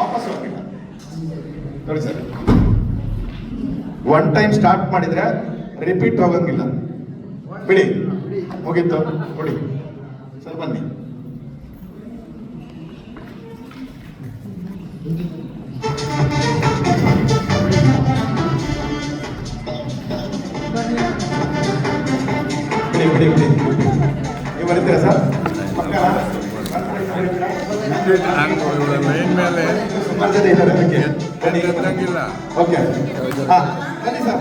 ವಾಪಸ್ ಹೋಗಿಲ್ಲ ನೋಡಿ ಸರ್. ಒನ್ ಟೈಮ್ ಸ್ಟಾರ್ಟ್ ಮಾಡಿದ್ರೆ ರಿಪೀಟ್ ಹೋಗಂಗಿಲ್ಲ. ಬಿಡಿ, ಮುಗೀತು. ಕೊಡಿ ಸರ್, ಬನ್ನಿ. ಬಿಡಿ ಬಿಡಿ ಬಿಡಿ. ನೀವು ಬರೀತೀರಾ ಸರ್? ಮೇನ್ ಮೇಲೆ ಸುಮಾರು ಜನ ಇದ್ದಾರೆ. ಓಕೆ, ಹಾಂ ಬನ್ನಿ ಸರ್.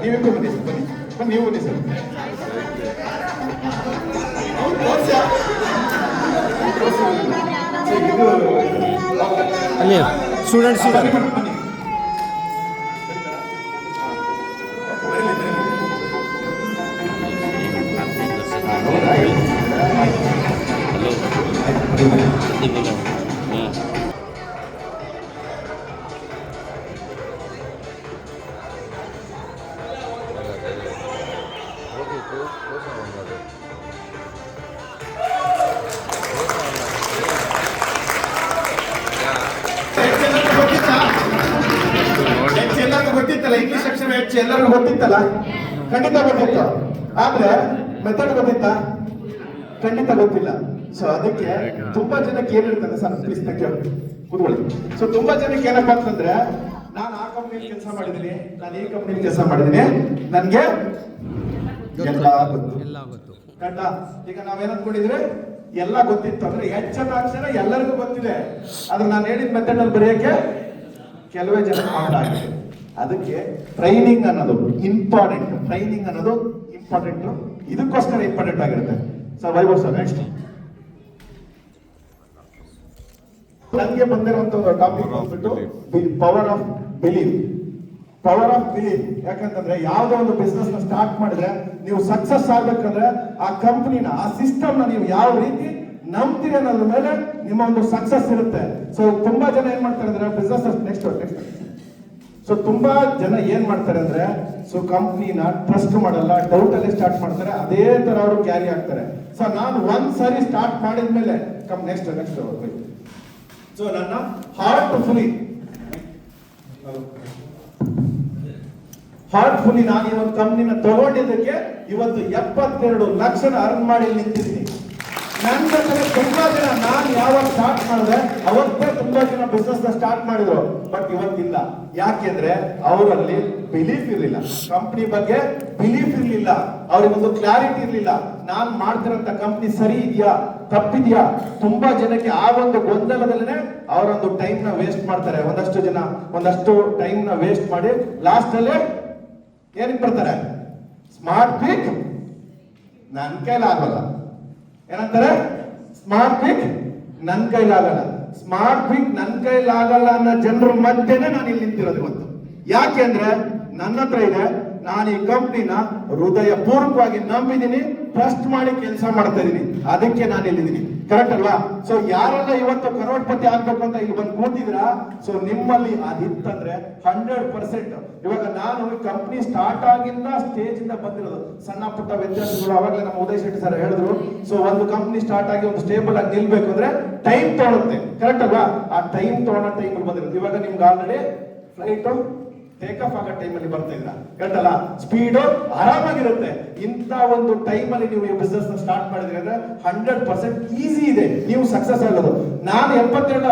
ನೀವಿಬ್ಬರು ಬನ್ನಿ ಸರ್. ಬನ್ನಿ ಬನ್ನಿ, ನೀವು ಬನ್ನಿ ಸರ್. ಅಲ್ಲಿ ಸ್ಟೂಡೆಂಟ್ಸ್ ಇದ್ದಾರೆ. ಗೊತ್ತಿತ್ತಲ್ಲ, ಇಂಗ್ಲಿಷ್ ಅಕ್ಷರ ಹೆಚ್ಚು ಎಲ್ಲರಿಗೂ ಗೊತ್ತಿತ್ತಲ್ಲ, ಖಂಡಿತ ಗೊತ್ತಿತ್ತು. ಆದ್ರೆ ಮೆಥಡ್ ಗೊತ್ತಿತ್ತಾ? ಖಂಡಿತ ಗೊತ್ತಿಲ್ಲ. ಸೊ ಅದಕ್ಕೆ ತುಂಬಾ ಜನಕ್ಕೆ ಏನಿರ್ತದೆ ಸರ್, ಪ್ಲೀಸ್ ಕೂತ್ಕೊಳ್ಳಿ. ಸೊ ತುಂಬಾ ಜನಕ್ಕೆ ಏನಪ್ಪಾ ಅಂತಂದ್ರೆ, ನಾನು ಆ ಕಂಪ್ನಿಯಲ್ಲಿ ಕೆಲಸ ಮಾಡಿದ್ದೀನಿ, ನಾನು ಈ ಕಂಪ್ನಿಯಲ್ಲಿ ಕೆಲಸ ಮಾಡಿದ್ದೀನಿ, ನನ್ಗೆ ಎಲ್ಲ ಗೊತ್ತು. ಕಂಡ ಈಗ ನಾವೇನ್ ಅನ್ಕೊಂಡಿದ್ರೆ ಎಲ್ಲ ಗೊತ್ತಿತ್ತು ಅಂದ್ರೆ ಹೆಚ್ಚನ ಅಕ್ಷರ ಎಲ್ಲರಿಗೂ ಗೊತ್ತಿದೆ. ಆದ್ರೆ ನಾನು ಹೇಳಿದ ಮೆಥಡ್ ಅಲ್ಲಿ ಬರೆಯಕ್ಕೆ ಕೆಲವೇ ಜನ ಆಗಿದೆ. ಅದಕ್ಕೆ ಟ್ರೈನಿಂಗ್ ಅನ್ನೋದು ಇಂಪಾರ್ಟೆಂಟ್. ಟ್ರೈನಿಂಗ್ ಅನ್ನೋದು ಇಂಪಾರ್ಟೆಂಟ್, ಇದಕ್ಕೋಸ್ಕರ ಇಂಪಾರ್ಟೆಂಟ್ ಆಗಿರುತ್ತೆ ಸರ್. ವೈಭವ್ ಸರ್, ನೆಕ್ಸ್ಟ್ ನನಗೆ ಬಂದಿರುವಂತ ಟಾಪಿಕ್ ಬಂದ್ಬಿಟ್ಟು power of believe. Power of believe ಯಾಕಂತಂದ್ರೆ ಯಾವುದೋ ಒಂದು ಬಿಸ್ನೆಸ್ ನ ಸ್ಟಾರ್ಟ್ ಮಾಡಿದ್ರೆ ನೀವು ಸಕ್ಸಸ್ ಆಗ್ಬೇಕಂದ್ರೆ ಆ ಕಂಪನಿನ, ಆ ಸಿಸ್ಟಮ್ ನ ನೀವು ಯಾವ ರೀತಿ ನಂಬ್ತೀರಿ ಅನ್ನೋದ್ರ ಮೇಲೆ ನಿಮ್ಮ ಒಂದು ಸಕ್ಸಸ್ ಇರುತ್ತೆ. ಸೊ ತುಂಬಾ ಜನ ಏನ್ ಮಾಡ್ತಾರೆ ಅಂದ್ರೆ ಬಿಸ್ನೆಸ್ ನೆಕ್ಸ್ಟ್ ಸೊ ತುಂಬಾ ಜನ ಏನ್ ಮಾಡ್ತಾರೆ ಅಂದ್ರೆ, ಸೊ ಕಂಪ್ನಿನ ಟ್ರಸ್ಟ್ ಮಾಡಲ್ಲ, ಡೌಟ್ ಅಲ್ಲಿ ಸ್ಟಾರ್ಟ್ ಮಾಡ್ತಾರೆ, ಅದೇ ತರ ಅವರು ಕ್ಯಾರಿ ಆಗ್ತಾರೆ. ಸೊ ನಾನು ಒಂದ್ ಸಾರಿ ಸ್ಟಾರ್ಟ್ ಮಾಡಿದ್ಮೇಲೆ ನೆಕ್ಸ್ಟ್ ಸೊ ನನ್ನ ಹಾರ್ಟ್ಫುಲಿ ನಾನು ಈ ಒಂದು ಕಂಪ್ನಿನ ತಗೊಂಡಿದ್ದಕ್ಕೆ ಇವತ್ತು 72 ಲಕ್ಷ ಅರ್ನ್ ಮಾಡಿ ನಿಂತಿದ್ದೀನಿ. ನನ್ನ ಜೊತೆ ತುಂಬಾ ಜನ, ನಾನು ಯಾವಾಗ ಸ್ಟಾರ್ಟ್ ಮಾಡಿದೆ ಅವತ್ತೇ ತುಂಬಾ ಜನ ಬಿಸ್ನೆಸ್ ಸ್ಟಾರ್ಟ್ ಮಾಡಿದ್ರು, ಬಟ್ ಇವತ್ತಿಲ್ಲ. ಯಾಕೆಂದ್ರೆ ಅವರಲ್ಲಿ ಬಿಲೀಫ್ ಇರಲಿಲ್ಲ, ಕಂಪ್ನಿ ಬಗ್ಗೆ ಬಿಲೀಫ್ ಇರಲಿಲ್ಲ, ಅವ್ರಿಗೊಂದು ಕ್ಲಾರಿಟಿ ಇರಲಿಲ್ಲ. ನಾನ್ ಮಾಡ್ತಿರೋಂತ ಕಂಪ್ನಿ ಸರಿ ಇದೆಯಾ ತಪ್ಪಿದ್ಯಾ. ತುಂಬಾ ಜನಕ್ಕೆ ಆ ಒಂದು ಗೊಂದಲದಲ್ಲೇ ಅವರೊಂದು ಟೈಮ್ ನ ವೇಸ್ಟ್ ಮಾಡ್ತಾರೆ. ಒಂದಷ್ಟು ಟೈಮ್ ನ ವೇಸ್ಟ್ ಮಾಡಿ ಲಾಸ್ಟ್ ಅಲ್ಲೇ ಏನಕ್ಕೆ ಬರ್ತಾರೆ, ಸ್ಮಾರ್ಟ್ ಕ್ವಿಕ್ ನನ್ ಕೈಲಾಗಲ್ಲ. ಏನಂತಾರೆ, ಸ್ಮಾರ್ಟ್ ಕ್ವಿಕ್ ನನ್ ಕೈಲಾಗಲ್ಲ. ಸ್ಮಾರ್ಟ್ ಕ್ವಿಕ್ ನನ್ ಕೈಲಾಗಲ್ಲ ಅನ್ನೋ ಜನರ ಮಧ್ಯೆನೆ ನಾನು ಇಲ್ಲಿ ನಿಂತಿರೋದು ಇವತ್ತು. ಯಾಕೆಂದ್ರೆ ನನ್ನ ಹತ್ರ ಇದೆ, ನಾನು ಈ ಕಂಪ್ನಿನ ಹೃದಯ ಪೂರ್ವಕವಾಗಿ ನಂಬಿದ್ದೀನಿ, ಟ್ರಸ್ಟ್ ಮಾಡಿ ಕೆಲಸ ಮಾಡ್ತಾ ಇದೀನಿ, ಅದಕ್ಕೆ ನಾನು ಇಲ್ಲಿದ್ದೀನಿ. ಕರೆಕ್ಟ್ ಅಲ್ವಾ? ಸೊ ಯಾರೆಲ್ಲ ಇವತ್ತು ಕರೋಡ್ಪತಿ ಆಗ್ಬೇಕು ಅಂತ ಇಲ್ಲಿ ಬಂದು ಕೂತಿದ್ರ, ಸೊ ನಿಮ್ಮಲ್ಲಿ ಅದಿತ್ತಂದ್ರೆ 100%. ಇವಾಗ ನಾನು ಈ ಕಂಪ್ನಿ ಸ್ಟಾರ್ಟ್ ಆಗಿಂದ ಸ್ಟೇಜ್ ಇಂದ ಬಂದಿರೋದು, ಸಣ್ಣ ಪುಟ್ಟ ವ್ಯತ್ಯಾಸಗಳು ಅವಾಗಲೇ ನಮ್ಮ ಉದಯ್ ಶೆಟ್ಟಿ ಸರ್ ಹೇಳಿದ್ರು. ಸೊ ಒಂದು ಕಂಪ್ನಿ ಸ್ಟಾರ್ಟ್ ಆಗಿ ಒಂದು ಸ್ಟೇಬಲ್ ಆಗಿ ನಿಲ್ಬೇಕು ಅಂದ್ರೆ ಟೈಮ್ ತಗೊಳುತ್ತೆ. ಕರೆಕ್ಟ್ ಅಲ್ವಾ? ಆ ಟೈಮ್ ತಗೊಳ್ಳೋ ಟೈಮ್ ಬಂದಿರೋದು. ಇವಾಗ ನಿಮ್ಗೆ ಆಲ್ರೆಡಿ ಫ್ಲೈಟ್ ಟೇಕ್ ಆಫ್ ಆಗೋ ಟೈಮಲ್ಲಿ ಬರ್ತಾ ಇದ್ರ, ಕರೆಕ್ಟ್ ಅಲ್ಲ? ಸ್ಪೀಡು ಆರಾಮಾಗಿರುತ್ತೆ. ಇಂಥ ಒಂದು ಟೈಮ್ ಅಲ್ಲಿ ನೀವು ಈ ಬಿಸ್ನೆಸ್ ಸ್ಟಾರ್ಟ್ ಮಾಡಿದ್ರೆ ಅಂದ್ರೆ 100% ಈಸಿ ಇದೆ ನೀವು ಸಕ್ಸಸ್ ಆಗೋದು. ನಾನು 72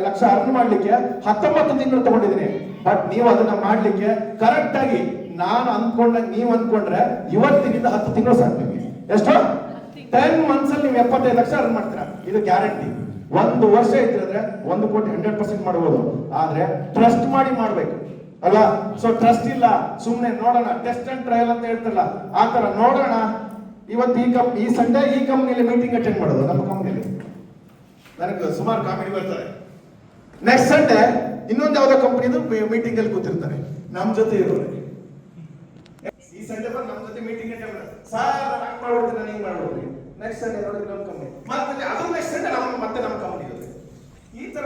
ಲಕ್ಷ ಅರ್ನ್ ಮಾಡ್ಲಿಕ್ಕೆ 19 ತಿಂಗಳು ತಗೊಂಡಿದ್ದೀನಿ, ಬಟ್ ನೀವು ಅದನ್ನ ಮಾಡ್ಲಿಕ್ಕೆ ಕರೆಕ್ಟ್ ಆಗಿ ನಾನು ಅನ್ಕೊಂಡಾಗ ನೀವು ಅನ್ಕೊಂಡ್ರೆ ಇವತ್ತಿನಿಂದ 10 ತಿಂಗಳು ಸಾಕು. ನಿಮಗೆ ಎಷ್ಟು 10 ಮಂತ್ಸ್ ಅಲ್ಲಿ ನೀವು 75 ಲಕ್ಷ ಅರ್ನ್ ಮಾಡ್ತೀರಾ, ಇದು ಗ್ಯಾರಂಟಿ. 1 ವರ್ಷ ಇದ್ರೆ 1 ಕೋಟಿ 100% ಮಾಡಬಹುದು. ಆದ್ರೆ ಟ್ರಸ್ಟ್ ಮಾಡಿ ಮಾಡ್ಬೇಕು ಅಲ್ವಾ? ಸೊ ಟ್ರಸ್ಟ್ ಇಲ್ಲ, ಸುಮ್ನೆ ನೋಡೋಣ, ಟೆಸ್ಟ್ ಅಂಡ್ ಟ್ರಯಲ್ ಅಂತ ಹೇಳ್ತಾರಲ್ಲ, ಆ ತರ ನೋಡೋಣ. ಇವತ್ತು ಈ ಸಂಡೇ ಈ ಕಂಪ್ನಿಯಲ್ಲಿ ಮೀಟಿಂಗ್ ಅಟೆಂಡ್ ಮಾಡೋದು. ನಮ್ಮ ಕಂಪ್ನಿಯಲ್ಲಿ ನನಗೆ ಸುಮಾರು ಕಾಮಿಡಿ ಬರ್ತಾರೆ. ನೆಕ್ಸ್ಟ್ ಸಂಡೇ ಇನ್ನೊಂದು ಯಾವ್ದೋ ಕಂಪ್ನಿದು ಮೀಟಿಂಗ್ ಅಲ್ಲಿ ಕೂತಿರ್ತಾರೆ, ನಮ್ ಜೊತೆ ಇರೋರು. ಈ ಸಂಡೇ ಬಂದು ನಮ್ಮ ಜೊತೆ ಮೀಟಿಂಗ್ ಅಟೆಂಡ್ ಮಾಡೋದು, ಸರ್ ಹಂಗ್ ಮಾಡ್ಬಿಡ್ತೀನಿ, ನಾನು ಹಿಂಗ್ ಮಾಡ್ಬಿಡ್ತೀನಿ. ನೆಕ್ಸ್ಟ್ ಸಂಡೇ ನೋಡಿದ್ರೆ ನಮ್ಮ ಕಂಪ್ನಿ, ಮತ್ತೆ ಅದು ನೆಕ್ಸ್ಟ್ ಸಂಡೇ ಮತ್ತೆ ನಮ್ಮ ಕಂಪ್ನಿ ಇರುತ್ತೆ. ಈ ತರ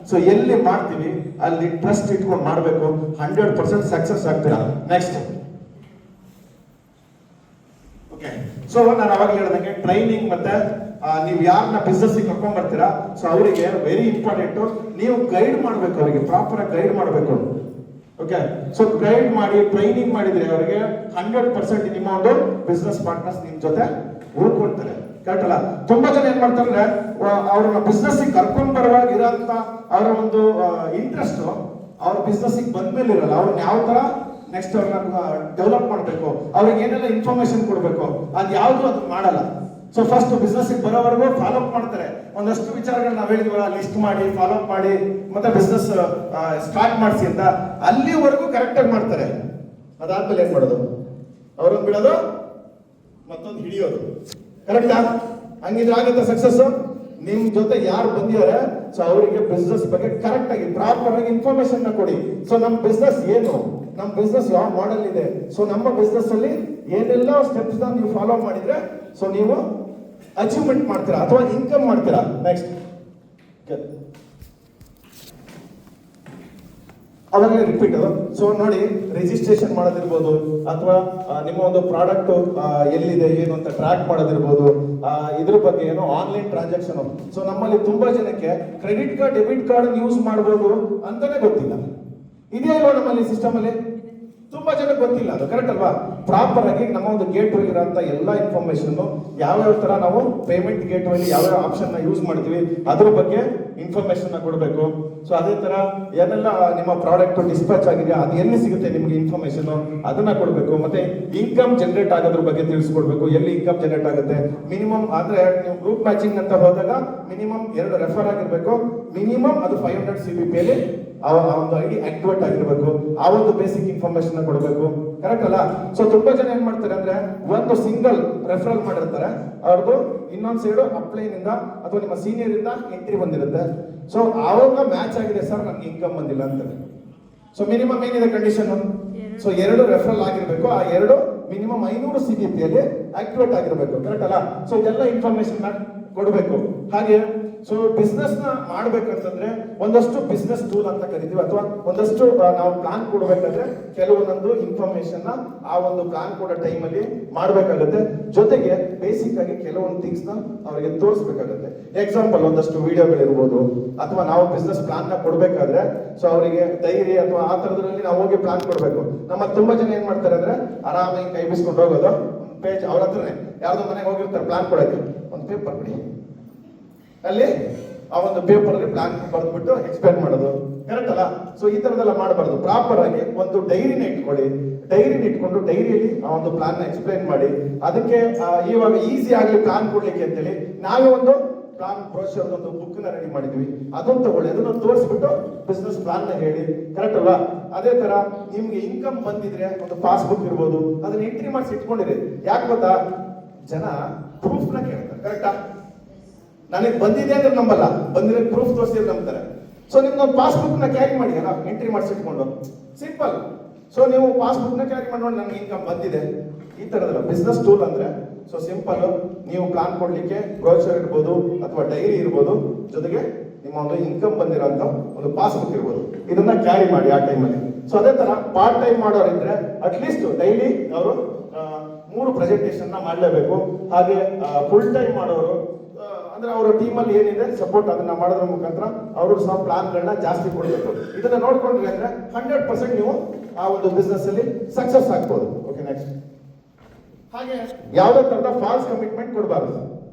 ಸೊ ಎಲ್ಲಿ ಮಾಡ್ತೀವಿ ಅಲ್ಲಿ ಟ್ರಸ್ಟ್ ಇಟ್ಕೊಂಡು ಮಾಡಬೇಕು, 100% ಸಕ್ಸಸ್ ಆಗ್ತೀರಾ. Next okay. ಸೊ ನಾನು ಅವಾಗ ಹೇಳಿದಂಗೆ ಟ್ರೈನಿಂಗ್ ಮತ್ತೆ ನೀವು ಯಾರನ್ನ ಬಿಸ್ನೆಸ್ ಕರ್ಕೊಂಡ್ ಬರ್ತೀರಾ, ಸೊ ಅವರಿಗೆ ವೆರಿ ಇಂಪಾರ್ಟೆಂಟ್, ನೀವು ಗೈಡ್ ಮಾಡ್ಬೇಕು, ಅವರಿಗೆ ಪ್ರಾಪರ್ ಆಗಿ ಗೈಡ್ ಮಾಡ್ಬೇಕು. ಓಕೆ, ಸೊ ಗೈಡ್ ಮಾಡಿ ಟ್ರೈನಿಂಗ್ ಮಾಡಿದ್ರೆ ಅವರಿಗೆ 100% ನಿಮ್ಮ ಒಂದು ಬಿಸ್ನೆಸ್ ಪಾರ್ಟ್ನರ್ಸ್ ನಿಮ್ ಜೊತೆ ಉಳ್ಕೊಳ್ತಾರೆ. ಕರೆಕ್ಟ್ ಅಲ್ಲ? ತುಂಬಾ ಜನ ಏನ್ ಮಾಡ್ತಾರೆ, ಅವ್ರನ್ನ ಬಿಸ್ನೆಸ್ ಕರ್ಕೊಂಡ್ ಬರುವಾಗ ಇರೋಂತ ಅವರ ಒಂದು ಇಂಟ್ರೆಸ್ಟ್ ಅವ್ರ ಬಿಸ್ನೆಸ್ ಬಂದ್ಮೇಲೆ ಇರಲ್ಲ. ಅವ್ರನ್ನ ಯಾವ ತರ ನೆಕ್ಸ್ಟ್ ಅವ್ರನ್ನ ಡೆವಲಪ್ ಮಾಡ್ಬೇಕು, ಅವ್ರಿಗೆ ಏನೆಲ್ಲ ಇನ್ಫಾರ್ಮೇಶನ್ ಕೊಡ್ಬೇಕು, ಅದ್ ಯಾವ್ದು ಅದು ಮಾಡಲ್ಲ. ಸೊ ಫಸ್ಟ್ ಬಿಸ್ನೆಸ್ ಬರೋವರೆಗೂ ಫಾಲೋ ಅಪ್ ಮಾಡ್ತಾರೆ. ಒಂದಷ್ಟು ವಿಚಾರಗಳನ್ನ ನಾವು ಹೇಳಿದ್ವಲ್ಲ, ಲಿಸ್ಟ್ ಮಾಡಿ ಫಾಲೋ ಅಪ್ ಮಾಡಿ ಮತ್ತೆ ಬಿಸ್ನೆಸ್ ಸ್ಟಾರ್ಟ್ ಮಾಡಿಸಿ ಅಂತ, ಅಲ್ಲಿವರೆಗೂ ಕರೆಕ್ಟ್ ಆಗಿ ಮಾಡ್ತಾರೆ. ಅದಾದ್ಮೇಲೆ ಏನ್ ಮಾಡೋದು, ಅವ್ರೊಂದು ಬಿಡೋದು ಮತ್ತೊಂದು ಹಿಡಿಯೋದು. ಕರೆಕ್ಟಾ? ಹಂಗಿದ್ರೆ ಆಗುತ್ತೆ ಸಕ್ಸಸ್. ನಿಮ್ ಜೊತೆ ಯಾರು ಬಂದಿದ್ದಾರೆ, ಸೊ ಅವರಿಗೆ ಬಿಸ್ನೆಸ್ ಬಗ್ಗೆ ಕರೆಕ್ಟ್ ಆಗಿ ಪ್ರಾಪರ್ ಆಗಿ ಇನ್ಫಾರ್ಮೇಶನ್ ನ ಕೊಡಿ. ಸೊ ನಮ್ ಬಿಸ್ನೆಸ್ ಏನು, ನಮ್ ಬಿಸ್ನೆಸ್ ಯಾವ ಮಾಡೆಲ್ ಇದೆ, ಸೊ ನಮ್ಮ ಬಿಸ್ನೆಸ್ ಅಲ್ಲಿ ಏನೆಲ್ಲ ಸ್ಟೆಪ್ಸ್ ನ ನೀವು ಫಾಲೋ ಮಾಡಿದ್ರೆ ಸೊ ನೀವು ಅಚೀವ್ಮೆಂಟ್ ಮಾಡ್ತೀರಾ ಅಥವಾ ಇನ್ಕಮ್ ಮಾಡ್ತೀರಾ. ನೆಕ್ಸ್ಟ್ ಅವಾಗಲೇ ರಿಪೀಟ್. ಸೊ ನೋಡಿ, ರಿಜಿಸ್ಟ್ರೇಷನ್ ಮಾಡೋದಿರ್ಬೋದು ಅಥವಾ ನಿಮ್ಮ ಒಂದು ಪ್ರಾಡಕ್ಟ್ ಎಲ್ಲಿದೆ ಏನು ಅಂತ ಟ್ರ್ಯಾಕ್ ಮಾಡೋದಿರ್ಬೋದು, ಇದ್ರ ಬಗ್ಗೆ ಏನೋ ಆನ್ಲೈನ್ ಟ್ರಾನ್ಸಾಕ್ಷನ್. ಸೊ ನಮ್ಮಲ್ಲಿ ತುಂಬಾ ಜನಕ್ಕೆ credit card debit card use ಮಾಡ್ಬೋದು ಅಂತಾನೆ ಗೊತ್ತಿಲ್ಲ. ಇದೆಯಲ್ವಾ ನಮ್ಮಲ್ಲಿ ಸಿಸ್ಟಮ್ ಅಲ್ಲಿ? ತುಂಬಾ ಜನಕ್ಕೆ ಗೊತ್ತಿಲ್ಲ ಅದು. ಕರೆಕ್ಟ್ ಅಲ್ವಾ? ಪ್ರಾಪರ್ ಆಗಿ ನಮ್ಮ ಒಂದು ಗೇಟ್ ವೇ ಇರೋಂಥ ಎಲ್ಲ ಇನ್ಫಾರ್ಮೇಶನ್, ಯಾವ್ಯಾವ ತರ ನಾವು ಪೇಮೆಂಟ್ ಗೇಟ್ ವೇ ಯಾವ್ಯಾವ ಆಪ್ಷನ್ ನ ಯೂಸ್ ಮಾಡ್ತೀವಿ ಅದ್ರ ಬಗ್ಗೆ ಇನ್ಫಾರ್ಮೇಶನ್ ನ ಕೊಡಬೇಕು. ಸೊ ಅದೇ ತರ ಏನೆಲ್ಲ ನಿಮ್ಮ ಪ್ರಾಡಕ್ಟ್ ಡಿಸ್ಪ್ಯಾಚ್ ಆಗಿದೆ, ಅದು ಎಲ್ಲಿ ಸಿಗುತ್ತೆ ನಿಮ್ಗೆ ಇನ್ಫಾರ್ಮೇಶನ್, ಅದನ್ನ ಕೊಡಬೇಕು. ಮತ್ತೆ ಇನ್ಕಮ್ ಜನರೇಟ್ ಆಗೋದ್ರ ಬಗ್ಗೆ ತಿಳಿಸ್ಕೊಡ್ಬೇಕು, ಎಲ್ಲಿ ಇನ್ಕಮ್ ಜನರೇಟ್ ಆಗುತ್ತೆ. ಮಿನಿಮಮ್ ಅಂದ್ರೆ ನೀವು ಗ್ರೂಪ್ ಮ್ಯಾಚಿಂಗ್ ಅಂತ ಹೋದಾಗ ಮಿನಿಮಮ್ 2 ರೆಫರ್ ಆಗಿರ್ಬೇಕು. ಮಿನಿಮಮ್ ಅದು 500 CBP ಅಲ್ಲಿ ಆ ಒಂದು ಐಡಿ ಆಕ್ಟಿವೇಟ್ ಆಗಿರ್ಬೇಕು. ಆ ಒಂದು ಬೇಸಿಕ್ ಇನ್ಫಾರ್ಮೇಶನ್ ಕೊಡಬೇಕು. ಕರೆಕ್ಟ್ ಅಲ್ಲ? ಸೊ ತುಂಬಾ ಜನ ಏನ್ ಮಾಡ್ತಾರೆ ಅಂದ್ರೆ, ಒಂದು ಸಿಂಗಲ್ ರೆಫರಲ್ ಮಾಡಿರ್ತಾರೆ, ಅವ್ರದ್ದು ಇನ್ನೊಂದ್ ಸೈಡ್ ಅಪ್ಲೈನ್ ಇಂದ ಅಥವಾ ನಿಮ್ಮ ಸೀನಿಯರ್ ಇಂದ ಎಂಟ್ರಿ ಬಂದಿರುತ್ತೆ. ಸೊ ಆವಾಗ ಮ್ಯಾಚ್ ಆಗಿದೆ ಸರ್, ನನ್ಗೆ ಇನ್ಕಮ್ ಬಂದಿಲ್ಲ ಅಂತಾರೆ. ಸೊ ಮಿನಿಮಮ್ ಏನಿದೆ ಕಂಡೀಷನ್, ಸೊ 2 ರೆಫರಲ್ ಆಗಿರ್ಬೇಕು. ಆ 2 ಮಿನಿಮಮ್ 500 CBP ಅಲ್ಲಿ ಆಕ್ಟಿವೇಟ್ ಆಗಿರ್ಬೇಕು. ಕರೆಕ್ಟ್ ಅಲ್ಲ? ಸೊ ಇದೆಲ್ಲ ಇನ್ಫಾರ್ಮೇಶನ್ ಕೊಡಬೇಕು. ಹಾಗೆ ಸೊ ಬಿಸ್ನೆಸ್ ನ ಮಾಡ್ಬೇಕಂತಂದ್ರೆ ಒಂದಷ್ಟು ಬಿಸ್ನೆಸ್ ಟೂಲ್ ಅಂತ ಕರಿತೀವಿ, ಅಥವಾ ಒಂದಷ್ಟು ನಾವು ಪ್ಲಾನ್ ಕೊಡ್ಬೇಕಾದ್ರೆ ಕೆಲವೊಂದೊಂದು ಇನ್ಫಾರ್ಮೇಶನ್ ನ ಆ ಒಂದು ಪ್ಲಾನ್ ಕೊಡೋ ಟೈಮ್ ಅಲ್ಲಿ ಮಾಡ್ಬೇಕಾಗುತ್ತೆ. ಜೊತೆಗೆ ಬೇಸಿಕ್ ಆಗಿ ಕೆಲವೊಂದು ಥಿಂಗ್ಸ್ ನ ಅವರಿಗೆ ತೋರಿಸ್ಬೇಕಾಗುತ್ತೆ. ಎಕ್ಸಾಂಪಲ್ ಒಂದಷ್ಟು ವಿಡಿಯೋಗಳಿರ್ಬೋದು, ಅಥವಾ ನಾವು ಬಿಸ್ನೆಸ್ ಪ್ಲಾನ್ ನ ಕೊಡ್ಬೇಕಾದ್ರೆ ಸೊ ಅವರಿಗೆ ಡೈರಿ ಅಥವಾ ಆ ತರದ್ರಲ್ಲಿ ನಾವು ಹೋಗಿ ಪ್ಲಾನ್ ಕೊಡ್ಬೇಕು. ನಮ್ಮ ತುಂಬಾ ಜನ ಏನ್ ಮಾಡ್ತಾರೆ ಅಂದ್ರೆ, ಆರಾಮಾಗಿ ಕೈ ಬಿಸ್ಕೊಂಡು ಹೋಗೋದು, ಪೇಜ್ ಅವ್ರ ಹತ್ರನೇ ಯಾವ್ದೋ ಮನೆಗೆ ಹೋಗಿರ್ತಾರೆ ಪ್ಲಾನ್ ಕೊಡಕ್ಕೆ, ಒಂದು ಪೇಪರ್ ಬಿಡಿ, ಅಲ್ಲಿ ಆ ಒಂದು ಪೇಪರ್ ಅಲ್ಲಿ ಪ್ಲಾನ್ ಬರೆದ್ಬಿಟ್ಟು ಎಕ್ಸ್ಪ್ಲೇನ್ ಮಾಡೋದು. ಕರೆಕ್ಟ್ ಅಲ್ಲ? ಸೊ ಈ ತರದೆಲ್ಲ ಮಾಡಬಾರ್ದು. ಪ್ರಾಪರ್ ಆಗಿ ಒಂದು ಡೈರಿನ ಇಟ್ಕೊಳ್ಳಿ. ಡೈರಿನ ಇಟ್ಕೊಂಡು ಡೈರಿಯಲ್ಲಿ ಆ ಒಂದು ಪ್ಲಾನ್ ನ ಎಕ್ಸ್ಪ್ಲೇನ್ ಮಾಡಿ. ಅದಕ್ಕೆ ಇವಾಗ ಈಸಿ ಆಗಲಿ ಪ್ಲಾನ್ ಕೊಡ್ಲಿಕ್ಕೆ ಅಂತೇಳಿ ನಾವೇ ಒಂದು ಪ್ಲಾನ್ ಬ್ರೋಷರ್ ಒಂದು ಬುಕ್ ನ ರೆಡಿ ಮಾಡಿದ್ವಿ. ಅದನ್ನು ತಗೊಳ್ಳಿ, ಅದನ್ನ ತೋರಿಸ್ಬಿಟ್ಟು ಬಿಸ್ನೆಸ್ ಪ್ಲಾನ್ ನ ಹೇಳಿ. ಕರೆಕ್ಟ್ ಅಲ್ವಾ? ಅದೇ ತರ ನಿಮ್ಗೆ ಇನ್ಕಮ್ ಬಂದಿದ್ರೆ ಒಂದು ಪಾಸ್ಬುಕ್ ಇರ್ಬೋದು, ಅದನ್ನ ಎಂಟ್ರಿ ಮಾಡಿಸಿ ಇಟ್ಕೊಂಡಿರಿ. ಯಾಕೆ ಗೊತ್ತಾ, ಜನ ಪ್ರೂಫ್ ನ ಕೇಳ್ತಾರೆ. ಕರೆಕ್ಟಾ? ನನಗೆ ಬಂದಿದೆ ಅಂದ್ರೆ ನಂಬಲ್ಲ, ಬಂದಿರೋ ಪ್ರೂಫ್ ತೋರಿಸಿದ್ರೆ ನಂಬ್ತಾರೆ. ಸೊ ನಿಮ್ದೊಂದು ಪಾಸ್ಬುಕ್ ನ ಕ್ಯಾರಿ ಮಾಡಿ, ಅಲ್ಲ ಎಂಟ್ರಿ ಮಾಡಿಸಿಟ್ಕೊಂಡು, ಸಿಂಪಲ್. ಸೊ ನೀವು ಪಾಸ್ಬುಕ್ ನ ಕ್ಯಾರಿ ಮಾಡ್ಕೊಂಡು ನನಗೆ ಇನ್ಕಮ್ ಬಂದಿದೆ, ಈ ತರದಲ್ಲ ಬಿಸ್ನೆಸ್ ಟೂಲ್ ಅಂದ್ರೆ. ಸೊ ಸಿಂಪಲ್, ನೀವು ಪ್ಲಾನ್ ಕೊಡ್ಲಿಕ್ಕೆ ಬ್ರೋಚರ್ ಇರ್ಬೋದು ಅಥವಾ ಡೈರಿ ಇರ್ಬೋದು, ಜೊತೆಗೆ ನಿಮ್ಮ ಒಂದು ಇನ್ಕಮ್ ಬಂದಿರೋಂಥ ಒಂದು ಪಾಸ್ಬುಕ್ ಇರ್ಬೋದು, ಇದನ್ನ ಕ್ಯಾರಿ ಮಾಡಿ ಆ ಟೈಮಲ್ಲಿ. ಸೊ ಅದೇ ತರ ಪಾರ್ಟ್ ಟೈಮ್ ಮಾಡೋರಿದ್ರೆ ಅಟ್ಲೀಸ್ಟ್ ಡೈಲಿ ಅವರು 3 ಪ್ರೆಸೆಂಟೇಷನ್ ನ ಮಾಡಲೇಬೇಕು. ಹಾಗೆ ಫುಲ್ ಟೈಮ್ ಮಾಡೋರು ಅಂದ್ರೆ ಅವರ ಟೀಮ್ ಅಲ್ಲಿ ಏನಿದೆ ಸಪೋರ್ಟ್, ಅದನ್ನ ಮಾಡೋದ್ರ ಮುಖಾಂತರ ಅವರು ಸಹ ಪ್ಲಾನ್ ಗಳನ್ನ ಜಾಸ್ತಿ ಕೊಡಬೇಕು. ಇದನ್ನ ನೋಡ್ಕೊಂಡ್ರಿ ಅಂದ್ರೆ 100% ನೀವು ಆ ಒಂದು ಬಿಸ್ನೆಸ್ ಅಲ್ಲಿ ಸಕ್ಸಸ್ ಆಗ್ಬೋದು. Okay, next. ಹಾಗೆ ಯಾವುದೇ ತರದ ಫಾಲ್ಸ್ ಕಮಿಟ್ಮೆಂಟ್ ಕೊಡಬಾರದು.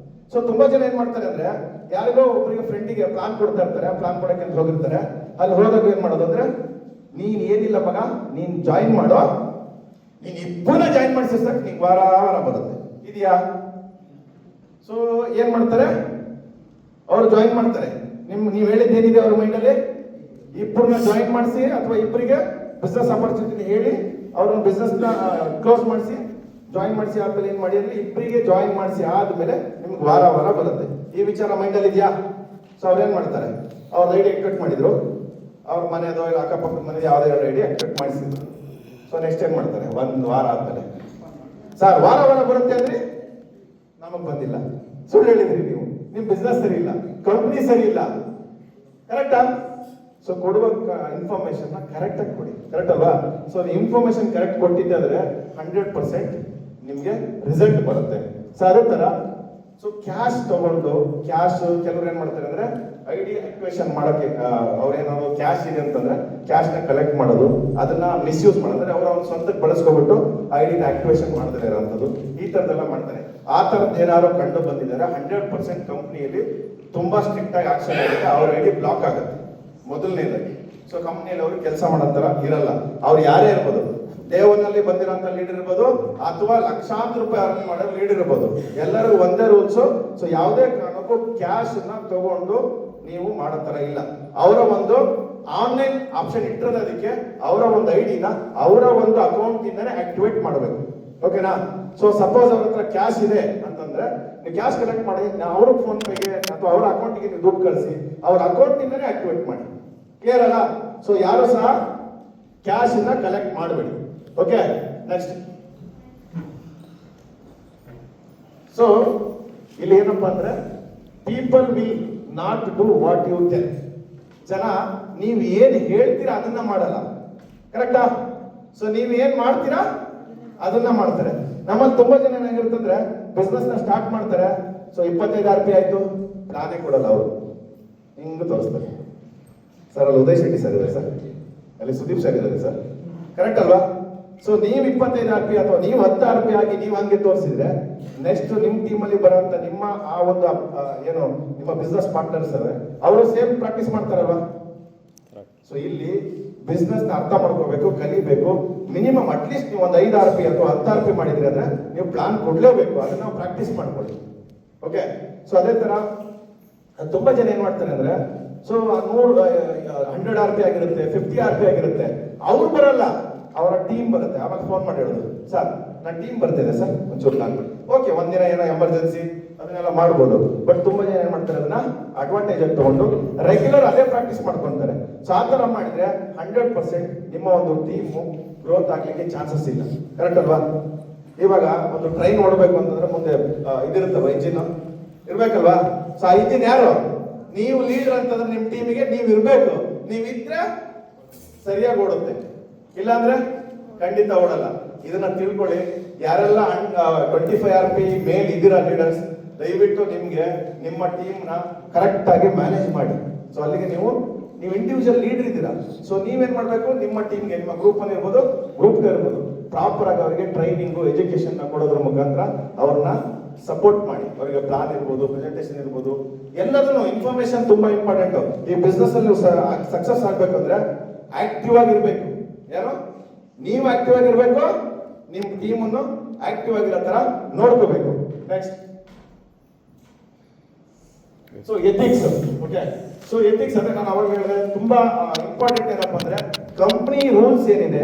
ಸೊ ತುಂಬಾ ಜನ ಏನ್ ಮಾಡ್ತಾರೆ ಅಂದ್ರೆ, ಯಾರಿಗೋ ಒಬ್ಬರಿಗೆ ಫ್ರೆಂಡಿಗೆ ಪ್ಲಾನ್ ಕೊಡ್ತಾ ಇರ್ತಾರೆ, ಪ್ಲಾನ್ ಕೊಡಕ್ಕೆ ಅಂತ ಹೋಗಿರ್ತಾರೆ. ಅಲ್ಲಿ ಹೋದಾಗ ಏನ್ ಮಾಡೋದು ಅಂದ್ರೆ, ನೀನ್ ಏನಿಲ್ಲ ಮಗ, ನೀನ್ ಜಾಯಿನ್ ಮಾಡೋ, ನೀನ್ ಇಬ್ಬರನ್ನ ಜಾಯಿನ್ ಮಾಡಿಸಿದ್ರೆ ನಿಂಗೆ ವಾರ ಬರುತ್ತೆ, ಇದೆಯಾ? ಸೊ ಏನ್ ಮಾಡ್ತಾರೆ, ಅವರು ಜಾಯಿನ್ ಮಾಡ್ತಾರೆ. ನೀವು ಹೇಳಿದ್ದೇನಿದೆ ಅವ್ರ ಮೈಂಡ್ ಅಲ್ಲಿ, ಇಬ್ಬರನ್ನ ಜಾಯಿನ್ ಮಾಡಿಸಿ ಅಥವಾ ಇಬ್ಬರಿಗೆ ಬಿಸ್ನೆಸ್ ಆಪರ್ಚುನಿಟಿ ಹೇಳಿ ಅವ್ರನ್ನ ಬಿಸ್ನೆಸ್ ನ ಕ್ಲೋಸ್ ಮಾಡಿಸಿ ಜಾಯಿನ್ ಮಾಡಿಸಿ ಆದ್ಮೇಲೆ ಏನ್ ಮಾಡಿ ಅಂದ್ರೆ, ಇಬ್ಬರಿಗೆ ಜಾಯಿನ್ ಮಾಡಿಸಿ ಆದ್ಮೇಲೆ ನಿಮ್ಗೆ ವಾರ ಬರುತ್ತೆ. ಈ ವಿಚಾರ ಮೈಂಡ್ ಅಲ್ಲಿ ಇದೆಯಾ? ಸೊ ಅವ್ರೇನ್ ಮಾಡ್ತಾರೆ, ಅವ್ರ ಐಡಿ ಎಕ್ಟಿವೇಟ್ ಮಾಡಿದ್ರು, ಅವ್ರ ಮನೆಯದು ಅಕ್ಕಪಕ್ಕದ ಮನೆ ಯಾವ್ದೇ ಐಡಿ ಎಕ್ಟಿವೇಟ್ ಮಾಡಿಸಿದ್ರು. ಸೊ ನೆಕ್ಸ್ಟ್ ಏನ್ ಮಾಡ್ತಾರೆ, 1 ವಾರ ಆದ್ಮೇಲೆ, ಸರ್ ವಾರ ಬರುತ್ತೆ ಅಂದ್ರೆ ನಮಗ್ ಬಂದಿಲ್ಲ, ಸುಳ್ಳು ಹೇಳಿದ್ರಿ ನೀವು, ನಿಮ್ ಬಿಸ್ನೆಸ್ ಸರಿ ಇಲ್ಲ, ಕಂಪ್ನಿ ಸರಿ ಇಲ್ಲ. ಕರೆಕ್ಟಾ? ಸೊ ಕೊಡುವ ಇನ್ಫಾರ್ಮೇಶನ್ ನ ಕರೆಕ್ಟ್ ಆಗಿ ಕೊಡಿ. ಕರೆಕ್ಟ್ ಅಲ್ವಾ? ಸೊ ಇನ್ಫಾರ್ಮೇಶನ್ ಕರೆಕ್ಟ್ ಕೊಟ್ಟಿದ್ದೆ 100% ನಿಮ್ಗೆ ರಿಸಲ್ಟ್ ಬರುತ್ತೆ. ಸೊ ಅದೇ ತರ ಸೊ ಕ್ಯಾಶ್ ತಗೊಂಡು ಕ್ಯಾಶ್ ಕೆಲವ್ರು ಏನ್ ಮಾಡ್ತಾರೆ ಅಂದ್ರೆ ಐಡಿ ಆಕ್ಟಿವೇಶನ್ ಮಾಡಕ್ಕೆ ಅವ್ರೇನಾದ್ರು ಕ್ಯಾಶ್ ಇದೆ ಅಂತಂದ್ರೆ ಕ್ಯಾಶ್ ನ ಕಲೆಕ್ಟ್ ಮಾಡೋದು, ಅದನ್ನ ಮಿಸ್ಯೂಸ್ ಮಾಡಿದ್ರೆ ಅವ್ರ ಸ್ವಂತಕ್ಕೆ ಬಳಸ್ಕೊಬಿಟ್ಟು ಐಡಿ ಆಕ್ಟಿವೇಶನ್ ಮಾಡದೇ ಇರೋಂಥದ್ದು, ಈ ತರದೆಲ್ಲ ಮಾಡ್ತಾರೆ. ಆ ತರದ್ ಏನಾದ್ರು ಕಂಡು ಬಂದಿದ್ದಾರೆ 100% ಕಂಪ್ನಿಯಲ್ಲಿ ತುಂಬಾ ಸ್ಟ್ರಿಕ್ಟ್ ಆಗಿ ಆಕ್ಷನ್ ಆಗುತ್ತೆ, ಅವ್ರ ಐಡಿ ಬ್ಲಾಕ್ ಆಗುತ್ತೆ ಮೊದಲನೇದಾಗಿ. ಸೊ ಕಂಪ್ನಿಯಲ್ಲಿ ಅವರು ಕೆಲಸ ಮಾಡೋ ತರ ಇರಲ್ಲ. ಅವ್ರು ಯಾರೇ ಇರ್ಬೋದು, ದೇವನಲ್ಲಿ ಬಂದಿರೋಂಥ ಲೀಡರ್ ಇರ್ಬೋದು ಅಥವಾ ಲಕ್ಷಾಂತರ ರೂಪಾಯಿ ಅರ್ನ್ ಮಾಡೋ ಲೀಡರ್ ಇರ್ಬೋದು, ಎಲ್ಲರೂ ಒಂದೇ ರೂಲ್ಸ್. ಸೊ ಯಾವುದೇ ಕಾರಣಕ್ಕೂ ಕ್ಯಾಶ್ ನ ತಗೊಂಡು ನೀವು ಮಾಡೋ ತರ ಇಲ್ಲ. ಅವರ ಒಂದು ಆನ್ಲೈನ್ ಆಪ್ಷನ್ ಇಟ್ಟಿರೋದಕ್ಕೆ ಅವರ ಒಂದು ಐಡಿನ ಅವರ ಒಂದು ಅಕೌಂಟ್ ಇಂದಾನೆ ಆಕ್ಟಿವೇಟ್ ಮಾಡಬೇಕು. ಓಕೆನಾ? ಸೊ ಸಪೋಸ್ ಅವ್ರ ಹತ್ರ ಕ್ಯಾಶ್ ಇದೆ ಅಂತಂದ್ರೆ ನೀವು ಕ್ಯಾಶ್ ಕಲೆಕ್ಟ್ ಮಾಡಿ, ಅವ್ರ ಫೋನ್ ಪೇಗೆ ಅಥವಾ ಅವರ ಅಕೌಂಟ್ಗೆ ನೀವು ದುಡ್ಡು ಕಳಿಸಿ ಅವ್ರ ಅಕೌಂಟ್ ಇಂದಾನೆ ಆಕ್ಟಿವೇಟ್ ಮಾಡಿ. ಕ್ಲಿಯರ್ ಅಲ್ಲ? ಸೊ ಯಾರು ಸಹ ಕ್ಯಾಶ್ ಇಂದ ಕಲೆಕ್ಟ್ ಮಾಡಬೇಡಿ. Okay, next. ಸೊ ಇಲ್ಲಿ ಏನಪ್ಪಾ ಅಂದ್ರೆ people will not do what you tell. ಜನ ನೀವು ಏನ್ ಹೇಳ್ತೀರಾ ಅದನ್ನ ಮಾಡಲ್ಲ. ಕರೆಕ್ಟಾ? ಸೊ ನೀವು ಏನ್ ಮಾಡ್ತೀರಾ ಅದನ್ನ ಮಾಡ್ತಾರೆ. ನಮ್ಮಲ್ಲಿ ತುಂಬಾ ಜನ ಏನಾಗಿರ್ತಂದ್ರೆ ಬಿಸ್ನೆಸ್ ನ ಸ್ಟಾರ್ಟ್ ಮಾಡ್ತಾರೆ. ಸೊ 25 RP ಆಯ್ತು, ಪ್ಲಾನೇ ಕೊಡಲ್ಲ ಅವರು, ಹಿಂಗ್ ತೋರಿಸ್ತಾರೆ. ಸರ್ ಅಲ್ಲಿ ಉದಯ್ ಶೆಟ್ಟಿ ಸರ್ ಇದೆ ಸರ್, ಅಲ್ಲಿ ಸುದೀಪ್ ಸರ್ ಇದ್ದಾರೆ ಸರ್, ಕರೆಕ್ಟ್ ಅಲ್ವಾ? ಸೊ ನೀವು 25 RP ಅಥವಾ ನೀವು 10 RP ಆಗಿ ನೀವು ಹಂಗೆ ತೋರಿಸಿದ್ರೆ ನೆಕ್ಸ್ಟ್ ನಿಮ್ ಟೀಮ್ ಅಲ್ಲಿ ಬರುವಂತ ನಿಮ್ಮ ಆ ಒಂದು ಏನು ನಿಮ್ಮ ಬಿಸ್ನೆಸ್ ಪಾರ್ಟ್ನರ್ಸ್ ಅವರು ಸೇಮ್ ಪ್ರಾಕ್ಟೀಸ್ ಮಾಡ್ತಾರಲ್ವಾ? ಸೊ ಇಲ್ಲಿ ಬಿಸ್ನೆಸ್ ನ ಅರ್ಥ ಮಾಡ್ಕೋಬೇಕು, ಕಲಿಬೇಕು. ಮಿನಿಮಮ್ ಅಟ್ಲೀಸ್ಟ್ ನೀವು ಒಂದು 5 RP ಅಥವಾ 10 RP ಮಾಡಿದ್ರೆ ಅಂದ್ರೆ ನೀವು ಪ್ಲಾನ್ ಕೊಡ್ಲೇಬೇಕು, ಅದನ್ನ ನಾವು ಪ್ರಾಕ್ಟೀಸ್ ಮಾಡ್ಕೊಳ್ಳಿ. ಓಕೆ, ಸೊ ಅದೇ ತರ ತುಂಬಾ ಜನ ಏನ್ ಮಾಡ್ತಾರೆ ಅಂದ್ರೆ ಸೊ 100 RP ಆಗಿರುತ್ತೆ, 50 RP ಆಗಿರುತ್ತೆ, ಅವ್ರು ಬರಲ್ಲ, ಅವರ ಟೀಮ್ ಬರುತ್ತೆ. ಆವಾಗ ಫೋನ್ ಮಾಡಿ ಹೇಳೋದು, ಸರ್ ನನ್ನ ಟೀಮ್ ಬರ್ತಿದೆ ಸರ್, ಒಂಚೂರು ನಾನು ಓಕೆ ಒಂದಿನ ಏನೋ ಎಮರ್ಜೆನ್ಸಿ ಅದನ್ನೆಲ್ಲ ಮಾಡ್ಬೋದು. ಬಟ್ ತುಂಬಾ ಜನ ಏನ್ ಮಾಡ್ತಾರೆ ಅದನ್ನ ಅಡ್ವಾಂಟೇಜ್ ಆಗಿ ತಗೊಂಡು ರೆಗ್ಯುಲರ್ ಅದೇ ಪ್ರಾಕ್ಟೀಸ್ ಮಾಡ್ಕೊಂತಾರೆ. ಸೊ ಆ ತರ ಮಾಡಿದ್ರೆ 100% ನಿಮ್ಮ ಒಂದು ಟೀಮು ಗ್ರೋತ್ ಆಗ್ಲಿಕ್ಕೆ ಚಾನ್ಸಸ್ ಇಲ್ಲ. ಕರೆಕ್ಟ್ ಅಲ್ವಾ? ಇವಾಗ ಒಂದು ಟ್ರೈನ್ ಓಡಬೇಕು ಅಂತಂದ್ರೆ ಮುಂದೆ ಇದಿರುತ್ತಲ್ವ, ಇಂಜಿನ್ ಇರ್ಬೇಕಲ್ವಾ? ಸೊ ಆ ಇಂಜಿನ್ ಯಾರು? ನೀವು ಲೀಡರ್ ಅಂತಂದ್ರೆ ನಿಮ್ ಟೀಮಿಗೆ ನೀವು ಇರ್ಬೇಕು. ನೀವಿದ್ರೆ ಸರಿಯಾಗಿ ಓಡುತ್ತೆ, ಇಲ್ಲಾಂದ್ರೆ ಖಂಡಿತ ಓಡಲ್ಲ. ಇದನ್ನ ತಿಳ್ಕೊಳ್ಳಿ. ಯಾರೆಲ್ಲ 25 RP ಮೇಲ್ ಇದ್ದೀರಾ ಲೀಡರ್ಸ್, ದಯವಿಟ್ಟು ನಿಮ್ಗೆ ನಿಮ್ಮ ಟೀಮ್ ನ ಕರೆಕ್ಟ್ ಆಗಿ ಮ್ಯಾನೇಜ್ ಮಾಡಿ. ಸೊ ಅಲ್ಲಿಗೆ ನೀವು ಇಂಡಿವಿಜುವಲ್ ಲೀಡರ್ ಇದ್ದೀರಾ. ಸೊ ನೀವೇನ್ ಮಾಡ್ಬೇಕು, ನಿಮ್ಮ ಟೀಮ್ಗೆ, ನಿಮ್ಮ ಗ್ರೂಪ್ ಅಲ್ಲಿ ಇರ್ಬೋದು, ಗ್ರೂಪ್ ಇರ್ಬೋದು, ಪ್ರಾಪರ್ ಆಗಿ ಅವರಿಗೆ ಟ್ರೈನಿಂಗು ಎಜುಕೇಶನ್ ನ ಕೊಡೋದ್ರ ಮುಖಾಂತರ ಅವ್ರನ್ನ ಸಪೋರ್ಟ್ ಮಾಡಿ. ಅವರಿಗೆ ಪ್ಲಾನ್ ಇರ್ಬೋದು, ಪ್ರೆಸೆಂಟೇಷನ್ ಇರ್ಬೋದು, ಎಲ್ಲದನ್ನು ಇನ್ಫಾರ್ಮೇಶನ್ ತುಂಬಾ ಇಂಪಾರ್ಟೆಂಟ್. ಈ ಬಿಸ್ನೆಸ್ ಅಲ್ಲಿ ಸಕ್ಸಸ್ ಆಗ್ಬೇಕಂದ್ರೆ ಆಕ್ಟಿವ್ ಆಗಿರ್ಬೇಕು. ಯಾರು? ನೀವು ಆಕ್ಟಿವ್ ಆಗಿರ್ಬೇಕು, ನಿಮ್ ಟೀಮ್ ಅನ್ನು ಆಕ್ಟಿವ್ ಆಗಿರೋ ತರ ನೋಡ್ಕೋಬೇಕು. Next, so ethics. Okay, so ethics ಅಂದ್ರೆ ನಾನು ಅವಾಗ ಹೇಳಿದ್ರೆ ತುಂಬಾ ಇಂಪಾರ್ಟೆಂಟ್. ಏನಪ್ಪಾ ಅಂದ್ರೆ ಕಂಪನಿ ರೂಲ್ಸ್ ಏನಿದೆ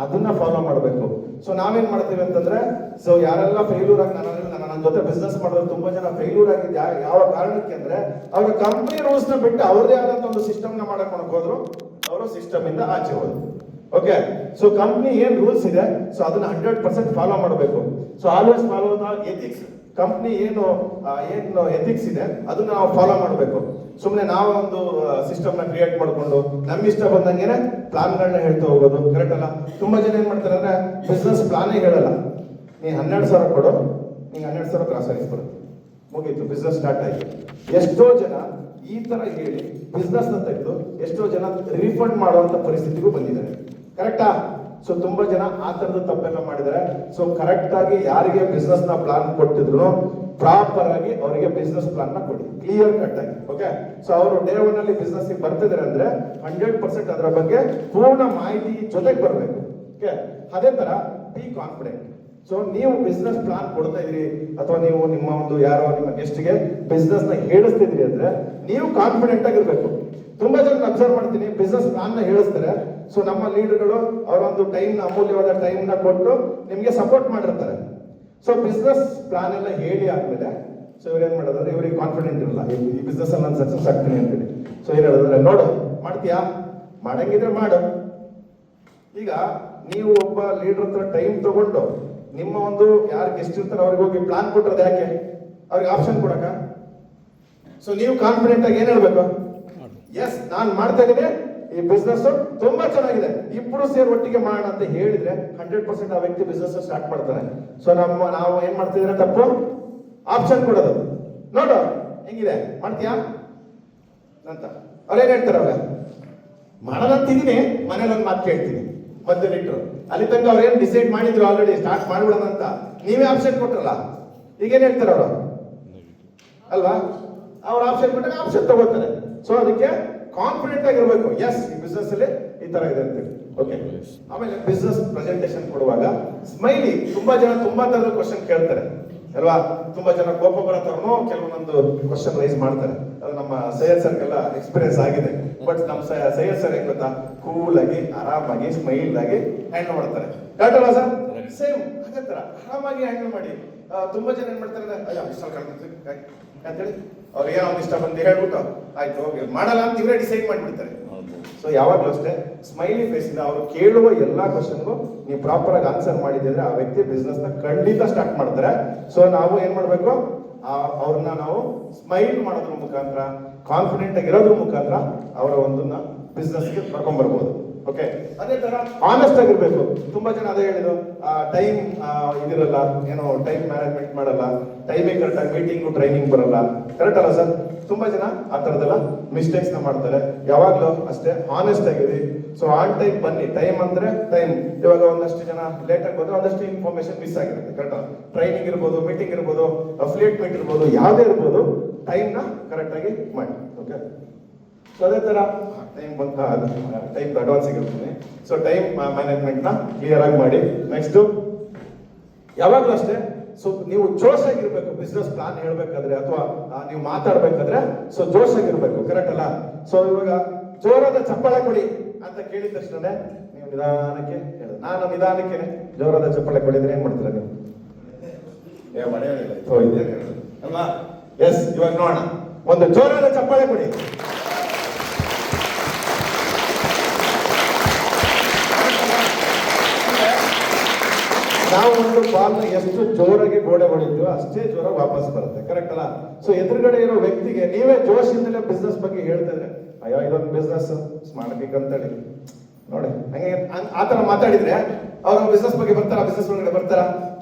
ಅದನ್ನ ಫಾಲೋ ಮಾಡಬೇಕು. ಸೊ ನಾವೇನ್ ಮಾಡ್ತೀವಿ ಅಂತಂದ್ರೆ, ಸೊ ಯಾರೆಲ್ಲ ಫೇಲ್ಯೂರ್ ಆಗಿ ನನ್ನ ಜೊತೆ ಬಿಸ್ನೆಸ್ ಮಾಡೋದು ತುಂಬಾ ಜನ ಫೇಲ್ಯೂರ್ ಆಗಿದ್ದು ಯಾವ ಕಾರಣಕ್ಕೆ ಅಂದ್ರೆ ಅವ್ರ ಕಂಪನಿ ರೂಲ್ಸ್ ನ ಬಿಟ್ಟು ಅವ್ರದೇ ಆದಂತ ಒಂದು ಸಿಸ್ಟಮ್ ನ ಮಾಡಕ್ ಹೋದ್ರು, ಅವರು ಸಿಸ್ಟಮ್ ಇಂದ ಆಚೆ ಹೋದ್ರು. ಓಕೆ, ಸೊ ಕಂಪ್ನಿ ಏನ್ ರೂಲ್ಸ್ ಇದೆ ಸೊ ಅದನ್ನ 100% ಫಾಲೋ ಮಾಡಬೇಕು. So always follow the ethics. Company ಏನು ಎಥಿಕ್ಸ್ ಇದೆ ಅದನ್ನ ನಾವು ಫಾಲೋ ಮಾಡಬೇಕು. ಸುಮ್ಮನೆ ನಾವೊಂದು ಸಿಸ್ಟಮ್ ನ ಕ್ರಿಯೇಟ್ ಮಾಡ್ಕೊಂಡು ನಮ್ ಇಷ್ಟ ಬಂದಂಗೆನೆ ಪ್ಲಾನ್ ಗಳನ್ನ ಹೇಳ್ತಾ ಹೋಗೋದು ಕರೆಕ್ಟ್ ಅಲ್ಲ. ತುಂಬಾ ಜನ ಏನ್ ಮಾಡ್ತಾರೆ ಅಂದ್ರೆ ಬಿಸ್ನೆಸ್ ಪ್ಲಾನೇ ಹೇಳಲ್ಲ. ನೀ 12,000 ಕೊಡು, ನಿಂಗೆ 12,000 ಕ್ರಾಸ್ ಆಗಿಸ್ಕೊಡು, ಮುಗೀತು, ಬಿಸ್ನೆಸ್ ಸ್ಟಾರ್ಟ್ ಆಯ್ತು. ಎಷ್ಟೋ ಜನ ಈ ತರ ಹೇಳಿ ಬಿಸ್ನೆಸ್ ನ ತೆಗೆದು ಎಷ್ಟೋ ಜನ ರೀಫಂಡ್ ಮಾಡುವಂತ ಪರಿಸ್ಥಿತಿಗೂ ಬಂದಿದ್ದಾರೆ. ಕರೆಕ್ಟಾ? ಸೊ ತುಂಬಾ ಜನ ಆ ತರದ ತಪ್ಪೆಲ್ಲ ಮಾಡಿದ್ದಾರೆ. ಸೊ ಕರೆಕ್ಟ್ ಆಗಿ ಯಾರಿಗೆ ಬಿಸ್ನೆಸ್ ನ ಪ್ಲಾನ್ ಕೊಟ್ಟಿದ್ರು ಪ್ರಾಪರ್ ಆಗಿ ಅವರಿಗೆ ಬಿಸ್ನೆಸ್ ಪ್ಲಾನ್ ನ ಕೊಡಿ, ಕ್ಲಿಯರ್ ಕಟ್ ಆಗಿ. ಓಕೆ, ಸೊ ಅವರು ಡೇ 1 ಅಲ್ಲಿ ಬಿಸ್ನೆಸ್ ಬರ್ತಿದ್ದಾರೆ ಅಂದ್ರೆ 100% ಅದರ ಬಗ್ಗೆ ಪೂರ್ಣ ಮಾಹಿತಿ ಜೊತೆಗೆ ಬರಬೇಕು. ಓಕೆ, ಅದೇ ತರ ಬಿ ಕಾನ್ಫಿಡೆಂಟ್. ಸೊ ನೀವು ಬಿಸ್ನೆಸ್ ಪ್ಲಾನ್ ಕೊಡ್ತಾ ಇದ್ರಿ ಅಥವಾ ನೀವು ನಿಮ್ಮ ಒಂದು ಯಾರೋ ನಿಮ್ಮ ಗೆಸ್ಟ್ಗೆ ಬಿಸ್ನೆಸ್ ನ ಹೇಳಿಸ್ತಿದ್ರಿ ಅಂದ್ರೆ ನೀವು ಕಾನ್ಫಿಡೆಂಟ್ ಆಗಿರ್ಬೇಕು. ತುಂಬಾ ಜನ ಅಬ್ಸರ್ವ್ ಮಾಡ್ತೀನಿ, ಬಿಸ್ನೆಸ್ ಪ್ಲಾನ್ ನ ಹೇಳಿಸ್ತಾರೆ. ಸೊ ನಮ್ಮ ಲೀಡರ್ಗಳು ಅವರ ಒಂದು ಟೈಮ್ ನ ಅಮೂಲ್ಯವಾದ ಟೈಮ್ ನ ಕೊಟ್ಟು ನಿಮ್ಗೆ ಸಪೋರ್ಟ್ ಮಾಡಿರ್ತಾರೆ. ಸೊ ಬಿಸ್ನೆಸ್ ಪ್ಲಾನ್ ಎಲ್ಲ ಹೇಳಿ ಆದ್ಮೇಲೆ ಸೊ ಇವ್ರು ಏನ್ ಮಾಡೋದಂದ್ರೆ ಇವ್ರಿಗೆ ಕಾನ್ಫಿಡೆಂಟ್ ಇರಲ್ಲ, ಈ ಬಿಸ್ನೆಸ್ ಅಲ್ಲಿ ನಾನು ಸಕ್ಸಸ್ ಆಗ್ತೀನಿ ಅಂತೇಳಿ. ಸೊ ಏನ್ ಹೇಳಿದ್ರೆ, ನೋಡು ಮಾಡ್ತೀಯಾ, ಮಾಡಂಗಿದ್ರೆ ಮಾಡು. ಈಗ ನೀವು ಒಬ್ಬ ಲೀಡರ್ ಹತ್ರ ಟೈಮ್ ತಗೊಂಡು ನಿಮ್ಮ ಒಂದು ಯಾರು ಗೆಸ್ಟ್ ಇರ್ತಾರೆ ಅವ್ರಿಗೆ ಹೋಗಿ ಪ್ಲಾನ್ ಕೊಟ್ಟರೆ ಯಾಕೆ? ಅವ್ರಿಗೆ ಆಪ್ಷನ್ ಕೊಡಕ. ಸೊ ನೀವು ಕಾನ್ಫಿಡೆಂಟ್ ಆಗಿ ಏನ್ ಹೇಳ್ಬೇಕು, ಎಸ್ ನಾನು ಮಾಡ್ತಾ ಇದ್ದೀನಿ, ಈ ಬಿಸ್ನೆಸ್ ತುಂಬಾ ಚೆನ್ನಾಗಿದೆ, ಇಬ್ರು ಸೇರಿ ಒಟ್ಟಿಗೆ ಮಾಡೋಣ ಅಂತ ಹೇಳಿದ್ರೆ 100% ಆ ವ್ಯಕ್ತಿ ಬಿಸ್ನೆಸ್ ಸ್ಟಾರ್ಟ್ ಮಾಡ್ತಾನೆ. ಸೊ ನಾವು ಏನ್ ಮಾಡ್ತಿದ್ರೆ ತಪ್ಪು, ಆಪ್ಷನ್ ಕೊಡೋದು. ನೋಡು ಹೆಂಗಿದೆ, ಮಾಡ್ತೀಯಾ ಅಂತ ಅವ್ರೇನ್ ಹೇಳ್ತಾರೆ, ಅವಾಗ ಮಾಡೋದಂತಿದೀನಿ, ಮನೇಲಿ ಒಂದು ಮಾತು ಕೇಳ್ತೀನಿ ಮಧ್ಯಲಿಟ್ರು. ಅಲ್ಲಿ ತನಕ ಅವ್ರೇನು ಡಿಸೈಡ್ ಮಾಡಿದ್ರು ಆಲ್ರೆಡಿ ಸ್ಟಾರ್ಟ್ ಮಾಡ್ಬಿಡೋಣ ಅಂತ, ನೀವೇ ಆಪ್ಷನ್ ಕೊಟ್ರಲ್ಲ, ಈಗೇನ್ ಹೇಳ್ತಾರೆ ಅವರು ಅಲ್ವಾ? ಅವ್ರ ಆಪ್ಷನ್ ಕೊಟ್ಟಾಗ ಆಪ್ಷನ್ ತಗೋತಾರೆ. ಸೊ ಅದಕ್ಕೆ ಕಾನ್ಫಿಡೆಂಟ್ ಆಗಿರ್ಬೇಕು, ಎಸ್ ಈ ಬಿಸ್ನೆಸ್ ಅಲ್ಲಿ ಈ ತರ ಇದೆ ಅಂತ. ಓಕೆ, ಆಮೇಲೆ ಬಿಸ್ನೆಸ್ ಪ್ರೆಸೆಂಟೇಷನ್ ಕೊಡುವಾಗ ಸ್ಮೈಲಿ. ತುಂಬಾ ಜನ ತುಂಬಾ ತರದ ಕ್ವಶನ್ ಕೇಳ್ತಾರೆ ಅಲ್ವಾ? ತುಂಬಾ ಜನ ಕೋಪ ಬರತ್ತವ್ರು ಕೆಲವೊಂದೊಂದು ಕ್ವಶನ್ ರೈಸ್ ಮಾಡ್ತಾರೆ. ಅದು ನಮ್ಮ ಸೈಯದ್ ಸರ್ಗೆಲ್ಲ ಎಕ್ಸ್ಪೀರಿಯನ್ಸ್ ಆಗಿದೆ. ಬಟ್ ನಮ್ಮ ಸೈಯದ್ ಸರ್ ಹೆಂಗ್ ಗೊತ್ತಾ, ಕೂಲ್ ಆಗಿ ಆರಾಮಾಗಿ ಸ್ಮೈಲ್ ಆಗಿ ಹ್ಯಾಂಡಲ್ ಮಾಡ್ತಾರೆ. ಕರೆಕ್ಟ್ ಅಲ್ವಾ ಸರ್? ಸೇಮ್ ಅದೇ ತರ ಆರಾಮಾಗಿ ಹ್ಯಾಂಡಲ್ ಮಾಡಿ. ತುಂಬಾ ಜನ ಏನ್ ಮಾಡ್ತಾರೆ, ಅಯ್ಯೋ ಇಷ್ಟ ಅಂತೇಳಿ ಅವ್ರಿಗೆ ಏನೋ ಇಷ್ಟ ಬಂದು ಹೇಳ್ಬಿಟ್ಟು ಆಯ್ತು ಹೋಗಿ ಮಾಡಲ್ಲ ಅಂತ ಇವರೇ ಡಿಸೈಡ್ ಮಾಡ್ಬಿಡ್ತಾರೆ. ಸೊ ಯಾವಾಗಲೂ ಅಷ್ಟೇ ಸ್ಮೈಲಿ ಫೇಸ್ ಇಂದ ಅವರು ಕೇಳುವ ಎಲ್ಲಾ ಕ್ವಶನ್ಗೂ ನೀವು ಪ್ರಾಪರ್ ಆಗಿ ಆನ್ಸರ್ ಮಾಡಿದ್ರೆ ಆ ವ್ಯಕ್ತಿ ಬಿಸ್ನೆಸ್ ನ ಖಂಡಿತ ಸ್ಟಾರ್ಟ್ ಮಾಡ್ತಾರೆ. ಸೊ ನಾವು ಏನ್ ಮಾಡ್ಬೇಕು, ಅವ್ರನ್ನ ನಾವು ಸ್ಮೈಲ್ ಮಾಡೋದ್ರ ಮುಖಾಂತರ, ಕಾನ್ಫಿಡೆಂಟ್ ಆಗಿರೋದ್ರ ಮುಖಾಂತರ ಅವರ ಒಂದನ್ನ ಬಿಸ್ನೆಸ್ ಗೆ ಕರ್ಕೊಂಡ್ ಬರ್ಬೋದು. ಓಕೆ, ಅದೇ ತರ ಆನೆಸ್ಟ್ ಆಗಿರ್ಬೇಕು. ತುಂಬಾ ಜನ ಅದೇ ಹೇಳಿದ್ರು, ಟೈಮ್ ಇದಿರಲ್ಲ, ಏನೋ ಟೈಮ್ ಮ್ಯಾನೇಜ್ಮೆಂಟ್ ಮಾಡಲ್ಲ, ಟೈಮಿಂಗ್ ಕರೆಕ್ಟ್ ಆಗಿ ಮೀಟಿಂಗು ಟ್ರೈನಿಂಗ್ ಬರಲ್ಲ. ಕರೆಕ್ಟ್ ಅಲ್ಲ ಸರ್? ತುಂಬಾ ಜನ ಆ ತರದೆಲ್ಲ ಮಿಸ್ಟೇಕ್ಸ್ ನ ಮಾಡ್ತಾರೆ. ಯಾವಾಗ್ಲೂ ಅಷ್ಟೇ ಆನೆಸ್ಟ್ ಆಗಿರಿ. ಸೊ ಆನ್ ಟೈಮ್ ಬನ್ನಿ. ಟೈಮ್ ಅಂದ್ರೆ ಟೈಮ್. ಇವಾಗ ಒಂದಷ್ಟು ಜನ ಲೇಟ್ ಆಗಿ ಬಂದ್ರೆ ಒಂದಷ್ಟು ಇನ್ಫಾರ್ಮೇಶನ್ ಮಿಸ್ ಆಗಿರುತ್ತೆ. ಕರೆಕ್ಟ್? ಟ್ರೈನಿಂಗ್ ಇರ್ಬೋದು, ಮೀಟಿಂಗ್ ಇರ್ಬೋದು, ಅಫಿಲಿಯೇಟ್ ಮೀಟ್ ಇರ್ಬೋದು, ಯಾವುದೇ ಇರ್ಬೋದು, ಟೈಮ್ ನ ಕರೆಕ್ಟ್ ಆಗಿ ಮಾಡಿ. ಓಕೆ, ಸೊ ಅದೇ ತರ ಟೈಮ್ ಬಂತ ಟೈಮ್ ಅಡ್ವಾನ್ಸ್ ಇರ್ತೀನಿ. ಸೊ ಟೈಮ್ ಮ್ಯಾನೇಜ್ಮೆಂಟ್ ನ ಕ್ಲಿಯರ್ ಆಗಿ ಮಾಡಿ. ನೆಕ್ಸ್ಟ್ ಯಾವಾಗ್ಲೂ ಅಷ್ಟೇ, ಸೊ ನೀವು ಜೋಶ್ ಆಗಿರ್ಬೇಕು. ಬಿಸ್ನೆಸ್ ಪ್ಲಾನ್ ಹೇಳ್ಬೇಕಾದ್ರೆ ಅಥವಾ ನೀವು ಮಾತಾಡ್ಬೇಕಾದ್ರೆ ಸೊ ಜೋಶ್ ಆಗಿರ್ಬೇಕು. ಕರೆಕ್ಟ್ ಅಲ್ಲ? ಸೊ ಇವಾಗ ಜೋರಾದ ಚಪ್ಪಾಳೆ ಕೊಡಿ ಅಂತ ಕೇಳಿದ ತಕ್ಷಣ ನೀವು ನಿಧಾನಕ್ಕೆ ಹೇಳೋದು. ನಾನು ನಿಧಾನಕ್ಕೆ ಜೋರಾದ ಚಪ್ಪಾಳೆ ಕೊಡಿದ್ರೆ ಏನ್ ಮಾಡ್ತೀರ ನೀವು? ಅಲ್ವಾ? ಎಸ್, ಇವಾಗ ನೋಡೋಣ, ಒಂದು ಜೋರಾದ ಚಪ್ಪಾಳೆ ಕೊಡಿ. ನಾವು ಒಂದು ಬಾಲ್ ನ ಎಷ್ಟು ಜೋರಾಗಿ ಗೋಡೆ ಹೊಡಿತೀವೋ ಅಷ್ಟೇ ಜೋರ ವಾಪಸ್ ಬರುತ್ತೆ. ಕರೆಕ್ಟ್ ಅಲ್ಲ? ಸೊ ಎದುರುಗಡೆ ಇರೋ ವ್ಯಕ್ತಿಗೆ ನೀವೇ ಜೋಶಿಂದಲೇ ಬಿಸ್ನೆಸ್ ಬಗ್ಗೆ ಹೇಳ್ತಿದ್ರೆ, ಅಯ್ಯೋ ಇದೊಂದು ಬಿಸ್ನೆಸ್ ಮಾಡ್ಬೇಕಂತೇಳಿ ನೋಡಿ, ಹಂಗೆ ಆತರ ಮಾತಾಡಿದ್ರೆ ಅವ್ರ ಬಿಸ್ನೆಸ್ ಬಗ್ಗೆ ಬರ್ತಾರ? ಬಿಸ್ನೆಸ್ ಒಳಗಡೆ ಬರ್ತಾರ?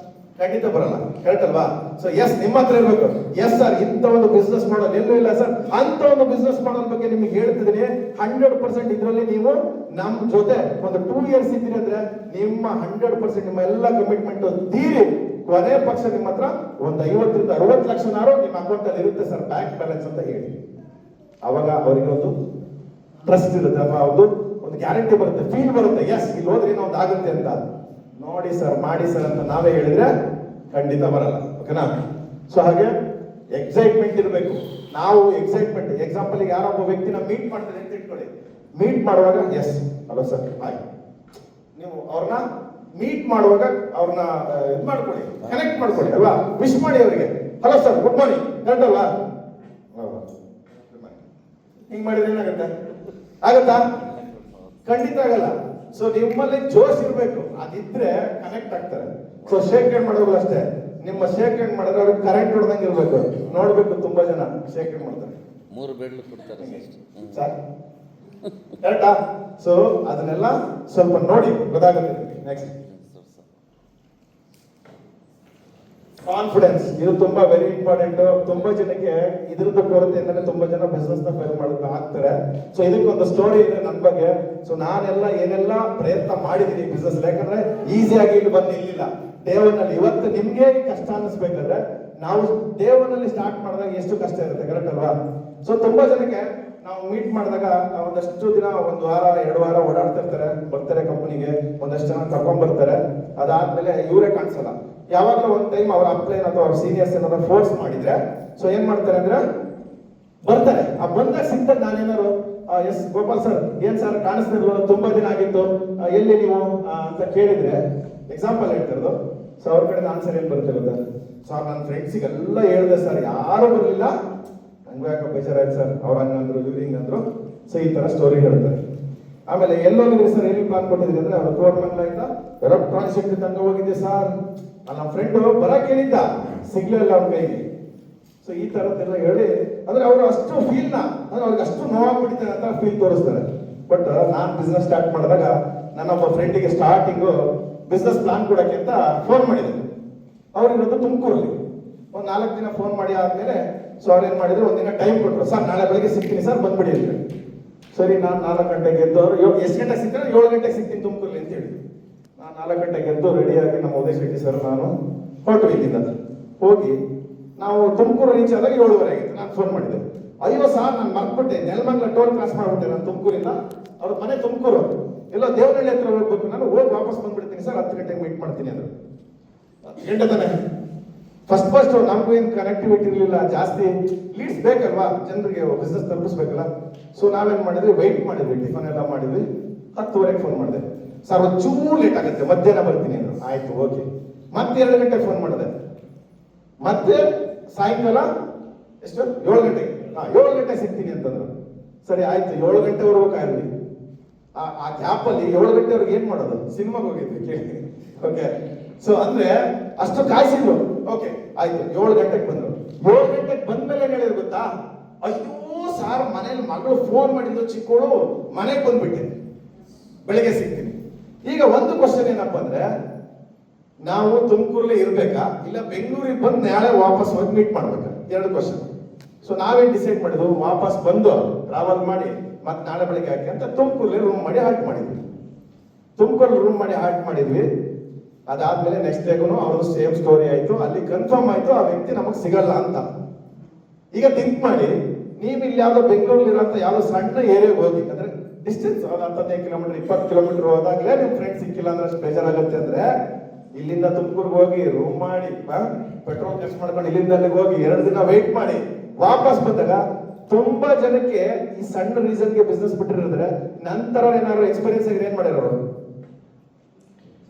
ಖಂಡಿತ ಬರಲ್ಲ. ಕರೆಕ್ಟ್ ಅಲ್ವಾ? ಸೊ ಎಸ್, ನಿಮ್ಮ ಹತ್ರ ಇರ್ಬೇಕು, ಎಸ್ ಸರ್ ಇಂಥ ಒಂದು ಬಿಸ್ನೆಸ್ ಮಾಡೋದು ಎಲ್ಲೂ ಇಲ್ಲ ಸರ್, ಅಂತ ಒಂದು ಬಿಸ್ನೆಸ್ ಮಾಡೋದ್ರ ಬಗ್ಗೆ ನಿಮ್ಗೆ ಹೇಳ್ತಿದ್ದೀನಿ. 100% ಇದರಲ್ಲಿ ನೀವು ನಮ್ ಜೊತೆ ಒಂದು 2 years ಇದ್ದೀರಿ ಅಂದ್ರೆ ನಿಮ್ಮ 100% ನಿಮ್ಮ ಎಲ್ಲ ಕಮಿಟ್ಮೆಂಟ್ ತೀರಿ ಕೊನೆ ಪಕ್ಷ ನಿಮ್ಮ ಹತ್ರ ಒಂದು 50 ರಿಂದ 60 ಲಕ್ಷನಾರು ನಿಮ್ಮ ಅಕೌಂಟ್ ಅಲ್ಲಿ ಇರುತ್ತೆ ಸರ್, ಬ್ಯಾಂಕ್ ಬ್ಯಾಲೆನ್ಸ್ ಅಂತ ಹೇಳಿ. ಅವಾಗ ಅವರಿಗೆ ಒಂದು ಟ್ರಸ್ಟ್ ಇರುತ್ತೆ, ಅಥವಾ ಒಂದು ಗ್ಯಾರಂಟಿ ಬರುತ್ತೆ, ಫೀಲ್ ಬರುತ್ತೆ, ಎಸ್ ಇಲ್ಲಿ ಹೋದ್ರೆ ಏನೋ ಒಂದು ಆಗುತ್ತೆ ಅಂತ. ನೋಡಿ ಸರ್, ಮಾಡಿ ಸರ್ ಅಂತ ನಾವೇ ಹೇಳಿದ್ರೆ ಖಂಡಿತ ಬರಲ್ಲ. ಓಕೆನಾ? ಸೊ ಹಾಗೆ ಎಕ್ಸೈಟ್ಮೆಂಟ್ ಇರಬೇಕು. ನಾವು ಎಕ್ಸೈಟ್ಮೆಂಟ್, ಎಕ್ಸಾಂಪಲ್ ಯಾರೊಬ್ಬ ವ್ಯಕ್ತಿನ ಮೀಟ್ ಮಾಡ್ತಾರೆ ಅಂತ ಇಟ್ಕೊಳ್ಳಿ. ಮೀಟ್ ಮಾಡುವಾಗ ಎಸ್ ಹಲೋ ಸರ್ ಹಾಯ್, ನೀವು ಅವ್ರನ್ನ ಮೀಟ್ ಮಾಡುವಾಗ ಅವ್ರನ್ನ ಇದು ಮಾಡ್ಕೊಳ್ಳಿ, ಕನೆಕ್ಟ್ ಮಾಡ್ಕೊಳ್ಳಿ ಅಲ್ವಾ? ವಿಶ್ ಮಾಡಿ ಅವರಿಗೆ, hello sir good morning. Correct ಅಲ್ವಾ? ಹಿಂಗ್ ಮಾಡಿದ್ರೆ ಏನಾಗುತ್ತೆ? ಆಗತ್ತಾ? ಖಂಡಿತ ಆಗಲ್ಲ. ಸೊ ನಿಮ್ಮಲ್ಲಿ ಜೋಶ್ ಇರ್ಬೇಕು, ಅದಿದ್ರೆ ಕನೆಕ್ಟ್ ಆಗ್ತಾರೆ. ಸೊ ಶೇಕ್ ಹ್ಯಾಂಡ್ ಮಾಡೋರು ಅಷ್ಟೇ, ನಿಮ್ಮ ಶೇಕ್ ಹ್ಯಾಂಡ್ ಮಾಡಿದ್ರೆ ಅವ್ರಿಗೆ ಕರೆಂಟ್ ಹೊಡೆದಂಗೆ ಇರ್ಬೇಕು. ನೋಡ್ಬೇಕು, ತುಂಬಾ ಜನ ಶೇಕ್ ಹ್ಯಾಂಡ್ ಮಾಡ್ತಾರೆ, 3 ಬೆರಳು ಕೊಡ್ತಾರೆ ಸರ್. ಕರೆಕ್ಟಾ? ಸೊ ಅದನ್ನೆಲ್ಲ ಸ್ವಲ್ಪ ನೋಡಿ ಗೊತ್ತಾಗುತ್ತೆ. ನೆಕ್ಸ್ಟ್ ಕಾನ್ಫಿಡೆನ್ಸ್, ಇದು ತುಂಬಾ ವೆರಿ ಇಂಪಾರ್ಟೆಂಟ್. ತುಂಬಾ ಜನಕ್ಕೆ ಇದ್ರದ್ದು ಕೊರತೆಯಿಂದಲೇ ತುಂಬಾ ಜನ ಬಿಸ್ನೆಸ್ ನ ಫೇಲ್ ಮಾಡೋಕೆ ಆಗ್ತಾರೆ. ಸೊ ಇದಕ್ಕೊಂದು ಸ್ಟೋರಿ ಇದೆ ನನ್ನ ಬಗ್ಗೆ. ಸೊ ನಾನೆಲ್ಲ ಏನೆಲ್ಲ ಪ್ರಯತ್ನ ಮಾಡಿದೀನಿ ಬಿಸ್ನೆಸ್, ಯಾಕಂದ್ರೆ ಈಸಿಯಾಗಿ ಇಲ್ಲಿ ಬಂದು ನಿಲ್ಲಿಲ್ಲ. ದೇವನಲ್ಲಿ ಇವತ್ತು ನಿಮ್ಗೆ ಕಷ್ಟ ಅನಿಸ್ಬೇಕಾದ್ರೆ ನಾವು ದೇವನಲ್ಲಿ ಸ್ಟಾರ್ಟ್ ಮಾಡಿದಾಗ ಎಷ್ಟು ಕಷ್ಟ ಇರುತ್ತೆ. ಕರೆಕ್ಟ್ ಅಲ್ವಾ? ಸೊ ತುಂಬಾ ಜನಕ್ಕೆ ನಾವು ಮೀಟ್ ಮಾಡಿದಾಗ ಒಂದಷ್ಟು ದಿನ, 1 ವಾರ 2 ವಾರ ಓಡಾಡ್ತಿರ್ತಾರೆ, ಬರ್ತಾರೆ ಕಂಪನಿಗೆ, ಒಂದಷ್ಟು ಜನ ಕರ್ಕೊಂಡ್ ಬರ್ತಾರೆ. ಅದಾದ್ಮೇಲೆ ಇವರೇ ಕಾಣಿಸಲ್ಲ. ಯಾವಾಗಲೂ ಒಂದ್ ಟೈಮ್ ಅವ್ರ ಅಪ್ಲೈನ್ ಅಥವಾ ಅವ್ರ ಸೀನಿಯರ್ಸ್ ಏನಾದ್ರು ಫೋರ್ಸ್ ಮಾಡಿದ್ರೆ ಸೊ ಏನ್ ಮಾಡ್ತಾರೆ ಅಂದ್ರೆ ಬರ್ತಾರೆ. ಆ ಬಂದಾಗ ಸಿಗ್ತಾರೆ, ನಾನೇನಾರು ಎಸ್ ಗೋಪಾಲ್ ಸರ್ ಏನ್ ಸರ್ ಕಾಣಿಸ್ತಿರ್ಲಿಲ್ಲ, ತುಂಬಾ ದಿನ ಆಗಿತ್ತು, ಎಲ್ಲಿ ನೀವು ಅಂತ ಕೇಳಿದ್ರೆ ಎಕ್ಸಾಂಪಲ್ ಹೇಳ್ತಿರೋದು. ಸೊ ಅವ್ರ ಕಡೆ ಆನ್ಸರ್ ಏನ್ ಬರುತ್ತೆ ಗೊತ್ತಾ? ಸರ್ ನನ್ನ ಫ್ರೆಂಡ್ಸಿಗೆಲ್ಲ ಹೇಳಿದೆ ಸರ್, ಯಾರು ಬರ್ಲಿಲ್ಲ, ಹಂಗ ಯಾಕೆ ಬೇಜಾರಾಯ್ತು ಸರ್, ಅವ್ರ ಹಂಗಂದ್ರು ಇವ್ರು ಹಿಂಗಂದ್ರು. ಸೊ ಈ ತರ ಸ್ಟೋರಿ ಹೇಳ್ತಾರೆ. ಆಮೇಲೆ ಎಲ್ಲೋಗಿದ್ರಿ ಸರ್, ಎಲ್ಲಿ ಪ್ಲಾನ್ ಕೊಟ್ಟಿದ್ರಿ ಅಂದ್ರೆ ಅವ್ರ ಕೋರ್ಮಂಗ್ಲಿಂದ ಎಲೆಕ್ಟ್ರಾನಿಕ್ ಶಕ್ತಿ ತಂಗ ಹೋಗಿದ್ದೆ ಸರ್, ನನ್ನ ಫ್ರೆಂಡ್ ಬರಕ್ ಹೇಳಿದ್ದ, ಸಿಗ್ಲಿಲ್ಲ ಅವ್ರ ಕೈಗೆ. ಸೊ ಈ ತರದ್ದೆಲ್ಲ ಹೇಳಿ ಅಂದ್ರೆ ಅವರು ಅಷ್ಟು ಫೀಲ್ ನ ಅಂದ್ರೆ ಅವ್ರಿಗೆ ಅಷ್ಟು ನೋವಾಗ್ಬಿಟ್ಟಿದ್ದಾರೆ ಅಂತ ಫೀಲ್ ತೋರಿಸ್ತಾರೆ. ಬಟ್ ನಾನ್ ಬಿಸ್ನೆಸ್ ಸ್ಟಾರ್ಟ್ ಮಾಡಿದಾಗ ನನ್ನೊಬ್ಬ ಫ್ರೆಂಡಿಗೆ ಸ್ಟಾರ್ಟಿಂಗು ಬಿಸ್ನೆಸ್ ಪ್ಲಾನ್ ಕೊಡಕ್ಕೆ ಅಂತ ಫೋನ್ ಮಾಡಿದೆ. ಅವ್ರಿರೋದು ತುಮಕೂರಲ್ಲಿ. 1 4 ದಿನ ಫೋನ್ ಮಾಡಿ ಆದ್ಮೇಲೆ ಸೊ ಅವ್ರು ಏನ್ ಮಾಡಿದ್ರು, ಒಂದಿನ ಟೈಮ್ ಕೊಟ್ಟರು, ಸರ್ ನಾಳೆ ಬೆಳಗ್ಗೆ ಸಿಗ್ತೀನಿ ಸರ್, ಬಂದ್ಬಿಡಿ ಅಂತ. ಸರಿ, ನಾನು 4 ಗಂಟೆಗೆ ಎದ್ದು, ಅವರು ಎಷ್ಟು ಗಂಟೆಗೆ ಸಿಗ್ತಾರೆ, 7 ಗಂಟೆಗೆ ಸಿಗ್ತೀನಿ ತುಮಕೂರಲ್ಲಿ ಅಂತ ಹೇಳಿ, ನಾನು 4 ಗಂಟೆಗೆ ಎದ್ದು ರೆಡಿಯಾಗಿ ನಮ್ಮ ಉದಯ್ ಶೆಟ್ಟಿ ಸರ್ ನಾನು ಹೊರಟು. ಇಲ್ಲಿಂದ ಹೋಗಿ ನಾವು ತುಮಕೂರು ರೀಚ್ ಆದಾಗ 7:30 ಆಗಿತ್ತು. ನಾನು ಫೋನ್ ಮಾಡಿದೆ, ಅಯ್ಯೋ ಸರ್ ನಾನು ಮರ್ತ್ಬಿಟ್ಟೆ, ನೆಲಮಂಗಲ ಟೋಲ್ ಕ್ರಾಸ್ ಮಾಡ್ಬಿಟ್ಟೆ ನಾನು ತುಮಕೂರಿಂದ, ಅವ್ರ ಮನೆ ತುಮಕೂರು, ಎಲ್ಲ ದೇವನಹಳ್ಳಿ ಹತ್ರ ಹೋಗ್ಬೇಕು, ನಾನು ಹೋಗಿ ವಾಪಸ್ ಬಂದ್ಬಿಡ್ತೀನಿ ಸರ್, 10 ಗಂಟೆಗೆ ಮೀಟ್ ಮಾಡ್ತೀನಿ ಅಂದ್ರು. ಎಂಟು ತಾನೆ ಫಸ್ಟ್ ನಮಗೂ ಏನು ಕನೆಕ್ಟಿವಿಟಿ ಇರಲಿಲ್ಲ, ಜಾಸ್ತಿ ಲೀಡ್ಸ್ ಬೇಕಲ್ವಾ, ಜನರಿಗೆ ಬಿಸ್ನೆಸ್ ತಲುಪಿಸ್ಬೇಕಲ್ಲ. ಸೊ ನಾವೇನ್ ಮಾಡಿದ್ವಿ, ವೆಯ್ಟ್ ಮಾಡಿದ್ವಿ, ಟಿಫನ್ ಎಲ್ಲ ಮಾಡಿದ್ವಿ. 10:30ಗೆ ಫೋನ್ ಮಾಡಿದೆ, ಸರ್ ಒಂಚೂರು ಲೇಟ್ ಆಗುತ್ತೆ, ಮಧ್ಯಾಹ್ನ ಬರ್ತೀನಿ ಅಂದ್ರು. ಆಯ್ತು ಓಕೆ. ಮತ್ತೆ 2 ಗಂಟೆಗೆ ಫೋನ್ ಮಾಡಿದೆ, ಮತ್ತೆ ಸಾಯಂಕಾಲ ಎಷ್ಟು 7 ಗಂಟೆಗೆ 7 ಗಂಟೆಗೆ ಸಿಗ್ತೀನಿ ಅಂತಂದ್ರು. ಸರಿ ಆಯ್ತು, 7 ಗಂಟೆವರೆಗೂ ಕಾಯ್ದ್ವಿ. ಆ ಗ್ಯಾಪ್ ಅಲ್ಲಿ 7 ಗಂಟೆವರೆಗೆ ಏನ್ ಮಾಡೋದು, ಸಿನಿಮಾಗೆ ಹೋಗಿದ್ವಿ ಕೇಳಿ. ಓಕೆ, ಸೊ ಅಂದ್ರೆ ಅಷ್ಟು ಕಾಯಿಸಿದ್ರು. ಓಕೆ ಆಯ್ತು, 7 ಗಂಟೆಗೆ ಬಂದ್ರು. 7 ಗಂಟೆಗೆ ಬಂದ್ಮೇಲೆ ಏನ್ ಹೇಳಿದ್ರು ಗೊತ್ತಾ, ಅಯ್ಯೋ ಸಾರ್ ಮನೇಲಿ ಮಗಳು ಫೋನ್ ಮಾಡಿದ್ದು ಚಿಕ್ಕೋಳು, ಮನೆಗೆ ಬಂದ್ಬಿಟ್ಟೆ, ಬೆಳಿಗ್ಗೆ ಸಿಗ್ತೀನಿ. ಈಗ ಒಂದು ಕ್ವಶನ್ ಏನಪ್ಪಾ ಅಂದ್ರೆ, ನಾವು ತುಮಕೂರಲ್ಲೇ ಇರ್ಬೇಕಾ ಇಲ್ಲ ಬೆಂಗಳೂರಿಗೆ ಬಂದು ನಾಳೆ ವಾಪಸ್ ಹೋಗಿ ಮೀಟ್ ಮಾಡ್ಬೇಕಾ, 2 ಕ್ವಶನ್. ಸೊ ನಾವೇನ್ ಡಿಸೈಡ್ ಮಾಡಿದ್ವು, ವಾಪಸ್ ಬಂದು ಟ್ರಾವೆಲ್ ಮಾಡಿ ಮತ್ತೆ ನಾಳೆ ಬೆಳಿಗ್ಗೆ ಹಾಕಿ ಅಂತ ತುಮಕೂರಲ್ಲಿ ರೂಮ್ ಮಾಡಿ ಹಾಲ್ಟ್ ಮಾಡಿದ್ವಿ. ತುಮಕೂರಲ್ಲಿ ರೂಮ್ ಮಾಡಿ ಹಾಲ್ಟ್ ಮಾಡಿದ್ವಿ. ಅದಾದ್ಮೇಲೆ ನೆಕ್ಸ್ಟ್ ಡೇಗೂ ಅವ್ರದ್ದು ಸೇಮ್ ಸ್ಟೋರಿ ಆಯ್ತು. ಅಲ್ಲಿ ಕನ್ಫರ್ಮ್ ಆಯ್ತು ಆ ವ್ಯಕ್ತಿ ನಮಗ್ ಸಿಗಲ್ಲ ಅಂತ. ಈಗ ಥಿಂಕ್ ಮಾಡಿ, ನೀವು ಇಲ್ಲಿ ಯಾವ್ದೋ ಬೆಂಗಳೂರಲ್ಲಿ ಇರೋಂಥ ಯಾವ್ದೋ ಸಣ್ಣ ಏರಿಯಾಗೆ ಹೋಗಿ, ಅಂದ್ರೆ ಡಿಸ್ಟೆನ್ಸ್ 15 ಕಿಲೋಮೀಟರ್ 20 ಕಿಲೋಮೀಟರ್ ಹೋದಾಗ್ಲೇ ನಿಮ್ ಫ್ರೆಂಡ್ ಸಿಕ್ಕಿಲ್ಲ ಅಂದ್ರೆ ಅಷ್ಟು ಬೇಜಾರಾಗುತ್ತೆ. ಅಂದ್ರೆ ಇಲ್ಲಿಂದ ತುಮಕೂರ್ಗೆ ಹೋಗಿ ರೂಮ್ ಮಾಡಿ ಪೆಟ್ರೋಲ್ ಖರ್ಚು ಮಾಡ್ಕೊಂಡು ಇಲ್ಲಿಂದ ಅಲ್ಲಿಗೆ ಹೋಗಿ 2 ದಿನ ವೆಯ್ಟ್ ಮಾಡಿ ವಾಪಸ್ ಬಂದಾಗ ತುಂಬಾ ಜನಕ್ಕೆ ಈ ಸಣ್ಣ ರೀಸನ್ಗೆ ಬಿಸ್ನೆಸ್ ಬಿಟ್ಟಿರೋದ್ರೆ ನಂತರ ಏನಾದ್ರು ಎಕ್ಸ್ಪೀರಿಯನ್ಸ್ ಆಗಿ ಏನ್ ಮಾಡಿರೋರು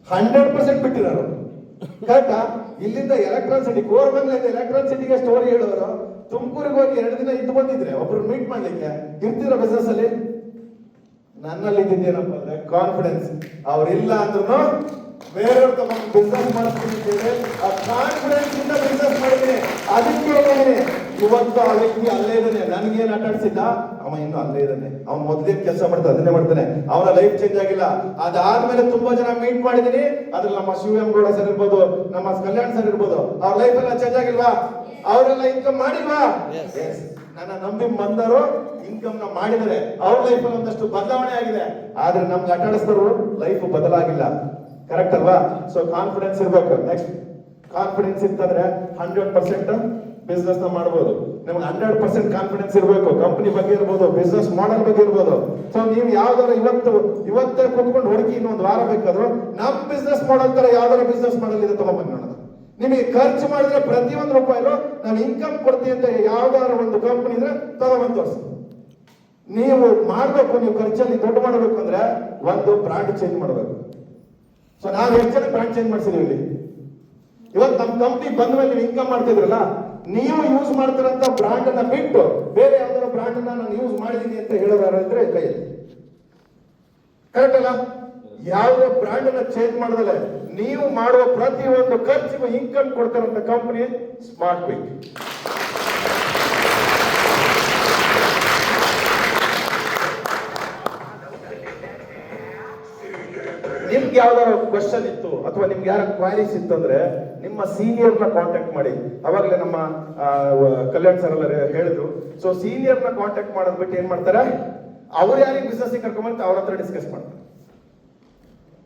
100% ಬಿಟ್ಟಿರೋರು. ಕರೆಕ್ಟಾ? ಇಲ್ಲಿಂದ ಎಲೆಕ್ಟ್ರಾನ್ ಸಿಟಿ, ಕೋರಮಂಗಲಿಂದ ಎಲೆಕ್ಟ್ರಾನ್ ಸಿಟಿಗೆ ಸ್ಟೋರಿ ಹೇಳೋರು ತುಮಕೂರಿಗೆ ಹೋಗಿ 2 ದಿನ ಇದ್ದು ಬಂದಿದ್ರೆ ಒಬ್ರು ಮೀಟ್ ಮಾಡ್ಲಿಕ್ಕೆ ಇರ್ತಿರೋ ಬಿಸ್ನೆಸ್ ಅಲ್ಲಿ. ನನ್ನಲ್ಲಿ ಇದ್ದಿದ್ದೇನಪ್ಪ ಅಂದ್ರೆ ಕಾನ್ಫಿಡೆನ್ಸ್. ಅವ್ರಿಲ್ಲ ಅಂದ್ರೂ ಬೇರೆಯವ್ರ ತಗೊಂಡು ಬಿಸ್ನೆಸ್ ಮಾಡ್ತಿದ್ದೇವೆ, ಆ ಕಾನ್ಫಿಡೆನ್ಸ್ ಇಂದ ಬಿಸ್ನೆಸ್ ಮಾಡಿದ್ದೀನಿ. ಅದಕ್ಕೆ ಇವತ್ತು ಆ ವ್ಯಕ್ತಿ ಅಲ್ಲೇ ಇದ್ದಾನೆ. ನನ್ಗೇನ್ ಆಟಾಡ್ಸಿದ್ದ ಅವ ಇನ್ನು ಅಲ್ಲೇ ಇದ್ದಾನೆ. ಅವ್ನು ಮೊದಲೇನ್ ಕೆಲಸ ಮಾಡ್ತಾನೆ ಅದನ್ನೇ ಮಾಡ್ತಾನೆ. ಅವನ ಲೈಫ್ ಚೇಂಜ್ ಆಗಿಲ್ಲ. ಅದಾದ್ಮೇಲೆ ತುಂಬಾ ಜನ ಮೀಟ್ ಮಾಡಿದೀನಿ. ಅದ್ರಲ್ಲಿ ನಮ್ಮ ಶಿವಂ ಗೌಡ ಸರ್ ಇರ್ಬೋದು, ನಮ್ಮ ಕಲ್ಯಾಣ್ ಸರ್ ಇರ್ಬೋದು, ಅವ್ರ ಲೈಫ್ ಎಲ್ಲ ಚೇಂಜ್ ಆಗಿಲ್ವಾ? ಅವರೆಲ್ಲ ಇನ್ಕಮ್ ಮಾಡಿಲ್ವಾ? ನನ್ನ ನಂಬಿ ಬಂದರು, ಇನ್ಕಮ್ ನ ಮಾಡಿದರೆ ಅವ್ರ ಲೈಫ್ ಅಲ್ಲಿ ಒಂದಷ್ಟು ಬದಲಾವಣೆ ಆಗಿದೆ. ಆದ್ರೆ ನಮ್ಗೆ ಆಟಾಡಿಸಿದ್ರು ಲೈಫ್ ಬದಲಾಗಿಲ್ಲ. ಕರೆಕ್ಟ್ ಅಲ್ವಾ? ಸೊ ಕಾನ್ಫಿಡೆನ್ಸ್ ಇರ್ಬೇಕು. ನೆಕ್ಸ್ಟ್, ಕಾನ್ಫಿಡೆನ್ಸ್ ಇತ್ತಂದ್ರೆ 100% ಬಿಸ್ನೆಸ್ ನ ಮಾಡಬಹುದು. ನಿಮ್ಗೆ 100% ಕಾನ್ಫಿಡೆನ್ಸ್ ಇರಬೇಕು. ಕಂಪನಿ ಬಗ್ಗೆ ಇರ್ಬೋದು, ಬಿಸ್ನೆಸ್ ಮಾಡೆಲ್ ಬಗ್ಗೆ ಇರ್ಬೋದು. ಸೊ ನೀವು ಯಾವ್ದಾದ್ರು ಇವತ್ತೇ ಕುತ್ಕೊಂಡು ಹುಡುಕಿ ಇನ್ನೊಂದು ವಾರ ಬೇಕಾದ್ರು ನಮ್ ಬಿಸ್ನೆಸ್ ಮಾಡೆಲ್ ತರ ಯಾವ್ದಾದ್ರು ಬಿಸ್ನೆಸ್ ಮಾಡೆಲ್ ಇದೆ ತಗೊಂಡ್ಬಂದು ನೋಡೋಣ. ನಿಮಗೆ ಖರ್ಚು ಮಾಡಿದ್ರೆ ಪ್ರತಿಯೊಂದು ರೂಪಾಯಿಲು ನಾವು ಇನ್ಕಮ್ ಕೊಡ್ತೀವಿ ಅಂತ ಯಾವ್ದಾದ್ರು ಒಂದು ಕಂಪನಿ ಇದ್ರೆ ತಗೊಂಡ್ಬಂದು ತೋರಿಸಿ. ನೀವು ಮಾಡ್ಬೇಕು, ನೀವು ಖರ್ಚಲ್ಲಿ ದೊಡ್ಡ ಮಾಡಬೇಕು ಅಂದ್ರೆ ಒಂದು ಬ್ರಾಂಡ್ ಚೇಂಜ್ ಮಾಡಬೇಕು. ಸೊ ನಾವು ಎಷ್ಟು ಜನ ಬ್ರಾಂಡ್ ಚೇಂಜ್ ಮಾಡ್ಸಿದೀವಿ ಇಲ್ಲಿ? ಇವತ್ತು ನಮ್ಮ ಕಂಪ್ನಿ ಬಂದ ಮೇಲೆ ನೀವು ಇನ್ಕಮ್ ಮಾಡ್ತಿದ್ರಲ್ಲ, ನೀವು ಯೂಸ್ ಮಾಡ್ತಿರಂತ ಬ್ರಾಂಡ್ ಅನ್ನ ಬಿಟ್ಟು ಬೇರೆ ಯಾವ್ದಾರ ಬ್ರಾಂಡ್ ಅನ್ನ ನಾನು ಯೂಸ್ ಮಾಡಿದೀನಿ ಅಂತ ಹೇಳೋದಾರ ಇದ್ರೆ ಕೈಯಲ್ಲಿ. ಕರೆಕ್ಟ್ ಅಲ್ಲ? ಯಾವುದೇ ಬ್ರಾಂಡ್ ಅನ್ನ ಚೇಂಜ್ ಮಾಡಿದ್ರೆ ನೀವು ಮಾಡುವ ಪ್ರತಿಯೊಂದು ಖರ್ಚಿಗೂ ಇನ್ಕಮ್ ಕೊಡ್ತಾರಂತ ಕಂಪನಿ ಸ್ಮಾರ್ಟ್ ಕ್ವಿಕ್. ನಿಮ್ಗೆ ಯಾವ್ದಾರ ಕ್ವಶನ್ ಇತ್ತು ಅಥವಾ ನಿಮ್ಗೆ ಯಾರ ಕ್ವಾರೀಸ್ ಇತ್ತಂದ್ರೆ ನಿಮ್ಮ ಸೀನಿಯರ್ ನ ಕಾಂಟ್ಯಾಕ್ಟ್ ಮಾಡಿ. ಅವಾಗಲೇ ನಮ್ಮ ಕಲ್ಯಾಣ್ ಸರ್ ಎಲ್ಲ ಹೇಳಿದ್ರು. ಸೊ ಸೀನಿಯರ್ ನ ಕಾಂಟ್ಯಾಕ್ಟ್ ಮಾಡೋದ್ ಬಿಟ್ಟು ಏನ್ ಮಾಡ್ತಾರೆ, ಅವ್ರು ಯಾರಿಗೆ ಬಿಸ್ನೆಸ್ ಕರ್ಕೊಂಡ್ಬಂತ ಅವ್ರ ಹತ್ರ ಡಿಸ್ಕಸ್ ಮಾಡ್ತಾರೆ.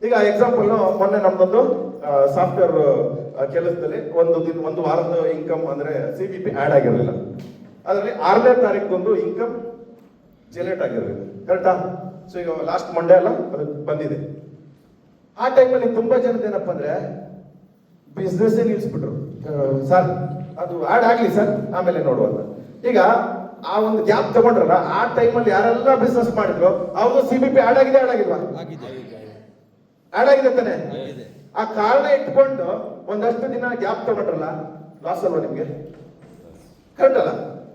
ಈಗ ಎಕ್ಸಾಂಪಲ್, ಮೊನ್ನೆ ನಮ್ದೊಂದು ಸಾಫ್ಟ್ವೇರ್ ಕೆಲಸದಲ್ಲಿ ಒಂದು ವಾರದ ಇನ್ಕಮ್ ಅಂದ್ರೆ CBP ಆಡ್ ಆಗಿರಲಿಲ್ಲ. ಅದರಲ್ಲಿ 6ನೇ ತಾರೀಕು ಇನ್ಕಮ್ ಜನರೇಟ್ ಆಗಿರಲಿಲ್ಲ. ಕರೆಕ್ಟಾ? ಸೊ ಈಗ ಲಾಸ್ಟ್ ಮಂಡೇ ಅಲ್ಲ ಅದು ಬಂದಿದೆ. ಆ ಟೈಮಲ್ಲಿ ತುಂಬಾ ಜನದ ಏನಪ್ಪಾ ಅಂದ್ರೆ ಬಿಸ್ನೆಸ್ ನಿಲ್ಸ್ಬಿಟ್ರು. ಸರ್ ಅದು ಆಡ್ ಆಗ್ಲಿ ಸರ್, ಆಮೇಲೆ ನೋಡುವಂತ. ಈಗ ಆ ಒಂದು ಗ್ಯಾಪ್ ತಗೊಂಡ್ರಲ್ಲ, ಆ ಟೈಮಲ್ಲಿ ಯಾರೆಲ್ಲ ಬಿಸ್ನೆಸ್ ಮಾಡಿದ್ರು ಅವ್ರದ್ದು CBP ಆಡ್ ಆಗಿದೆ, ಆಡ್ ಆಗಿಲ್ವಾ? ಆಡ್ ಆಗಿದೆ ತಾನೆ? ಆ ಕಾರಣ ಇಟ್ಕೊಂಡು ಒಂದಷ್ಟು ದಿನ ಗ್ಯಾಪ್ ತಗೊಂಡ್ರಲ್ಲ, ಲಾಸ್ ಅಲ್ವಾ ನಿಮ್ಗೆ? ಕರೆಕ್ಟ್ ಅಲ್ಲ?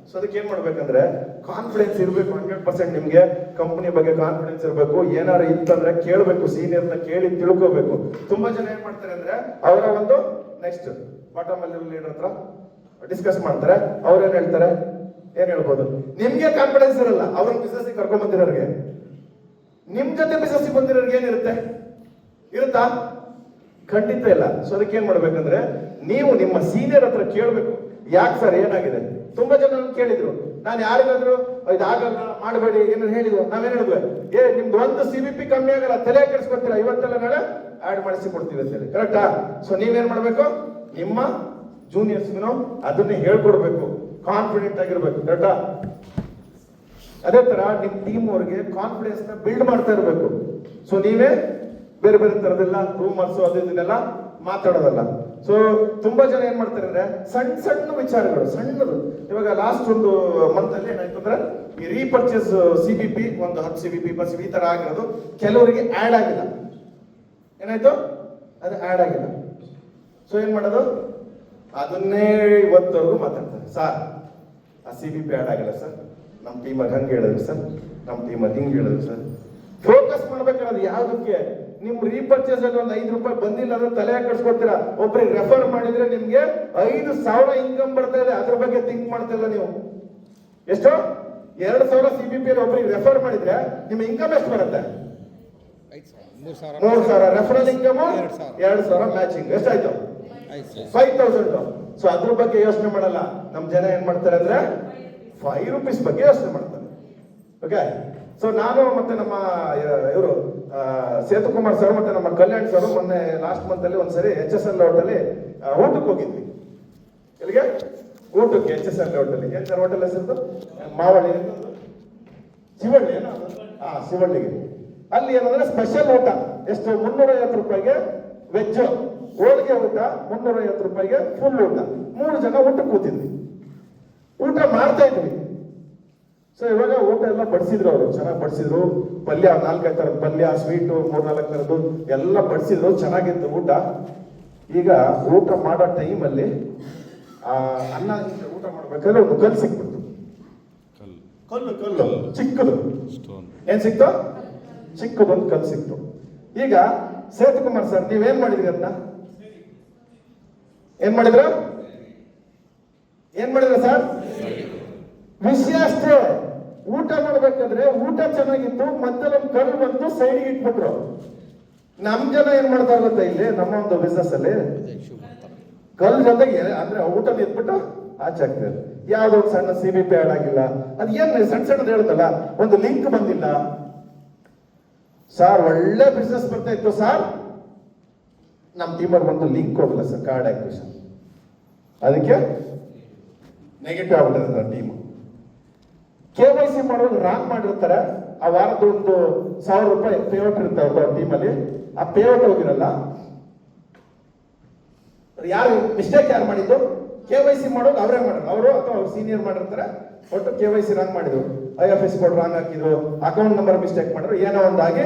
ಸೊ ಅದಕ್ಕೆ ಏನ್ ಮಾಡ್ಬೇಕಂದ್ರೆ ಕಾನ್ಫಿಡೆನ್ಸ್ ಇರಬೇಕು. 100% ನಿಮ್ಗೆ ಕಂಪನಿ ಬಗ್ಗೆ ಕಾನ್ಫಿಡೆನ್ಸ್ ಇರಬೇಕು. ಏನಾರು ಇತ್ತಂದ್ರೆ ಕೇಳಬೇಕು, ಸೀನಿಯರ್ನ ಕೇಳಿ ತಿಳ್ಕೋಬೇಕು. ತುಂಬಾ ಜನ ಏನ್ ಮಾಡ್ತಾರೆ ಅಂದ್ರೆ ಅವರ ಒಂದು ನೆಕ್ಸ್ಟ್ ಬಾಟಮ್ ಅಲ್ಲಿ ಲೀಡರ್ ಹತ್ರ ಡಿಸ್ಕಸ್ ಮಾಡ್ತಾರೆ. ಅವ್ರೇನ್ ಹೇಳ್ತಾರೆ, ಏನ್ ಹೇಳ್ಬೋದು, ನಿಮ್ಗೆ ಕಾನ್ಫಿಡೆನ್ಸ್ ಇರಲ್ಲ, ಅವ್ರ ಬಿಸ್ನೆಸ್ ಕರ್ಕೊಂಡ್ ಬಂದಿರೋರಿಗೆ. ನಿಮ್ ಜೊತೆ ಬಿಸ್ನೆಸ್ ಬಂದಿರೋರಿಗೆ ಏನಿರುತ್ತೆ? ಇರುತ್ತಾ? ಖಂಡಿತ ಇಲ್ಲ. ಸೊ ಅದಕ್ಕೆ ಏನ್ ಮಾಡ್ಬೇಕಂದ್ರೆ ನೀವು ನಿಮ್ಮ ಸೀನಿಯರ್ ಹತ್ರ ಕೇಳ್ಬೇಕು, ಯಾಕೆ ಸರ್ ಏನಾಗಿದೆ? ತುಂಬಾ ಜನ ಕೇಳಿದ್ರು, ನಾನು ಯಾರಿಗಾದ್ರು ಇದಾಗಲ್ಲ ಮಾಡಬೇಡಿ ಏನಾದ್ರು ಹೇಳಿದ್ರು, ನಾವೇನ್ ಹೇಳಿದ್ವಿ, ನಿಮ್ದು ಒಂದು CVP ಕಮ್ಮಿ ಆಗಲ್ಲ, ತಲೆ ಕೆಡಿಸ್ಕೊತೀರಾ, ಇವತ್ತೆಲ್ಲ ನಾಳೆ ಆಡ್ ಮಾಡಿಸಿ ಕೊಡ್ತೀವಿ ಅಂತ ಹೇಳಿ. ಕರೆಕ್ಟಾ? ಸೊ ನೀವೇನ್ ಮಾಡ್ಬೇಕು, ನಿಮ್ಮ ಜೂನಿಯರ್ಸ್ಗೂ ಅದನ್ನೇ ಹೇಳ್ಕೊಡ್ಬೇಕು, ಕಾನ್ಫಿಡೆಂಟ್ ಆಗಿರ್ಬೇಕು. ಕರೆಕ್ಟಾ? ಅದೇ ತರ ನಿಮ್ ಟೀಮ್ ಅವ್ರಿಗೆ ಕಾನ್ಫಿಡೆನ್ಸ್ ನ ಬಿಲ್ಡ್ ಮಾಡ್ತಾ ಇರ್ಬೇಕು. ಸೊ ನೀವೇ ಬೇರೆ ಬೇರೆ ತರದೆಲ್ಲ ರೂಮರ್ಸ್ ಅದು ಇದನ್ನೆಲ್ಲ ಮಾತಾಡೋದಲ್ಲ. ಸೊ ತುಂಬಾ ಜನ ಏನ್ ಮಾಡ್ತಾರೆ ಅಂದ್ರೆ ಸಣ್ಣ ಸಣ್ಣ ವಿಚಾರಗಳು, ಸಣ್ಣದು. ಇವಾಗ ಲಾಸ್ಟ್ ಒಂದು ಮಂತ್ ಅಲ್ಲಿ ಏನಾಯ್ತು ಅಂದ್ರೆ ಈ ರೀಪರ್ಚೇಸ್ CBP ಒಂದು 10 CBP 20 CBP ಈ ತರ ಆಗಿರೋದು ಕೆಲವರಿಗೆ ಆಡ್ ಆಗಿಲ್ಲ. ಏನಾಯ್ತು? ಅದು ಆಡ್ ಆಗಿಲ್ಲ. ಸೊ ಏನ್ ಮಾಡೋದು? ಅದನ್ನೇ ಇವತ್ತವರೆಗೂ ಮಾತಾಡ್ತಾರೆ, ಸರ್ ಆ CBP ಆಡ್ ಆಗಿಲ್ಲ ಸರ್, ನಮ್ಮ ಟೀಮಲ್ಲಿ ಹಂಗೆ ಹೇಳಿದ್ರು ಸರ್, ನಮ್ಮ ಟೀಮಲ್ಲಿ ಹಿಂಗೆ ಹೇಳಿದ್ರು ಸರ್. ಫೋಕಸ್ ಮಾಡ್ಬೇಕಾದ್ರೆ ಯಾವುದಕ್ಕೆ? ನಿಮ್ ರೀಪರ್ಚೇಸ್ ಅಲ್ಲಿ ಒಂದು 5 ರೂಪಾಯಿ ಬಂದಿಲ್ಲ ಅಂದ್ರೆ ತಲೆ ಕಟ್ಸ್ಕೊತೀರಾ. ಒಬ್ರಿಗೆ ರೆಫರ್ ಮಾಡಿದ್ರೆ ನಿಮ್ಗೆ 5,000 ಇನ್ಕಮ್ ಬರ್ತಾ ಇದೆ, ಅದ್ರ ಬಗ್ಗೆ ಥಿಂಕ್ ಮಾಡ್ತಾ ಇಲ್ಲ ನೀವು. ಎಷ್ಟು? 2,000 CBP ಒಬ್ರಿಗೆ ರೆಫರ್ ಮಾಡಿದ್ರೆ ನಿಮ್ಮ ಇನ್ಕಮ್ ಎಷ್ಟು ಬರುತ್ತೆ? 3,000 ರೆಫರಲ್ ಇನ್ಕಮ್, 2,000 ಮ್ಯಾಚಿಂಗ್, ಎಷ್ಟಾಯ್ತು? 5,000. ಸೊ ಅದ್ರ ಬಗ್ಗೆ ಯೋಚನೆ ಮಾಡಲ್ಲ ನಮ್ ಜನ. ಏನ್ ಮಾಡ್ತಾರೆ ಅಂದ್ರೆ 5 ರೂಪೀಸ್ ಬಗ್ಗೆ ಯೋಚನೆ ಮಾಡ್ತಾರೆ. ಓಕೆ. ಸೊ ನಾನು ಮತ್ತೆ ನಮ್ಮ ಇವರು ಸೇತುಕುಮಾರ್ ಸರ್ ಮತ್ತೆ ನಮ್ಮ ಕಲ್ಯಾಣ್ ಸರ್ ಮೊನ್ನೆ ಲಾಸ್ಟ್ ಮಂತ್ ಅಲ್ಲಿ ಒಂದ್ಸರಿ HSL ಹೋಟೆಲ್ ಊಟಕ್ಕೆ ಹೋಗಿದ್ವಿ. ಎಲ್ಲಿಗೆ? ಊಟಕ್ಕೆ HSL ಹೋಟೆಲ್. ಏನ್ ಸರ್ ಹೋಟೆಲ್ ಹೆಸರು? ಮಾವಳ್ಳಿ, ಶಿವಳ್ಳಿ ಏನೋ. ಶಿವಳ್ಳಿಗೆ ಅಲ್ಲಿ ಏನಂದ್ರೆ ಸ್ಪೆಷಲ್ ಊಟ. ಎಷ್ಟು? 350 ರೂಪಾಯಿಗೆ ವೆಜ್, ಹೋಳಿಗೆ ಊಟ 350 ರೂಪಾಯಿಗೆ ಫುಲ್ ಊಟ. 3 ಜನ ಊಟಕ್ಕೆ ಕೂತಿದ್ವಿ, ಊಟ ಮಾಡ್ತಾ ಇದ್ವಿ. ಸೊ ಇವಾಗ ಊಟ ಎಲ್ಲ ಬಡಿಸಿದ್ರು, ಅವರು ಚೆನ್ನಾಗಿ ಬಡಿಸಿದ್ರು. ಪಲ್ಯ 4-5 ಥರದ ಪಲ್ಯ, ಸ್ವೀಟು 3-4 ಥರದ್ದು ಎಲ್ಲ ಬಡಿಸಿದ್ರು, ಚೆನ್ನಾಗಿತ್ತು ಊಟ. ಈಗ ಊಟ ಮಾಡೋ ಟೈಮಲ್ಲಿ ಅನ್ನ ಊಟ ಮಾಡ್ಬೇಕಾದ್ರೆ ಒಂದು ಕಲ್ಲು ಸಿಕ್ಬಿಡ್ತು. ಕಲ್ಲು ಕಲ್ಲು ಚಿಕ್ಕದು. ಏನ್ ಸಿಕ್ತು? ಚಿಕ್ಕದೊಂದು ಕಲ್ಲು ಸಿಕ್ತು. ಈಗ ಸೇತುಕುಮಾರ್ ಸರ್ ನೀವೇನ್ ಮಾಡಿದ್ರಿ? ಅದನ್ನ ಏನ್ ಮಾಡಿದ್ರ? ಏನ್ ಮಾಡಿದ್ರ ಸರ್? ವಿಷಯ ಅಷ್ಟೇ. ಊಟ ಮಾಡ್ಬೇಕಾದ್ರೆ ಊಟ ಚೆನ್ನಾಗಿತ್ತು, ಮಧ್ಯದಲ್ಲಿ ಒಂದು ಕಲ್ಲು ಬಂತು, ಸೈಡ್ಗೆ ಇಟ್ಬಿಟ್ರು. ನಮ್ ಜನ ಏನ್ ಮಾಡ್ತಾರೆ ಗೊತ್ತಾ? ಇಲ್ಲಿ ನಮ್ಮ ಒಂದು ಬಿಸ್ನೆಸ್ ಅಲ್ಲಿ ಕಲ್ಲು ಜೊತೆಗೆ ಅಂದ್ರೆ ಊಟ ಇಟ್ಬಿಟ್ಟು ಆಚೆ ಆಗ್ತಾರೆ. ಯಾವ್ದೋ ಒಂದು ಸಣ್ಣ CBP ಆಡ್ ಆಗಿಲ್ಲ, ಅದ್ ಏನ್ ಸಣ್ಣ ಸಣ್ಣದು ಹೇಳುದಲ್ಲ, ಒಂದು ಲಿಂಕ್ ಬಂದಿಲ್ಲ ಸರ್. ಒಳ್ಳೆ ಬಿಸ್ನೆಸ್ ಬರ್ತಾ ಇತ್ತು ಸರ್, ನಮ್ ಟೀಮಲ್ಲಿ ಒಂದು ಲಿಂಕ್ ಹೋಗಲ್ಲ ಸರ್, ಕಾರ್ಡ್ ಆಕ್ಟಿವೇಶನ್. ಅದಕ್ಕೆ ನೆಗೆಟಿವ್ ಆಗ್ಬಿಟ್ಟಿದೆ ಟೀಮ್. KYC ಮಾಡೋದು ರಾಂಗ್ ಮಾಡಿರ್ತಾರೆ. ಆ ವಾರದ ಒಂದು 1,000 ರೂಪಾಯಿ ಪೇಔಟ್ ಇರುತ್ತೆ ಅವ್ರ ಟೀಮಲ್ಲಿ. ಆ ಪೇಔಟ್ ಹೋಗಿರಲ್ಲ. ಯಾರು ಮಿಸ್ಟೇಕ್ ಯಾರು ಮಾಡಿದ್ದು? KYC ಮಾಡೋದು ಅವರೇ ಮಾಡೋದು, ಅವರು ಅಥವಾ ಅವ್ರು ಸೀನಿಯರ್ ಮಾಡಿರ್ತಾರೆ. ಒಟ್ಟು KYC ರಾಂಗ್ ಮಾಡಿದ್ರು, IFSC ಕೋಡ್ ರಾಂಗ್ ಹಾಕಿದ್ರು, ಅಕೌಂಟ್ ನಂಬರ್ ಮಿಸ್ಟೇಕ್ ಮಾಡಿದ್ರು, ಏನೋ ಒಂದಾಗಿ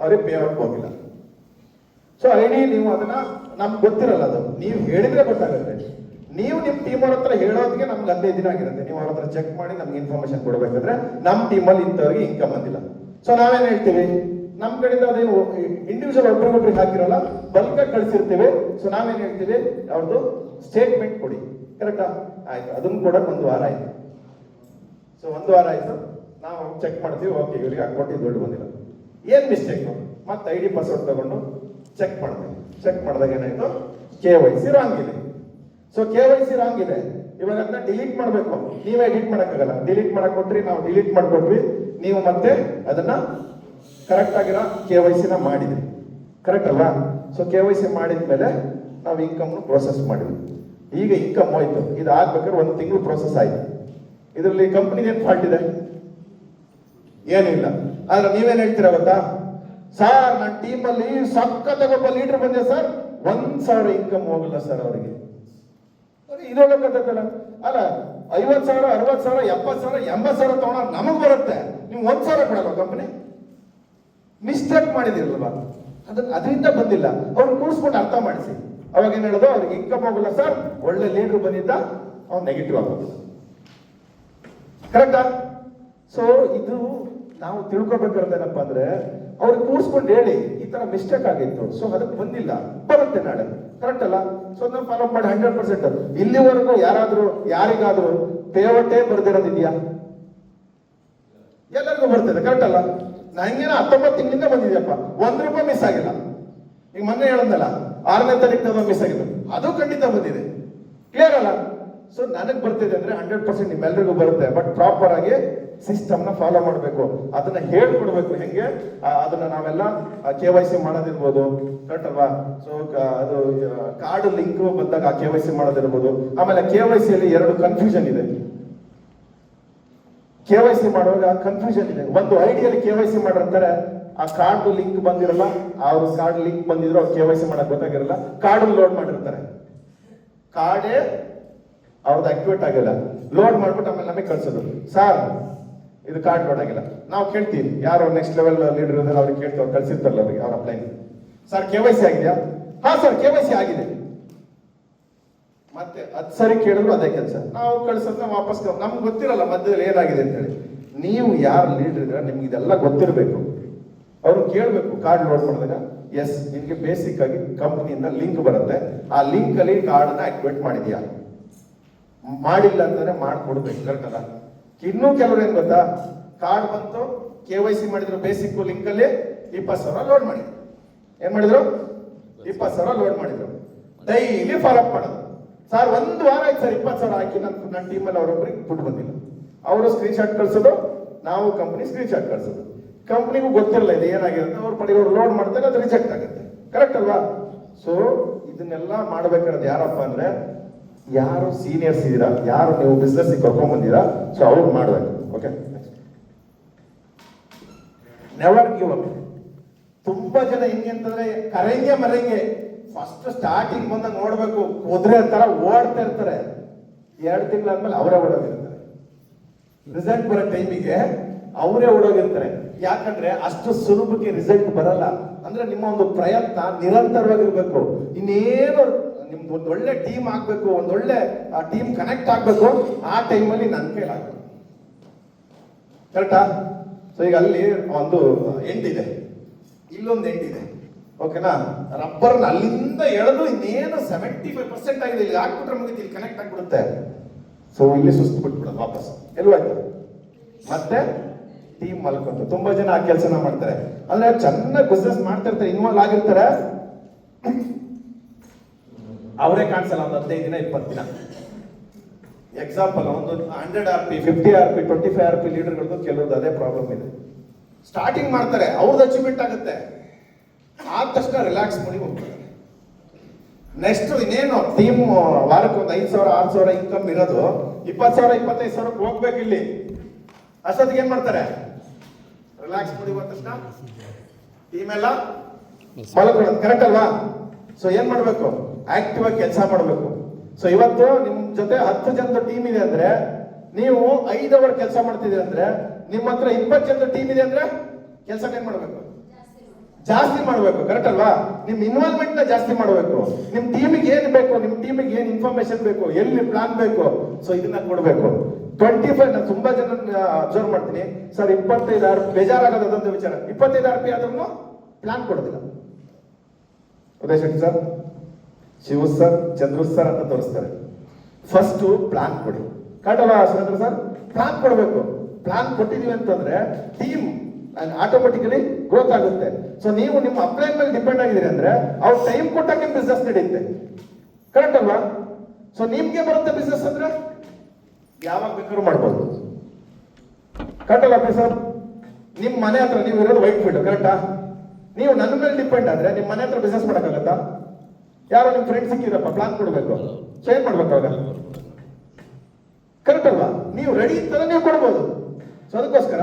ಅವ್ರಿಗೆ ಪೇಔಟ್ ಹೋಗಿಲ್ಲ. ಸೊ ID ನೀವು ಅದನ್ನ ನಮ್ಗೆ ಗೊತ್ತಿರಲ್ಲ, ಅದು ನೀವು ಹೇಳಿದ್ರೆ ಗೊತ್ತಾಗುತ್ತೆ. ನೀವು ನಿಮ್ ಟೀಮ್ ಅವ್ರ ಹತ್ರ ಹೇಳೋದಕ್ಕೆ ನಮ್ಗೆ 15 ದಿನ ಆಗಿರುತ್ತೆ. ನೀವು ಅವ್ರ ಹತ್ರ ಚೆಕ್ ಮಾಡಿ ನಮ್ಗೆ ಇನ್ಫಾರ್ಮೇಶನ್ ಕೊಡ್ಬೇಕಂದ್ರೆ ನಮ್ಮ ಟೀಮಲ್ಲಿ ಇಂಥವ್ರಿಗೆ ಇನ್ಕಮ್ ಬಂದಿಲ್ಲ. ಸೊ ನಾವೇನ್ ಹೇಳ್ತೀವಿ, ನಮ್ ಕಡೆಯಿಂದ ಅದೇನು ಇಂಡಿವಿಜುವಲ್ ಒಬ್ರಿಗೊಬ್ರಿಗೆ ಹಾಕಿರಲ್ಲ, ಬಲ್ಕ್ ಕಳಿಸಿರ್ತೀವಿ. ಸೊ ನಾವೇನ್ ಹೇಳ್ತೀವಿ, ಅವ್ರದ್ದು ಸ್ಟೇಟ್ಮೆಂಟ್ ಕೊಡಿ. ಕರೆಕ್ಟಾ? ಆಯ್ತು, ಅದನ್ನು ಕೂಡ 1 ವಾರ ಆಯ್ತು. ಸೊ 1 ವಾರ ಆಯ್ತು, ನಾವು ಚೆಕ್ ಮಾಡ್ತೀವಿ. ಓಕೆ, ಇವರಿಗೆ ಅಕೌಂಟ್ ದುಡ್ಡು ಬಂದಿಲ್ಲ, ಏನ್ ಮಿಸ್ಟೇಕ್? ಮತ್ತೆ ID ಪಾಸ್ವರ್ಡ್ ತಗೊಂಡು ಚೆಕ್ ಮಾಡ್ತೀವಿ. ಚೆಕ್ ಮಾಡಿದಾಗ ಏನಾಯ್ತು? KYC ರಾಂಗ್ ಇದೆ. ಸೊ KYC ರಾಂಗ್ ಇದೆ. ಇವಾಗ ಅದನ್ನ ಡಿಲೀಟ್ ಮಾಡ್ಬೇಕು. ನೀವೇ ಎಡಿಟ್ ಮಾಡಕ್ಕಾಗಲ್ಲ. ಡಿಲೀಟ್ ಮಾಡಕ್ ಕೊಟ್ರಿ, ನಾವು ಡಿಲೀಟ್ ಮಾಡ್ಕೊಟ್ವಿ. ನೀವು ಮತ್ತೆ ಅದನ್ನ ಕರೆಕ್ಟ್ ಆಗಿರೋ KYC ನ ಮಾಡಿದ್ರಿ. ಕರೆಕ್ಟ್ ಅಲ್ವಾ? ಸೊ KYC ಮಾಡಿದ್ಮೇಲೆ ನಾವು ಇನ್ಕಮ್ ಪ್ರೋಸೆಸ್ ಮಾಡಿದ್ವಿ. ಈಗ ಇನ್ಕಮ್ ಹೋಯ್ತು. ಇದು ಆಗ್ಬೇಕಾದ್ರೆ 1 ತಿಂಗಳು ಪ್ರೋಸೆಸ್ ಆಯ್ತು. ಇದರಲ್ಲಿ ಕಂಪ್ನಿ ಏನ್ ಫಾಲ್ಟ್ ಇದೆ? ಏನಿಲ್ಲ. ಆದ್ರೆ ನೀವೇನ್ ಹೇಳ್ತೀರಾ ಗೊತ್ತಾ? ಸರ್ ನನ್ನ ಟೀಮಲ್ಲಿ ಸಖತ್ತಾಗಿ ಒಬ್ಬ ಲೀಡರ್ ಬಂದೆ ಸರ್, 1,000 ಇನ್ಕಮ್ ಹೋಗಲ್ಲ ಸರ್ ಅವರಿಗೆ. ಇದೊಳಗತ್ತಲ್ಲ ಅಲ್ಲ, 50,000 60,000 70,000 80,000 ತಗೊಂಡ ನಮಗ್ ಬರುತ್ತೆ, ನೀವು 1,000 ಕೊಡಲ್ಲ ಕಂಪನಿ. ಮಿಸ್ಟೇಕ್ ಮಾಡಿದಿರಲ್ವಾ? ಅದರಿಂದ ಬಂದಿಲ್ಲ. ಅವ್ರು ಕೂರಿಸ್ಕೊಂಡು ಅರ್ಥ ಮಾಡಿಸಿ. ಅವಾಗ ಏನ್ ಹೇಳೋದು? ಅವ್ರಿಗೆ ಇನ್ಕಮ್ ಹೋಗಲ್ಲ ಸರ್, ಒಳ್ಳೆ ಲೀಡರ್ ಬಂದಿದ್ದ, ಅವ್ನು ನೆಗೆಟಿವ್ ಆಗೋದು. ಕರೆಕ್ಟಾ? ಸೊ ಇದು ನಾವು ತಿಳ್ಕೊಬೇಕಾರ್ದೇನಪ್ಪ ಅಂದ್ರೆ, ಅವ್ರಿಗೆ ಕೂರಿಸ್ಕೊಂಡು ಹೇಳಿ ಈ ತರ ಮಿಸ್ಟೇಕ್ ಆಗಿತ್ತು, ಸೊ ಅದಕ್ಕೆ ಬಂದಿಲ್ಲ, ಬರುತ್ತೆ ನಾಳೆ. ಕರೆಕ್ಟ್ ಅಲ್ಲ? ಸೊ ನಾವು ಫಾಲೋ ಮಾಡಿ 100%. ಇಲ್ಲಿವರೆಗೂ ಯಾರಿಗಾದ್ರೂ ಪೇವಟೇ ಬರ್ದಿರೋದಿದ್ಯಾ? ಎಲ್ಲರಿಗೂ ಬರ್ತದೆ. ಕರೆಕ್ಟ್ ಅಲ್ಲ? ನಂಗೇನ 19 ತಿಂಗಳಿಂದ ಬಂದಿದೆಯಪ್ಪ, 1 ರೂಪಾಯಿ ಮಿಸ್ ಆಗಿಲ್ಲ. ಈಗ ಮೊನ್ನೆ ಹೇಳದ್ನಲ್ಲ, 6ನೇ ತಾರೀಕು ಮಿಸ್ ಆಗಿದ್ದು, ಅದು ಖಂಡಿತ ಬಂದಿದೆ. ಕ್ಲಿಯರ್ ಅಲ್ಲ? ಸೊ ನನಗೆ ಬರ್ತಿದೆ ಅಂದ್ರೆ 100% ನಿಮ್ಮೆಲ್ಲರಿಗೂ ಬರುತ್ತೆ. ಬಟ್ ಪ್ರಾಪರ್ ಆಗಿ ಸಿಸ್ಟಮ್ ನ ಫಾಲೋ ಮಾಡಬೇಕು, ಅದನ್ನ ಹೇಳ್ಕೊಡ್ಬೇಕು ಹೆಂಗೆ. ಅದನ್ನ ನಾವೆಲ್ಲ KYC ಮಾಡೋದಿರ್ಬೋದು, ಕರೆಕ್ಟ್ ಅಲ್ವಾ? ಸೊ ಅದು ಕಾರ್ಡ್ ಲಿಂಕ್ ಬಂದಾಗ KYC ಮಾಡೋದಿರ್ಬೋದು. ಆಮೇಲೆ KYC ಅಲ್ಲಿ 2 ಕನ್ಫ್ಯೂಷನ್ ಇದೆ. KYC ಮಾಡುವಾಗ ಕನ್ಫ್ಯೂಷನ್ ಇದೆ. ಒಂದು ಐಡಿಯಲ್ಲಿ KYC ಮಾಡಿರ್ತಾರೆ, ಆ ಕಾರ್ಡ್ ಲಿಂಕ್ ಬಂದಿರಲ್ಲ, ಅವ್ರ ಕಾರ್ಡ್ ಲಿಂಕ್ ಬಂದಿದ್ರು ಅವ್ರು KYC ಮಾಡಕ್ ಗೊತ್ತಾಗಿರಲ್ಲ, ಕಾರ್ಡ್ ಲೋಡ್ ಮಾಡಿರ್ತಾರೆ, ಕಾರ್ಡೇ ಅವ್ರದ್ದು ಆಕ್ಟಿವೇಟ್ ಆಗಿಲ್ಲ, ಲೋಡ್ ಮಾಡ್ಬಿಟ್ಟು ಆಮೇಲೆ ನಮಗೆ ಕಳ್ಸೋದು, ಸರ್ ಇದು ಕಾರ್ಡ್ ಲೋಡ್ ಆಗಿಲ್ಲ. ನಾವು ಕೇಳ್ತೀವಿ, ಯಾರು ನೆಕ್ಸ್ಟ್ ಲೆವೆಲ್ ಲೀಡರ್ ಇದ್ದಾರೆ ಅವ್ರಿಗೆ ಕೇಳ್ತೀವಿ, ಅವ್ರು ಕಳ್ಸಿರ್ತಾರಲ್ಲ ಅವ್ರಿಗೆ, ಅವ್ರ ಅಪ್ಲೈನ್, ಸರ್ KYC ಆಗಿದೆಯಾ? ಹಾ ಸರ್ KYC ಆಗಿದೆ. ಮತ್ತೆ 10 ಸರಿ ಕೇಳಿದ್ರು ಅದೇ ಕೆಲಸ, ನಾವು ಕಳ್ಸೋದನ್ನ ವಾಪಸ್ ನಮ್ಗೆ ಗೊತ್ತಿರಲ್ಲ ಮಧ್ಯದಲ್ಲಿ ಏನಾಗಿದೆ ಅಂತ ಹೇಳಿ. ನೀವು ಯಾರು ಲೀಡರ್ ಇದ್ರೆ ನಿಮ್ಗೆ ಇದೆಲ್ಲ ಗೊತ್ತಿರಬೇಕು. ಅವ್ರು ಕೇಳಬೇಕು ಕಾರ್ಡ್ ಲೋಡ್ ಮಾಡಿದಾಗ, ಎಸ್ ನಿಮ್ಗೆ ಬೇಸಿಕ್ ಆಗಿ ಕಂಪ್ನಿಯಿಂದ ಲಿಂಕ್ ಬರುತ್ತೆ, ಆ ಲಿಂಕ್ ಅಲ್ಲಿ ಕಾರ್ಡ್ ನ ಆಕ್ಟಿವೇಟ್ ಮಾಡಿದ್ಯಾ? ಮಾಡಿಲ್ಲ ಅಂತಂದ್ರೆ ಮಾಡ್ಕೊಡ್ಬೇಕು, ಕರೆಕ್ಟ್ ಅಲ್ಲ? ಇನ್ನೂ ಕೆಲವರು ಏನ್ ಗೊತ್ತಾ, ಕಾರ್ಡ್ ಬಂತು, KYC ಮಾಡಿದ್ರು, ಬೇಸಿಕ್ ಲಿಂಕ್ ಅಲ್ಲಿ 20,000 ಲೋಡ್ ಮಾಡಿದ್ರು. ಏನ್ ಮಾಡಿದ್ರು? 20,000 ಲೋಡ್ ಮಾಡಿದ್ರು. ಡೈಲಿ ಫಾಲೋ ಅಪ್ ಮಾಡೋದು, ಸರ್ 1 ವಾರ ಆಯ್ತು ಸರ್ 20,000 ಹಾಕಿ ನನ್ನ ಟೀಮಲ್ಲಿ ಅವರೊಬ್ಬರಿಗೆ ದುಡ್ಡು ಬಂದಿಲ್ಲ. ಅವರು ಸ್ಕ್ರೀನ್ ಶಾಟ್ ಕಳ್ಸೋದು, ನಾವು ಕಂಪನಿ ಸ್ಕ್ರೀನ್ ಶಾಟ್ ಕಳ್ಸೋದು. ಕಂಪ್ನಿಗೂ ಗೊತ್ತಿರಲ್ಲ ಇದು ಏನಾಗಿದೆ ಅಂತ, ಅವ್ರ ಪಡೆಗೆ ಅವ್ರು ಲೋಡ್ ಮಾಡ್ತಾರೆ, ಅದು ರಿಜೆಕ್ಟ್ ಆಗುತ್ತೆ, ಕರೆಕ್ಟ್ ಅಲ್ವಾ? ಸೊ ಇದನ್ನೆಲ್ಲ ಮಾಡ್ಬೇಕಾದ್ರೆ ಯಾರಪ್ಪ ಅಂದ್ರೆ, ಯಾರು ಸೀನಿಯರ್ಸ್ ಇದೀರಾ, ಯಾರು ನೀವು ಬಿಸ್ನೆಸ್ ಕರ್ಕೊಂಡ್ ಬಂದಿರಾ, ಸೊ ಅವ್ರು ಮಾಡ್ಬೇಕು. Okay, never give up. ತುಂಬಾ ಜನ ಹೆಂಗೆ ಅಂತಂದ್ರೆ ಕರೆಂಗೆ ಮರೆಂಗೆ, ಫಸ್ಟ್ ಸ್ಟಾರ್ಟಿಂಗ್ ಬಂದ ನೋಡ್ಬೇಕು, ಕುದುರೆ ತರ ಓಡ್ತಾ ಇರ್ತಾರೆ, 2 ತಿಂಗಳಾದ್ಮೇಲೆ ಅವರೇ ಓಡೋಗಿರ್ತಾರೆ. ರಿಸಲ್ಟ್ ಬರೋ ಟೈಮಿಗೆ ಅವರೇ ಓಡೋಗಿರ್ತಾರೆ. ಯಾಕಂದ್ರೆ ಅಷ್ಟು ಸುಲಭಕ್ಕೆ ರಿಸಲ್ಟ್ ಬರಲ್ಲ. ಅಂದ್ರೆ ನಿಮ್ಮ ಒಂದು ಪ್ರಯತ್ನ ನಿರಂತರವಾಗಿರ್ಬೇಕು. ಇನ್ನೇನು ನಿಮ್ದು ಒಂದು ಒಳ್ಳೆ ಟೀಮ್ ಆಗ್ಬೇಕು, ಒಂದೊಳ್ಳೆ ಟೀಮ್ ಕನೆಕ್ಟ್ ಆಗ್ಬೇಕು, ಆ ಟೈಮಲ್ಲಿ ನನ್ನ ಕೈಲಾಗಬೇಕು, ಕರೆಕ್ಟಾ? ಸೊ ಈಗ ಅಲ್ಲಿ ಒಂದು ಎಂಡ್ ಇದೆ, ಇಲ್ಲೊಂದು ಎಂಡ್ ಇದೆ, ಓಕೆನಾ? ರಬ್ಬರ್ನ ಅಲ್ಲಿಂದ ಎಳೆದು ಇನ್ನೇನು 75% ಆಗಿದೆ, ಇಲ್ಲಿ ಹಾಕ್ಬಿಟ್ರೆ ಮುಗಿತು, ಇಲ್ಲಿ ಕನೆಕ್ಟ್ ಆಗ್ಬಿಡುತ್ತೆ. ಸೊ ಇಲ್ಲಿ ಸುಸ್ತು ಬಿಟ್ಬಿಡೋದು ವಾಪಸ್, ಎಲ್ಲಾಯ್ತು? ಮತ್ತೆ ಟೀಮ್ ಮಲ್ಕೊಂತ ತುಂಬಾ ಜನ ಆ ಕೆಲಸನ ಮಾಡ್ತಾರೆ. ಅಂದ್ರೆ ಚೆನ್ನಾಗಿ ಬಿಸ್ನೆಸ್ ಮಾಡ್ತಿರ್ತಾರೆ, ಇನ್ವಾಲ್ವ್ ಆಗಿರ್ತಾರೆ, ಅವರೇ ಕಾಣಿಸಲ್ಲ ಒಂದು 15 ದಿನ 20 ದಿನ. ಎಕ್ಸಾಂಪಲ್, ಒಂದು 100 RP, 50 RP, 25 RP ಲೀಡರ್ಗಳದ್ದು ಕೆಲವ್ರದ್ದು ಅದೇ ಪ್ರಾಬ್ಲಮ್ ಇದೆ. ಸ್ಟಾರ್ಟಿಂಗ್ ಮಾಡ್ತಾರೆ, ಅವ್ರದ್ದು ಅಚೀವ್ಮೆಂಟ್ ಆಗುತ್ತೆ, ಆದ ತಕ್ಷಣ ರಿಲ್ಯಾಕ್ಸ್ ಮಾಡಿ ಹೋಗ್ತಾರೆ. ನೆಕ್ಸ್ಟ್ ಇನ್ನೇನು ಟೀಮ್ ವಾರಕ್ಕೆ ಒಂದು 5,000 6,000 ಇನ್ಕಮ್ ಇರೋದು 20,000 25,000 ಹೋಗ್ಬೇಕು. ಇಲ್ಲಿ ಅಷ್ಟೊತ್ತಿಗೆ ಏನ್ ಮಾಡ್ತಾರೆ, ರಿಲ್ಯಾಕ್ಸ್ ಮಾಡಿ ಹೋದ ತಕ್ಷಣ ಟೀಮ್ ಎಲ್ಲ ಮಲ್ಕೊಳ್ಳೋದು, ಕರೆಕ್ಟ್ ಅಲ್ವಾ? ಸೊ ಏನ್ ಮಾಡ್ಬೇಕು, ಆಕ್ಟಿವ್ ಆಗಿ ಕೆಲಸ ಮಾಡ್ಬೇಕು. ಸೊ ಇವತ್ತು ನಿಮ್ ಜೊತೆ 10 ಜನದ ಟೀಮ್ ಇದೆ ಅಂದ್ರೆ, ನೀವು 5 ಅವರ್ ಕೆಲಸ ಮಾಡ್ತಿದ್ದೀರಿ ಅಂದ್ರೆ, ನಿಮ್ಮ ಹತ್ರ 20 ಜನದ ಟೀಮ್ ಇದೆ ಅಂದ್ರೆ ಕೆಲಸ ಏನ್ ಮಾಡ್ಬೇಕು, ಜಾಸ್ತಿ ಮಾಡ್ಬೇಕು, ಕರೆಕ್ಟ್ ಅಲ್ವಾ? ನಿಮ್ ಇನ್ವಾಲ್ವ್ಮೆಂಟ್ ನ ಜಾಸ್ತಿ ಮಾಡ್ಬೇಕು. ನಿಮ್ ಟೀಮಿಗೆ ಏನ್ ಬೇಕು, ನಿಮ್ ಟೀಮಿಗೆ ಏನ್ ಇನ್ಫಾರ್ಮೇಶನ್ ಬೇಕು, ಎಲ್ಲಿ ಪ್ಲಾನ್ ಬೇಕು, ಸೊ ಇದನ್ನ ಕೊಡ್ಬೇಕು. 25 ನಾನು ತುಂಬಾ ಜನ ಅಬ್ಸರ್ವ್ ಮಾಡ್ತೀನಿ, ಸರ್ 25 RP ಬೇಜಾರಾಗೋದು ಅದೊಂದು ವಿಚಾರ. 25 RP ಆದ್ರೂ ಪ್ಲಾನ್ ಕೊಡೋದಿಲ್ಲ. Uday Shetty sir, Shiva sir, Chandru sir ಅಂತ ತೋರಿಸ್ತಾರೆ. ಫಸ್ಟ್ ಪ್ಲಾನ್ ಕೊಡಿ, ಕರೆಕ್ಟ್ ಅಲ್ವಾ ಸುರೇಂದ್ರ ಸರ್? ಪ್ಲಾನ್ ಕೊಡ್ಬೇಕು. ಪ್ಲಾನ್ ಕೊಟ್ಟಿದೀವಿ ಅಂತಂದ್ರೆ ಟೀಮ್ ಆಟೋಮೆಟಿಕಲಿ ಗ್ರೋತ್ ಆಗುತ್ತೆ. ಸೊ ನೀವು ನಿಮ್ಮ ಅಪ್ಲೈನ್ ಮೇಲೆ ಡಿಪೆಂಡ್ ಆಗಿದ್ದೀರಿ ಅಂದ್ರೆ, ಅವ್ರು ಟೈಮ್ ಕೊಟ್ಟಾಗ ನಿಮ್ ಬಿಸ್ನೆಸ್ ನಡೆಯುತ್ತೆ, ಕರೆಕ್ಟ್ ಅಲ್ವಾ? ಸೊ ನಿಮ್ಗೆ ಬರುತ್ತೆ ಬಿಸ್ನೆಸ್ ಅಂದ್ರೆ ಯಾವಾಗ ಬೇಕಾದ್ರೂ ಮಾಡ್ಬೋದು, ಕರೆಕ್ಟ್ ಅಲ್ಲ ಸರ್? ನಿಮ್ ಮನೆ ಹತ್ರ ನೀವು ಇರೋದು ವೈಟ್ ಫೀಲ್ಡ್, ಕರೆಕ್ಟಾ? ನೀವು ನನ್ನ ಮೇಲೆ ಡಿಪೆಂಡ್ ಆದ್ರೆ ನಿಮ್ ಮನೆ ಹತ್ರ ಬಿಸ್ನೆಸ್ ಮಾಡಕ್ಕಾಗತ್ತಾ? ಯಾರೋ ನಿಮ್ ಫ್ರೆಂಡ್ ಸಿಕ್ಕಿರಪ್ಪ, ಪ್ಲಾನ್ ಕೊಡ್ಬೇಕು, ಸೊ ಏನ್ ಮಾಡ್ಬೇಕು ಅವಾಗ, ಕರೆಕ್ಟ್ ಅಲ್ವಾ? ನೀವು ರೆಡಿ ಇರ್ತಾರೆ, ನೀವು ಕೊಡ್ಬೋದು. ಸೊ ಅದಕ್ಕೋಸ್ಕರ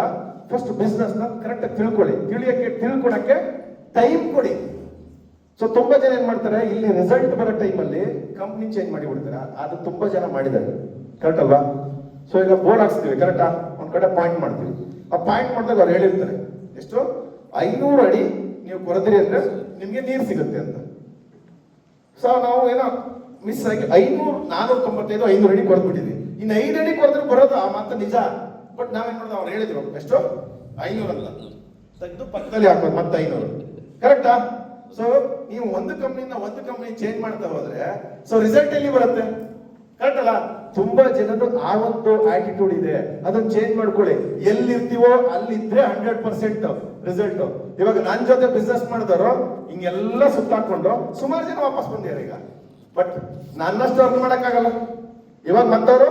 ಫಸ್ಟ್ ಬಿಸ್ನೆಸ್ ನ ಕರೆಕ್ಟ್ ಆಗಿ ತಿಳ್ಕೊಳ್ಳಿ, ತಿಳ್ಕೊಳಕ್ಕೆ ಟೈಮ್ ಕೊಡಿ. ಸೊ ತುಂಬಾ ಜನ ಏನ್ ಮಾಡ್ತಾರೆ, ಇಲ್ಲಿ ರಿಸಲ್ಟ್ ಬರೋ ಟೈಮಲ್ಲಿ ಕಂಪ್ನಿ ಚೇಂಜ್ ಮಾಡಿ ಬಿಡ್ತಾರೆ. ಅದು ತುಂಬಾ ಜನ ಮಾಡಿದ್ದಾರೆ, ಕರೆಕ್ಟ್ ಅಲ್ವಾ? ಸೊ ಈಗ ಬೋರ್ಡ್ ಹಾಕ್ಸ್ತೀವಿ, ಕರೆಕ್ಟಾ? ಒಂದ್ ಕಡೆ ಪಾಯಿಂಟ್ ಮಾಡ್ತೀವಿ, ಆ ಪಾಯಿಂಟ್ ಮಾಡಿದಾಗ ಅವ್ರು ಹೇಳಿರ್ತಾರೆ, ಎಷ್ಟು 500 ಅಡಿ ನೀವು ಕೊರೆದಿರಿ ಅಂದ್ರೆ ನಿಮ್ಗೆ ನೀರು ಸಿಗುತ್ತೆ ಅಂತ. ಸೊ ನಾವು ಏನೋ ಮಿಸ್ ಆಗಿ 495 500 ಅಡಿ ಕೊರೆದ್ಬಿಟ್ಟಿದ್ವಿ. ಇನ್ನು 5 ಅಡಿ ಕೊರೆದ್ರೆ ಬರೋದು ಆ ಮಾತ್ರ ನಿಜ. ಬಟ್ ನಾವೇನ್ ಮಾಡೋದು, ಅವ್ರು ಹೇಳಿದ್ರು ಎಷ್ಟು 500 ಅಲ್ಲ, ತೆಗೆದು ಪಕ್ಕದಲ್ಲಿ ಹಾಕೋದು ಮತ್ತೆ 500, ಕರೆಕ್ಟಾ? ಸೊ ನೀವು ಒಂದು ಕಂಪ್ನಿ ಚೇಂಜ್ ಮಾಡ್ತಾ ಹೋದ್ರೆ ಸೊ ರಿಸಲ್ಟ್ ಎಲ್ಲಿ ಬರುತ್ತೆ, ಕರೆಕ್ಟ್ ಅಲ್ಲ? ತುಂಬಾ ಜನರು ಆ ಒಂದು ಆಟಿಟ್ಯೂಡ್ ಇದೆ, ಅದನ್ನ ಚೇಂಜ್ ಮಾಡ್ಕೊಳ್ಳಿ. ಎಲ್ಲಿರ್ತೀವೋ ಅಲ್ಲಿದ್ರೆ 100% ರಿಸಲ್ಟ್. ಇವಾಗ ನನ್ನ ಜೊತೆ ಬಿಸ್ನೆಸ್ ಮಾಡಿದವರು ಹಿಂಗೆಲ್ಲ ಸುತ್ತಾಕೊಂಡು ಸುಮಾರು ಜನ ವಾಪಸ್ ಬಂದಿದ್ದಾರೆ ಈಗ. ಬಟ್ ನನ್ನಷ್ಟು ಅರ್ನ್ ಮಾಡಕ್ಕಾಗಲ್ಲ, ಇವಾಗ ಮತ್ತವರು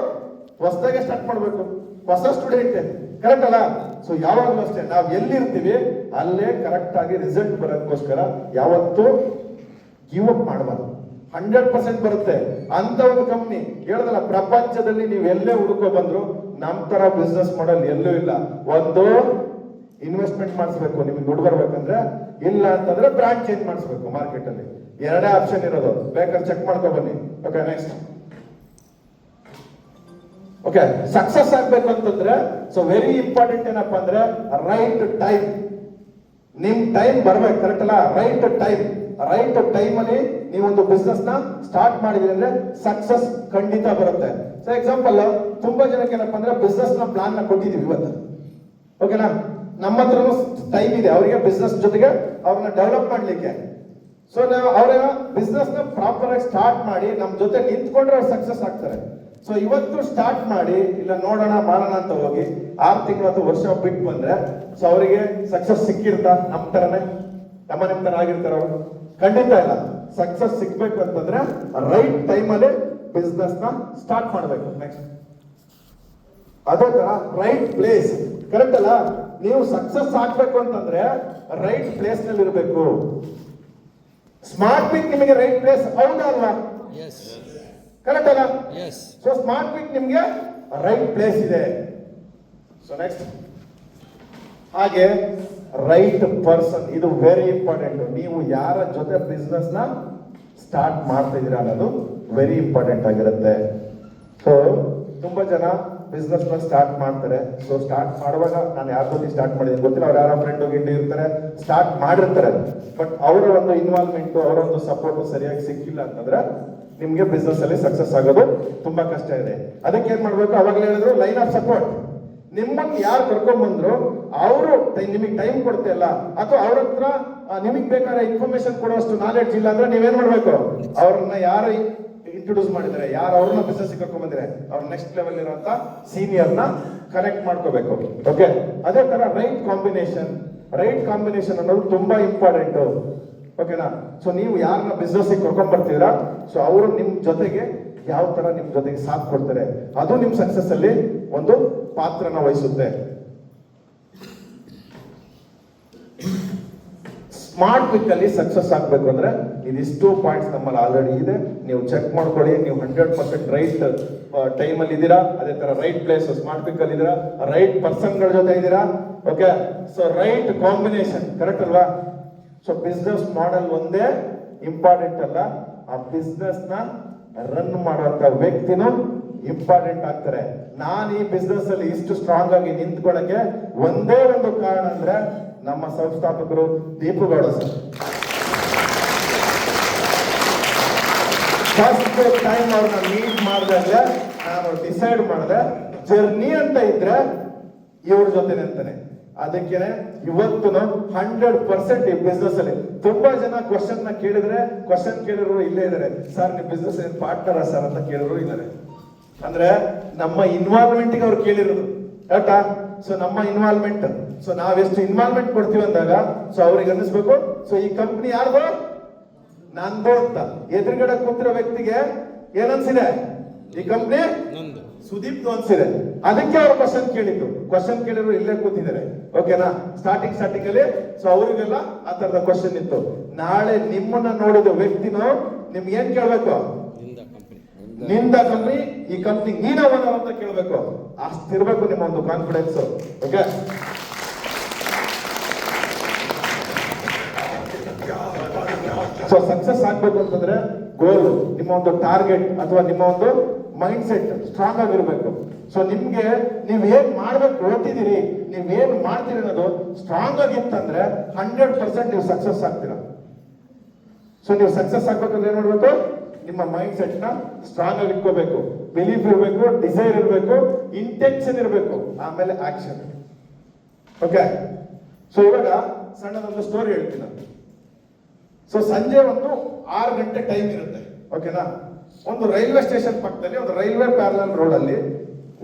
ಹೊಸದಾಗೆ ಸ್ಟಾರ್ಟ್ ಮಾಡ್ಬೇಕು, ಹೊಸ ಸ್ಟೂಡೆಂಟ್, ಕರೆಕ್ಟ್ ಅಲ್ಲ? ಸೊ ಯಾವಾಗಲೂ ಅಷ್ಟೇ ನಾವು ಎಲ್ಲಿರ್ತೀವಿ ಅಲ್ಲೇ ಕರೆಕ್ಟ್ ಆಗಿ ರಿಸಲ್ಟ್ ಬರೋದಕ್ಕೋಸ್ಕರ ಯಾವತ್ತೂ ಗಿವ್ ಅಪ್ ಮಾಡಬಾರ್ದು. 100% ಬರುತ್ತೆ ಅಂತ ಒಂದು ಕಂಪ್ನಿ. ಹೇಳದಲ್ಲ, ಪ್ರಪಂಚದಲ್ಲಿ ನೀವು ಎಲ್ಲೇ ಹುಡುಕೋ ಬಂದ್ರು ನಮ್ ತರ ಬಿಸ್ನೆಸ್ ಮಾಡಲ್ ಎಲ್ಲೂ ಇಲ್ಲ. ಒಂದು ಇನ್ವೆಸ್ಟ್ಮೆಂಟ್ ಮಾಡಿಸ್ಬೇಕು ನಿಮ್ಗೆ ದುಡ್ಡು ಬರ್ಬೇಕಂದ್ರೆ, ಇಲ್ಲ ಅಂತಂದ್ರೆ ಬ್ರಾಂಡ್ ಚೇಂಜ್ ಮಾಡಿಸ್ಬೇಕು ಮಾರ್ಕೆಟ್ ಅಲ್ಲಿ. ಎರಡೇ ಆಪ್ಷನ್ ಇರೋದು, ಬೇಕಾದ್ರೆ ಚೆಕ್ ಮಾಡ್ಕೊ ಬನ್ನಿ. Okay, next. ಓಕೆ, ಸಕ್ಸಸ್ ಆಗ್ಬೇಕು ಅಂತಂದ್ರೆ ಸೊ ವೆರಿ ಇಂಪಾರ್ಟೆಂಟ್ ಏನಪ್ಪಾ ಅಂದ್ರೆ ರೈಟ್ ಟೈಮ್. ನಿಮ್ ಟೈಮ್ ಬರ್ಬೇಕು, ಕರೆಕ್ಟ್ ಅಲ್ಲ? ರೈಟ್ ಟೈಮ್ ಅಲ್ಲಿ ನೀವೊಂದು ಬಿಸ್ನೆಸ್ ನ ಸ್ಟಾರ್ಟ್ ಮಾಡಿದ್ರಿ ಅಂದ್ರೆ ಸಕ್ಸಸ್ ಖಂಡಿತ ಬರುತ್ತೆ. ಸೊ ಎಕ್ಸಾಂಪಲ್, ತುಂಬಾ ಜನಕ್ಕೆ ಏನಪ್ಪಾ ಅಂದ್ರೆ ಬಿಸ್ನೆಸ್ ನ ಪ್ಲಾನ್ ನ ಕೊಟ್ಟಿದೀವಿ ಇವತ್ತು, ಓಕೆನಾ? ನಮ್ಮ ಹತ್ರ ಟೈಮ್ ಇದೆ ಅವರಿಗೆ ಬಿಸ್ನೆಸ್ ಜೊತೆಗೆ ಅವ್ರನ್ನ ಡೆವಲಪ್ ಮಾಡ್ಲಿಕ್ಕೆ. ಸೊ ನಾವು ಅವರ ಬಿಸ್ನೆಸ್ ನ ಪ್ರಾಪರ್ ಆಗಿ ಸ್ಟಾರ್ಟ್ ಮಾಡಿ ನಮ್ ಜೊತೆ ನಿಂತ್ಕೊಂಡ್ರೆ ಅವ್ರು ಸಕ್ಸಸ್ ಆಗ್ತಾರೆ. ಸೊ ಇವತ್ತು ಸ್ಟಾರ್ಟ್ ಮಾಡಿ, ಇಲ್ಲ ನೋಡೋಣ ಮಾಡೋಣ ಅಂತ ಹೋಗಿ 6 ತಿಂಗಳು ಅಥವಾ ವರ್ಷ ಬಿಟ್ಟು ಬಂದ್ರೆ ಸೊ ಅವರಿಗೆ ಸಕ್ಸಸ್ ಸಿಕ್ಕಿರ್ತಾ? ನಮ್ಮ ತರನೇ ನಿಮ್ ತರ ಆಗಿರ್ತಾರ ಅವರು? ಖಂಡಿತ ಇಲ್ಲ. ಸಕ್ಸಸ್ ಸಿಗ್ಬೇಕು ಅಂತಂದ್ರೆ ರೈಟ್ ಟೈಮ್ ಅಲ್ಲಿ ಬಿಸ್ನೆಸ್ ನ ಸ್ಟಾರ್ಟ್ ಮಾಡ್ಬೇಕು. ನೆಕ್ಸ್ಟ್, ಅದೇ ತರ ರೈಟ್ ಪ್ಲೇಸ್, ಕರೆಕ್ಟ್ ಅಲ್ಲ? ನೀವು ಸಕ್ಸಸ್ ಆಗ್ಬೇಕು ಅಂತಂದ್ರೆ ರೈಟ್ ಪ್ಲೇಸ್ ನಲ್ಲಿ ಇರಬೇಕು. ಸ್ಮಾರ್ಟ್ ಪಿಕ್ ನಿಮಗೆ ರೈಟ್ ಪ್ಲೇಸ್, ಹೌದಾ ಅಲ್ವಾ? ಕರೆಕ್ಟ್ ಅಲ್ಲ? ಸೊ ಸ್ಮಾರ್ಟ್ ಪಿಕ್ ನಿಮ್ಗೆ ರೈಟ್ ಪ್ಲೇಸ್ ಇದೆ. ಸೊ ನೆಕ್ಸ್ಟ್, ಹಾಗೆ ರೈಟ್ ಪರ್ಸನ್, ಇದು ವೆರಿ ಇಂಪಾರ್ಟೆಂಟ್. ನೀವು ಯಾರ ಜೊತೆ ಬಿಸ್ನೆಸ್ ನ ಸ್ಟಾರ್ಟ್ ಮಾಡ್ತಾ ಇದೀರಾ ಅನ್ನೋದು ವೆರಿ ಇಂಪಾರ್ಟೆಂಟ್ ಆಗಿರುತ್ತೆ. ಸೊ ತುಂಬಾ ಜನ ಬಿಸ್ನೆಸ್ ನ ಸ್ಟಾರ್ಟ್ ಮಾಡ್ತಾರೆ. ಸೊ ಸ್ಟಾರ್ಟ್ ಮಾಡುವಾಗ ನಾನು ಯಾರ ಜೊತೆ ಸ್ಟಾರ್ಟ್ ಮಾಡಿದ್ದೀನಿ ಗೊತ್ತಿಲ್ಲ, ಅವ್ರು ಯಾರೋ ಫ್ರೆಂಡ್ ಗಿಂಡು ಇರ್ತಾರೆ, ಸ್ಟಾರ್ಟ್ ಮಾಡಿರ್ತಾರೆ. ಬಟ್ ಅವರ ಒಂದು ಇನ್ವಾಲ್ವ್ಮೆಂಟ್, ಅವರ ಒಂದು ಸಪೋರ್ಟ್ ಸರಿಯಾಗಿ ಸಿಕ್ಕಿಲ್ಲ ಅಂತಂದ್ರೆ ನಿಮ್ಗೆ ಬಿಸ್ನೆಸ್ ಅಲ್ಲಿ ಸಕ್ಸಸ್ ಆಗೋದು ತುಂಬಾ ಕಷ್ಟ ಇದೆ. ಅದಕ್ಕೆ ಏನ್ ಮಾಡ್ಬೇಕು? ಅವಾಗಲೇ ಹೇಳಿದ್ರು, ಲೈನ್ ಆಫ್ ಸಪೋರ್ಟ್. ನಿಮ್ಮನ್ನ ಯಾರು ಕರ್ಕೊಂಡ್ ಬಂದ್ರು ಅವರು ನಿಮಗೆ ಟೈಮ್ ಕೊಡ್ತಿಲ್ಲ, ಅಥವಾ ಅವ್ರ ಹತ್ರ ನಿಮಗ್ ಬೇಕಾದ್ರೆ ಇನ್ಫಾರ್ಮೇಶನ್ ಕೊಡುವಷ್ಟು ನಾಲೆಡ್ಜ್ ಇಲ್ಲ ಅಂದ್ರೆ ನೀವೇನ್ ಮಾಡ್ಬೇಕು? ಅವ್ರನ್ನ ಯಾರು ಇಂಟ್ರೊಡ್ಯೂಸ್ ಮಾಡಿದ್ರೆ, ಯಾರು ಅವ್ರನ್ನ ಬಿಸ್ನೆಸ್ ಕರ್ಕೊಂಡ್ ಬಂದ್ರೆ ಅವ್ರ ನೆಕ್ಸ್ಟ್ ಲೆವೆಲ್ ಇರುವಂತ ಸೀನಿಯರ್ ನ ಕನೆಕ್ಟ್ ಮಾಡ್ಕೋಬೇಕು. ಓಕೆ, ಅದೇ ತರ ರೈಟ್ ಕಾಂಬಿನೇಷನ್ ಅನ್ನೋದು ತುಂಬಾ ಇಂಪಾರ್ಟೆಂಟ್. ಓಕೆನಾ? ಸೊ ನೀವು ಯಾರನ್ನ ಬಿಸ್ನೆಸ್ ಕರ್ಕೊಂಡ್ ಬರ್ತೀರಾ ಸೊ ಅವರು ನಿಮ್ ಜೊತೆಗೆ ಯಾವ ತರ ನಿಮ್ ಜೊತೆಗೆ ಸಾಥ್ ಕೊಡ್ತಾರೆ, ಅದು ನಿಮ್ ಸಕ್ಸಸ್ ಅಲ್ಲಿ ಒಂದು ಪಾತ್ರನ ವಹಿಸುತ್ತೆ. ಸ್ಮಾರ್ಟ್ ಪಿಕ್ ಅಲ್ಲಿ ಸಕ್ಸಸ್ ಆಗ್ಬೇಕು ಅಂದ್ರೆ ಇದಿಷ್ಟು ಪಾಯಿಂಟ್ಸ್ ನಮ್ಮಲ್ಲಿ ಆಲ್ರೆಡಿ ಇದೆ, ನೀವು ಚೆಕ್ ಮಾಡ್ಕೊಳ್ಳಿ. ನೀವು 100% ರೈಟ್ ಟೈಮ್ ಅಲ್ಲಿ ಇದ್ದೀರಾ, ಅದೇ ತರ ರೈಟ್ ಪ್ಲೇಸ್ ಸ್ಮಾರ್ಟ್ ಪಿಕ್ ಅಲ್ಲಿ ಇದ್ದೀರಾ, ರೈಟ್ ಪರ್ಸನ್ ಗಳ ಜೊತೆ ಇದ್ದೀರಾ. Okay, so right combination, correct ಅಲ್ವಾ? ಸೊ ಬಿಸ್ನೆಸ್ ಮಾಡೆಲ್ ಒಂದೇ ಇಂಪಾರ್ಟೆಂಟ್ ಅಲ್ಲ, ಆ ಬಿಸ್ನೆಸ್ ನ ರನ್ ಮಾಡುವಂತ ವ್ಯಕ್ತಿನೂ ಇಂಪಾರ್ಟೆಂಟ್ ಆಗ್ತಾರೆ. ನಾನು ಈ ಬಿಸ್ನೆಸ್ ಅಲ್ಲಿ ಇಷ್ಟು ಸ್ಟ್ರಾಂಗ್ ಆಗಿ ನಿಂತ್ಕೊಳ್ಳಕ್ಕೆ ಒಂದೇ ಒಂದು ಕಾರಣ ಅಂದ್ರೆ ನಮ್ಮ ಸಂಸ್ಥಾಪಕರು ದೀಪುಗೌಡ ಸರ್. ಫಸ್ಟ್ ಟೈಮ್ ಅವ್ರನ್ನ ಮೀಟ್ ಮಾಡಿದಾಗ ನಾನು ಡಿಸೈಡ್ ಮಾಡಿದೆ, ಜರ್ನಿ ಅಂತ ಇದ್ರೆ ಇವ್ರ ಜೊತೆನೆ ಅಂತಾನೆ. ಅದಕ್ಕೆ ಇವತ್ತು 100% ಈ ಬಿಸ್ನೆಸ್ ಅಲ್ಲಿ ತುಂಬಾ ಜನ ಕ್ವಶನ್ ಕೇಳಿದ್ರು ಇಲ್ಲೇ ಇದಾರೆ, ಸರ್ ನಿಮ್ ಬಿಸ್ನೆಸ್ ಪಾರ್ಟ್ನರ ಸರ್ ಅಂತ ಕೇಳಿದ್ರು ಇದ್ದಾರೆ. ಅಂದ್ರೆ ನಮ್ಮ ಇನ್ವಾಲ್ವ್ಮೆಂಟ್ ಗೆ ಅವ್ರು ಕೇಳಿರೋದು, ಕರೆಕ್ಟಾ? ಸೊ ನಮ್ಮ ಇನ್ವಾಲ್ವ್ಮೆಂಟ್, ಸೊ ನಾವೆಷ್ಟು ಇನ್ವಾಲ್ವ್ಮೆಂಟ್ ಕೊಡ್ತೀವಿ ಅಂದಾಗ ಸೊ ಅವ್ರಿಗೆ ಅನ್ನಿಸ್ಬೇಕು ಸೊ ಈ ಕಂಪ್ನಿ ಯಾರ್ದು? ನಂದು ಅಂತ. ಎದುರುಗಡೆ ಕೂತಿರೋ ವ್ಯಕ್ತಿಗೆ ಏನನ್ಸಿದೆ? ಈ ಕಂಪ್ನಿ ಸುದೀಪ್ ಅನ್ಸಿದೆ. ಅದಕ್ಕೆ ಅವ್ರು ಕ್ವಶನ್ ಕೇಳಿದ್ರು ಇಲ್ಲೇ ಕೂತಿದ್ದಾರೆ. ಓಕೆನಾ? ಸ್ಟಾರ್ಟಿಂಗ್ ಅಲ್ಲಿ ಸೊ ಅವರಿಗೆಲ್ಲ ಆ ತರದ ಕ್ವಶನ್ ಇತ್ತು. ನಾಳೆ ನಿಮ್ಮನ್ನ ನೋಡಿದ ವ್ಯಕ್ತಿನೂ ನಿಮ್ಗೆ ಏನ್ ಕೇಳ್ಬೇಕು? ನಿಂದ ಕಂಪ್ನಿ, ಈ ಕಂಪ್ನಿ ನೀನ ಓನರ್ ಅಂತ ಕೇಳ್ಬೇಕು. ಅಷ್ಟಿರ್ಬೇಕು ನಿಮ್ಮ ಒಂದು ಕಾನ್ಫಿಡೆನ್ಸ್. ಓಕೆ, ಸೊ ಸಕ್ಸಸ್ ಆಗ್ಬೇಕು ಅಂತಂದ್ರೆ ಗೋಲ್, ನಿಮ್ಮ ಒಂದು ಟಾರ್ಗೆಟ್ ಅಥವಾ ನಿಮ್ಮ ಒಂದು ಮೈಂಡ್ ಸೆಟ್ ಸ್ಟ್ರಾಂಗ್ ಆಗಿರ್ಬೇಕು. ಸೊ ನಿಮ್ಗೆ ನೀವ್ ಏನ್ ಮಾಡ್ಬೇಕು ಓದ್ತಿದ್ದೀರಿ, ನೀವ್ ಏನ್ ಮಾಡ್ತೀರಿ ಅನ್ನೋದು ಸ್ಟ್ರಾಂಗ್ ಆಗಿತ್ತಂದ್ರೆ 100% ನೀವು ಸಕ್ಸಸ್ ಆಗ್ತೀರಾ. ಸೊ ನೀವು ಸಕ್ಸಸ್ ಆಗ್ಬೇಕಂದ್ರೆ ಏನ್ ಮಾಡ್ಬೇಕು? ನಿಮ್ಮ ಮೈಂಡ್ ಸೆಟ್ ನ ಸ್ಟ್ರಾಂಗ್ ಆಗಿ ಇಟ್ಕೋಬೇಕು, ಬಿಲೀಫ್ ಇರಬೇಕು, ಡಿಸೈರ್ ಇರಬೇಕು, ಇಂಟೆನ್ಷನ್ ಇರಬೇಕು, ಆಮೇಲೆ ಆಕ್ಷನ್. ಓಕೆ, ಸೊ ಇವಾಗ ಸಣ್ಣದೊಂದು ಸ್ಟೋರಿ ಹೇಳ್ತೀನಿ ನಾನು. ಸೊ ಸಂಜೆ ಒಂದು 6 ಗಂಟೆ ಟೈಮ್ ಇರುತ್ತೆ. ಓಕೆನಾ? ಒಂದು ರೈಲ್ವೆ ಸ್ಟೇಷನ್ ಪಕ್ಕದಲ್ಲಿ ಒಂದು ರೈಲ್ವೆ ಪ್ಯಾರಲಲ್ ರೋಡ್ ಅಲ್ಲಿ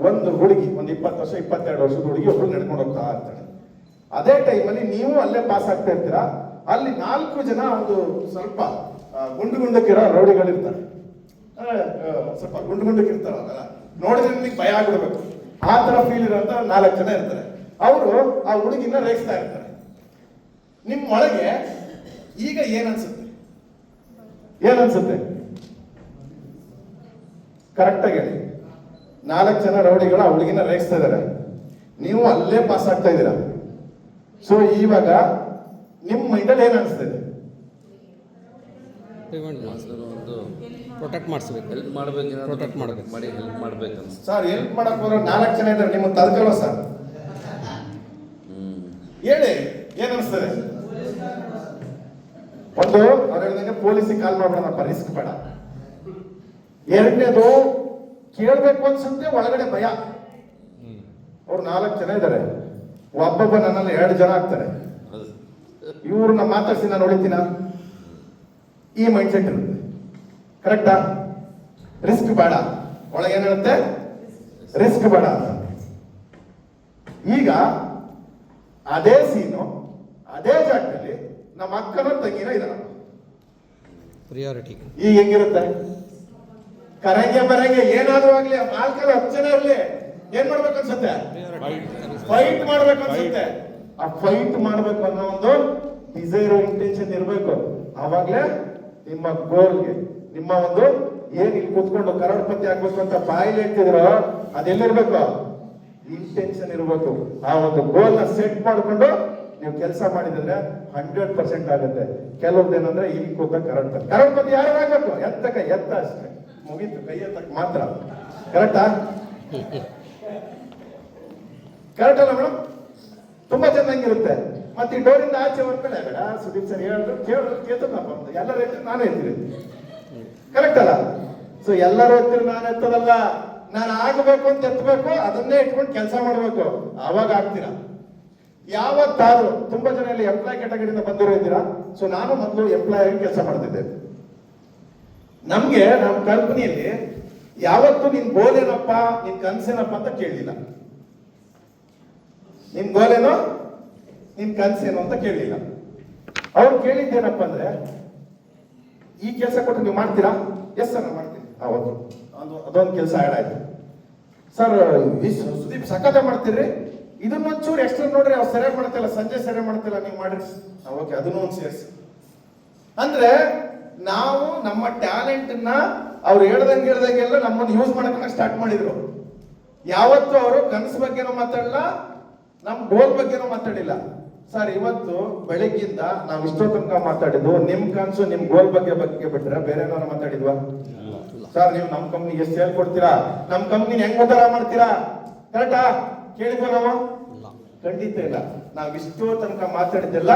ಒಂದು ಹುಡುಗಿ, ಒಂದು 20 ವರ್ಷ 22 ವರ್ಷದ ಹುಡುಗಿ ಒಬ್ರು ನಡ್ಕೊಂಡು ಹೋಗ್ತಾ ಇರ್ತಾಳೆ. ಅದೇ ಟೈಮಲ್ಲಿ ನೀವು ಅಲ್ಲೇ ಪಾಸ್ ಆಗ್ತಾ ಇರ್ತೀರಾ. ಅಲ್ಲಿ 4 ಜನ ಒಂದು ಸ್ವಲ್ಪ ಗುಂಡಕ್ಕಿರೋ ರೌಡಿಗಳಿರ್ತಾರೆ. ಸ್ವಲ್ಪ ಗುಂಡು ಇರ್ತಾರಲ್ಲ, ನೋಡಿದ್ರೆ ನಿಮಗೆ ಭಯ ಆಗ್ಬಿಡ್ಬೇಕು. ಆ ತರ ಫೀಲ್ ಇರುವಂತ 4 ಜನ ಇರ್ತಾರೆ. ಅವರು ಆ ಹುಡುಗಿನ ರೇಗಿಸ್ತಾ ಇರ್ತಾರೆ. ನಿಮ್ ಒಳಗೆ ಈಗ ಏನನ್ಸುತ್ತೆ? ಕರೆಕ್ಟಾಗಿ ಹೇಳಿ. 4 ಜನ ರೌಡಿಗಳು ಆ ಹುಡುಗಿನ ರೇಗಿಸ್ತಾ ಇದಾರೆ, ನೀವು ಅಲ್ಲೇ ಪಾಸ್ ಆಗ್ತಾ ಇದ್ದೀರಾ. ಸೊ ಇವಾಗ ನಿಮ್ ಮೈಂಡಲ್ಲಿ ಏನ್ ಅನಿಸ್ತಿದೆ? ಪ್ರೊಟೆಕ್ಟ್ ಮಾಡಿಸ್ಬೇಕು, ಹೆಲ್ಪ್ ಮಾಡಬೇಕು, ಪ್ರೊಟೆಕ್ಟ್ ಮಾಡಬೇಕು, ಮಾಡಿ ಹೆಲ್ಪ್ ಮಾಡಬೇಕು ಸರ್. ಹೆಲ್ಪ್ ಮಾಡಕ್ ಹೋದ್ರೆ 4 ಜನ ಇದ್ದಾರೆ, ನಿಮ್ಮನ್ನು ತಡ್ಕೊಳ್ಳೋ ಸರ್. ಹೇಳಿ ಏನ್ ಅನಿಸ್ತದೆ? ಒಂದು ಅವ್ರು ಹೇಳಿದಂಗೆ ಪೊಲೀಸಿಗೆ ಕಾಲ್ ಮಾಡ್ಬಿಡೋಣಪ್ಪ, ರಿಸ್ಕ್ ಬೇಡ. ಎರಡನೇದು ಕೇಳ್ಬೇಕು ಅನ್ಸುತ್ತೆ, ಒಳಗಡೆ ಭಯ. ಅವ್ರು 4 ಜನ ಇದ್ದಾರೆ, ಒಬ್ಬೊಬ್ಬ ನನ್ನಲ್ಲಿ 2 ಜನ ಆಗ್ತಾರೆ. ಇವ್ರನ್ನ ಮಾತಾಡ್ಸಿ ನಾನು ಹೊಡಿತೀನ, ಈ ಮೈಂಡ್ ಸೆಟ್ ಇರುತ್ತೆ. ಕರೆಕ್ಟಾ? ರಿಸ್ಕ್ ಬೇಡ. ಒಳಗೆ ಏನ್ ಹೇಳುತ್ತೆ? ರಿಸ್ಕ್ ಬೇಡ ಅಂತ. ಈಗ ಅದೇ ಸೀನು ಅದೇ ಜಾಗದಲ್ಲಿ ನಮ್ಮ ಅಕ್ಕನ ತಂಗಿನ ಇದಾರ, ಪ್ರಿಯಾರಿಟಿ. ಈಗ ಹೆಂಗಿರುತ್ತೆ? ಕರಂಗೆ ಬರಂಗೆ ಏನಾದ್ರೂ ಆಗ್ಲಿ, ಆ ನಾಲ್ಕಲ್ಲಿ 10 ಜನ ಇರ್ಲಿ, ಏನ್ ಮಾಡ್ಬೇಕು ಅನ್ಸುತ್ತೆ? ಫೈಟ್ ಮಾಡ್ಬೇಕು ಅನ್ಸುತ್ತೆ. ಆ ಫೈಟ್ ಮಾಡ್ಬೇಕು ಅನ್ನೋ ಒಂದು ಡಿಸೈರ್, ಇಂಟೆನ್ಷನ್ ಇರ್ಬೇಕು. ಅವಾಗ್ಲೇ ನಿಮ್ಮ ಗೋಲ್ಗೆ, ನಿಮ್ಮ ಒಂದು ಏನ್ ಇಲ್ಲಿ ಕೂತ್ಕೊಂಡು ಕರೋಡ್ಪತಿ ಆಗ್ಬೇಕು ಅಂತ ಬಾಯಿಲ್ ಹೇಳ್ತಿದ್ರು, ಅದೆಲ್ಲಿರ್ಬೇಕು? ಇಂಟೆನ್ಷನ್ ಇರ್ಬೇಕು. ಆ ಒಂದು ಗೋಲ್ ನ ಸೆಟ್ ಮಾಡ್ಕೊಂಡು ನೀವು ಕೆಲಸ ಮಾಡಿದ್ರೆ 100% ಆಗುತ್ತೆ. ಕೆಲವ್ರದ್ದು ಏನಂದ್ರೆ ಇಲ್ಲಿ ಕೂತ ಕರೋಡ್ಪತಿ ಯಾರು ಆಗ್ಬೇಕು? ಎತ್ತ ಅಷ್ಟೇ, ಮುಗೀತು. ಕೈ ಎತ್ತಕ್ ಮಾತ್ರ. ಕರೆಕ್ಟಾ? ಕರೆಕ್ಟ್ ಅಲ್ಲ ಮೇಡಮ್? ತುಂಬಾ ಚೆನ್ನಾಗಿರುತ್ತೆ. ಮತ್ತೆ ಈ ಡೋರಿಂದ ಆಚೆ ಹೊರಗಡೆ ಬೇಡ, ಸುದೀಪ್ ಸರ್ ಹೇಳಿದ್ರು ಕೇಳ್ತದಪ್ಪ, ಎಲ್ಲರೂ ಹೇಳ್ತಾರೆ, ನಾನು ಹೇಳ್ತೀನಿ. ಕರೆಕ್ಟ್ ಅಲ್ಲ? ಸೊ ಎಲ್ಲರೂ ಹೇಳ್ತೀರಿ, ನಾನು ಎತ್ತದಲ್ಲ, ನಾನು ಆಗಬೇಕು ಅಂತ ಎತ್ತಬೇಕು, ಅದನ್ನೇ ಇಟ್ಕೊಂಡು ಕೆಲಸ ಮಾಡ್ಬೇಕು, ಅವಾಗ ಆಗ್ತೀರಾ. ಯಾವತ್ತಾದ್ರೂ ತುಂಬಾ ಜನ ಇಲ್ಲಿ ಎಂಪ್ಲಾಯ್ ಕ್ಯಾಟಗರಿಯಿಂದ ಬಂದಿರೋ ಇದ್ದೀರಾ. ಸೊ ನಾನು ಮೊದಲು ಎಂಪ್ಲಾಯ್ ಆಗಿ ಕೆಲಸ ಮಾಡ್ತಿದ್ದೆ. ನಮ್ಗೆ ನಮ್ಮ ಕಂಪನಿಯಲ್ಲಿ ಯಾವತ್ತೂ ನಿನ್ ಗೋಲ್ ಏನಪ್ಪ, ನಿನ್ ಕನ್ಸೇನಪ್ಪ ಅಂತ ಕೇಳಲಿಲ್ಲ. ನಿನ್ ಗೋಲೇನೋ, ನಿನ್ ಕನ್ಸೇನು ಅಂತ ಕೇಳಲಿಲ್ಲ. ಅವ್ರು ಕೇಳಿದ್ದೇನಪ್ಪ ಅಂದ್ರೆ, ಈ ಕೆಲಸ ಕೊಟ್ಟು ನೀವು ಮಾಡ್ತೀರಾ? ಎಸ್ ಸರ್ ನಾನು ಮಾಡ್ತೀನಿ. ಅವತ್ತು ಅದೊಂದು ಕೆಲಸ ಆ್ಯಡ್ ಆಯ್ತು. ಸರ್ ಸುದೀಪ್ ಸಖತ್ ಮಾಡ್ತೀರಿ, ಇದನ್ನೊಂಚೂರು ಎಕ್ಸ್ಟ್ರಾ ನೋಡ್ರಿ, ಅವ್ರು ಸರಿಯಾಗಿ ಮಾಡ್ತಿಲ್ಲ, ಸಂಜೆ ಸರಿಯಾಗಿ ಮಾಡ್ತಿಲ್ಲ, ನೀವು ಮಾಡ್ರಿ. ಓಕೆ, ಅದನ್ನು ಒಂದು ಸೇರಿಸಿ. ಅಂದ್ರೆ ನಾವು ನಮ್ಮ ಟ್ಯಾಲೆಂಟ್ ನ ಅವ್ರು ಹೇಳ್ದಂಗೆಲ್ಲ ನಮ್ಮನ್ನು ಯೂಸ್ ಮಾಡಕ್ಕೆ ಸ್ಟಾರ್ಟ್ ಮಾಡಿದ್ರು. ಯಾವತ್ತು ಅವರು ಕನಸು ಬಗ್ಗೆನೂ ಮಾತಾಡಲ್ಲ, ನಮ್ ಗೋಲ್ ಬಗ್ಗೆನೂ ಮಾತಾಡಿಲ್ಲ. ಸರ್ ಇವತ್ತು ಬೆಳಗ್ಗಿಂದ ನಾವು ಇಷ್ಟೋ ತನಕ ಮಾತಾಡಿದ್ದು ನಿಮ್ ಕನಸು, ನಿಮ್ ಗೋಲ್ ಬಗ್ಗೆ ಬಿಟ್ರೆ ಬೇರೆ ಏನಾದ್ರು ಮಾತಾಡಿದ್ವಾ? ಸರ್ ನೀವು ನಮ್ ಕಂಪ್ನಿಗೆ ಎಷ್ಟು ಸೇಲ್ ಕೊಡ್ತೀರಾ, ನಮ್ ಕಂಪ್ನಿ ಹೆಂಗ್ ಉದ್ಧಾರ ಮಾಡ್ತೀರಾ, ಕರೆಕ್ಟಾ? ಕೇಳಿದ್ವ ನಾವು? ಖಂಡಿತ ಇಲ್ಲ. ನಾವ್ ಇಷ್ಟೋ ತನಕ ಮಾತಾಡಿದ್ದೆಲ್ಲ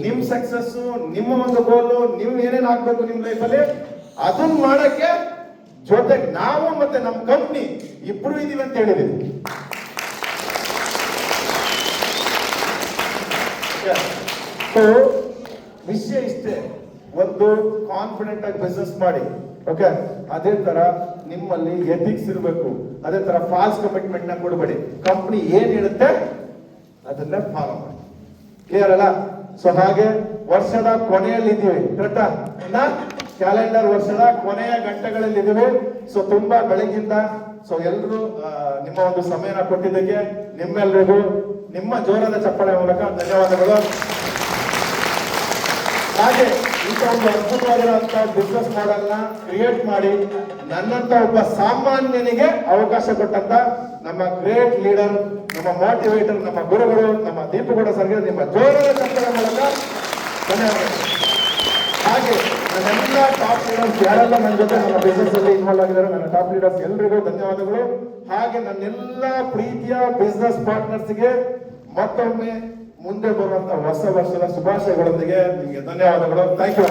ನಿಮ್ ಸಕ್ಸಸ್, ನಿಮ್ಮ ಒಂದು ಗೋಲು, ನೀವು ಏನೇನ್ ಆಗ್ಬೇಕು ನಿಮ್ ಲೈಫಲ್ಲಿ, ಅದನ್ನ ಮಾಡಕ್ಕೆ ಜೊತೆಗೆ ನಾವು ಮತ್ತೆ ನಮ್ ಕಂಪ್ನಿ ಇಬ್ರು ಇದೀವಿ ಅಂತ ಹೇಳಿದೀವಿ. ಸೊ ವಿಷಯ ಇಷ್ಟೇ, ಒಂದು ಕಾನ್ಫಿಡೆಂಟ್ ಆಗಿ ಬಿಸ್ನೆಸ್ ಮಾಡಿ. ಓಕೆ, ಅದೇ ತರ ನಿಮ್ಮಲ್ಲಿ ಎಥಿಕ್ಸ್ ಇರಬೇಕು. ಅದೇ ತರ ಫಾಲ್ಸ್ ಕಮಿಟ್ಮೆಂಟ್ ನ ಕೊಡಬೇಡಿ. ಕಂಪ್ನಿ ಏನ್ ಹೇಳುತ್ತೆ ಅದನ್ನ ಫಾಲೋ ಮಾಡಿ. ಕ್ಲಿಯರ್ ಅಲ್ಲ? ಸೊ ಹಾಗೆ ವರ್ಷದ ಕೊನೆಯಲ್ಲಿ ಇದ್ದೀವಿ, ಕರೆಕ್ಟಾ? ಕ್ಯಾಲೆಂಡರ್ ವರ್ಷದ ಕೊನೆಯ ಗಂಟೆಗಳಲ್ಲಿ ಇದ್ದೀವಿ. ಸೊ ತುಂಬಾ ಬೆಳಗಿಂದ ಸೊ ಎಲ್ಲರೂ ನಿಮ್ಮ ಒಂದು ಸಮಯನ ಕೊಟ್ಟಿದ್ದಕ್ಕೆ ನಿಮ್ಮೆಲ್ಲರಿಗೂ ನಿಮ್ಮ ಜೋರಾದ ಚಪ್ಪಾಳೆ ಮೂಲಕ ಧನ್ಯವಾದಗಳು. ಹಾಗೆ ಇಂಥ ಒಂದು ಅದ್ಭುತವಾಗಿರುವಂತಹ ಬಿಸ್ನೆಸ್ ಮಾಡೆಲ್ ನ ಕ್ರಿಯೇಟ್ ಮಾಡಿ ನನ್ನಂತ ಒಬ್ಬ ಸಾಮಾನ್ಯನಿಗೆ ಅವಕಾಶ ಕೊಟ್ಟಂತ ನಮ್ಮ ಗ್ರೇಟ್ ಲೀಡರ್, ನಮ್ಮ ಮೋಟಿವೇಟರ್, ನಮ್ಮ ಗುರುಗಳು, ನಮ್ಮ ದೀಪಗೌಡ ಸರ್ಗೆ ನಿಮ್ಮ ಜೋರಾದ ಚಪ್ಪಾಳೆ ಮೂಲಕ ಧನ್ಯವಾದಗಳು. ಹಾಗೆ ನನ್ನೆಲ್ಲ ಟಾಪ್ ಲೀಡರ್ಸ್ ಯಾರೆಲ್ಲ ನನ್ನ ಜೊತೆ ನನ್ನ ಬಿಸ್ನೆಸ್ ಅಲ್ಲಿ ಇನ್ವಾಲ್ವ್ ಆಗಿದ್ದಾರೆ, ನನ್ನ ಟಾಪ್ ಲೀಡರ್ಸ್ ಎಲ್ರಿಗೂ ಧನ್ಯವಾದಗಳು. ಹಾಗೆ ನನ್ನೆಲ್ಲ ಪ್ರೀತಿಯ ಬಿಸ್ನೆಸ್ ಪಾರ್ಟ್ನರ್ಸ್ಗೆ ಮತ್ತೊಮ್ಮೆ ಮುಂದೆ ಬರುವಂತ ಹೊಸ ವರ್ಷದ ಶುಭಾಶಯಗಳೊಂದಿಗೆ ನಿಮಗೆ ಧನ್ಯವಾದಗಳು. Thank you.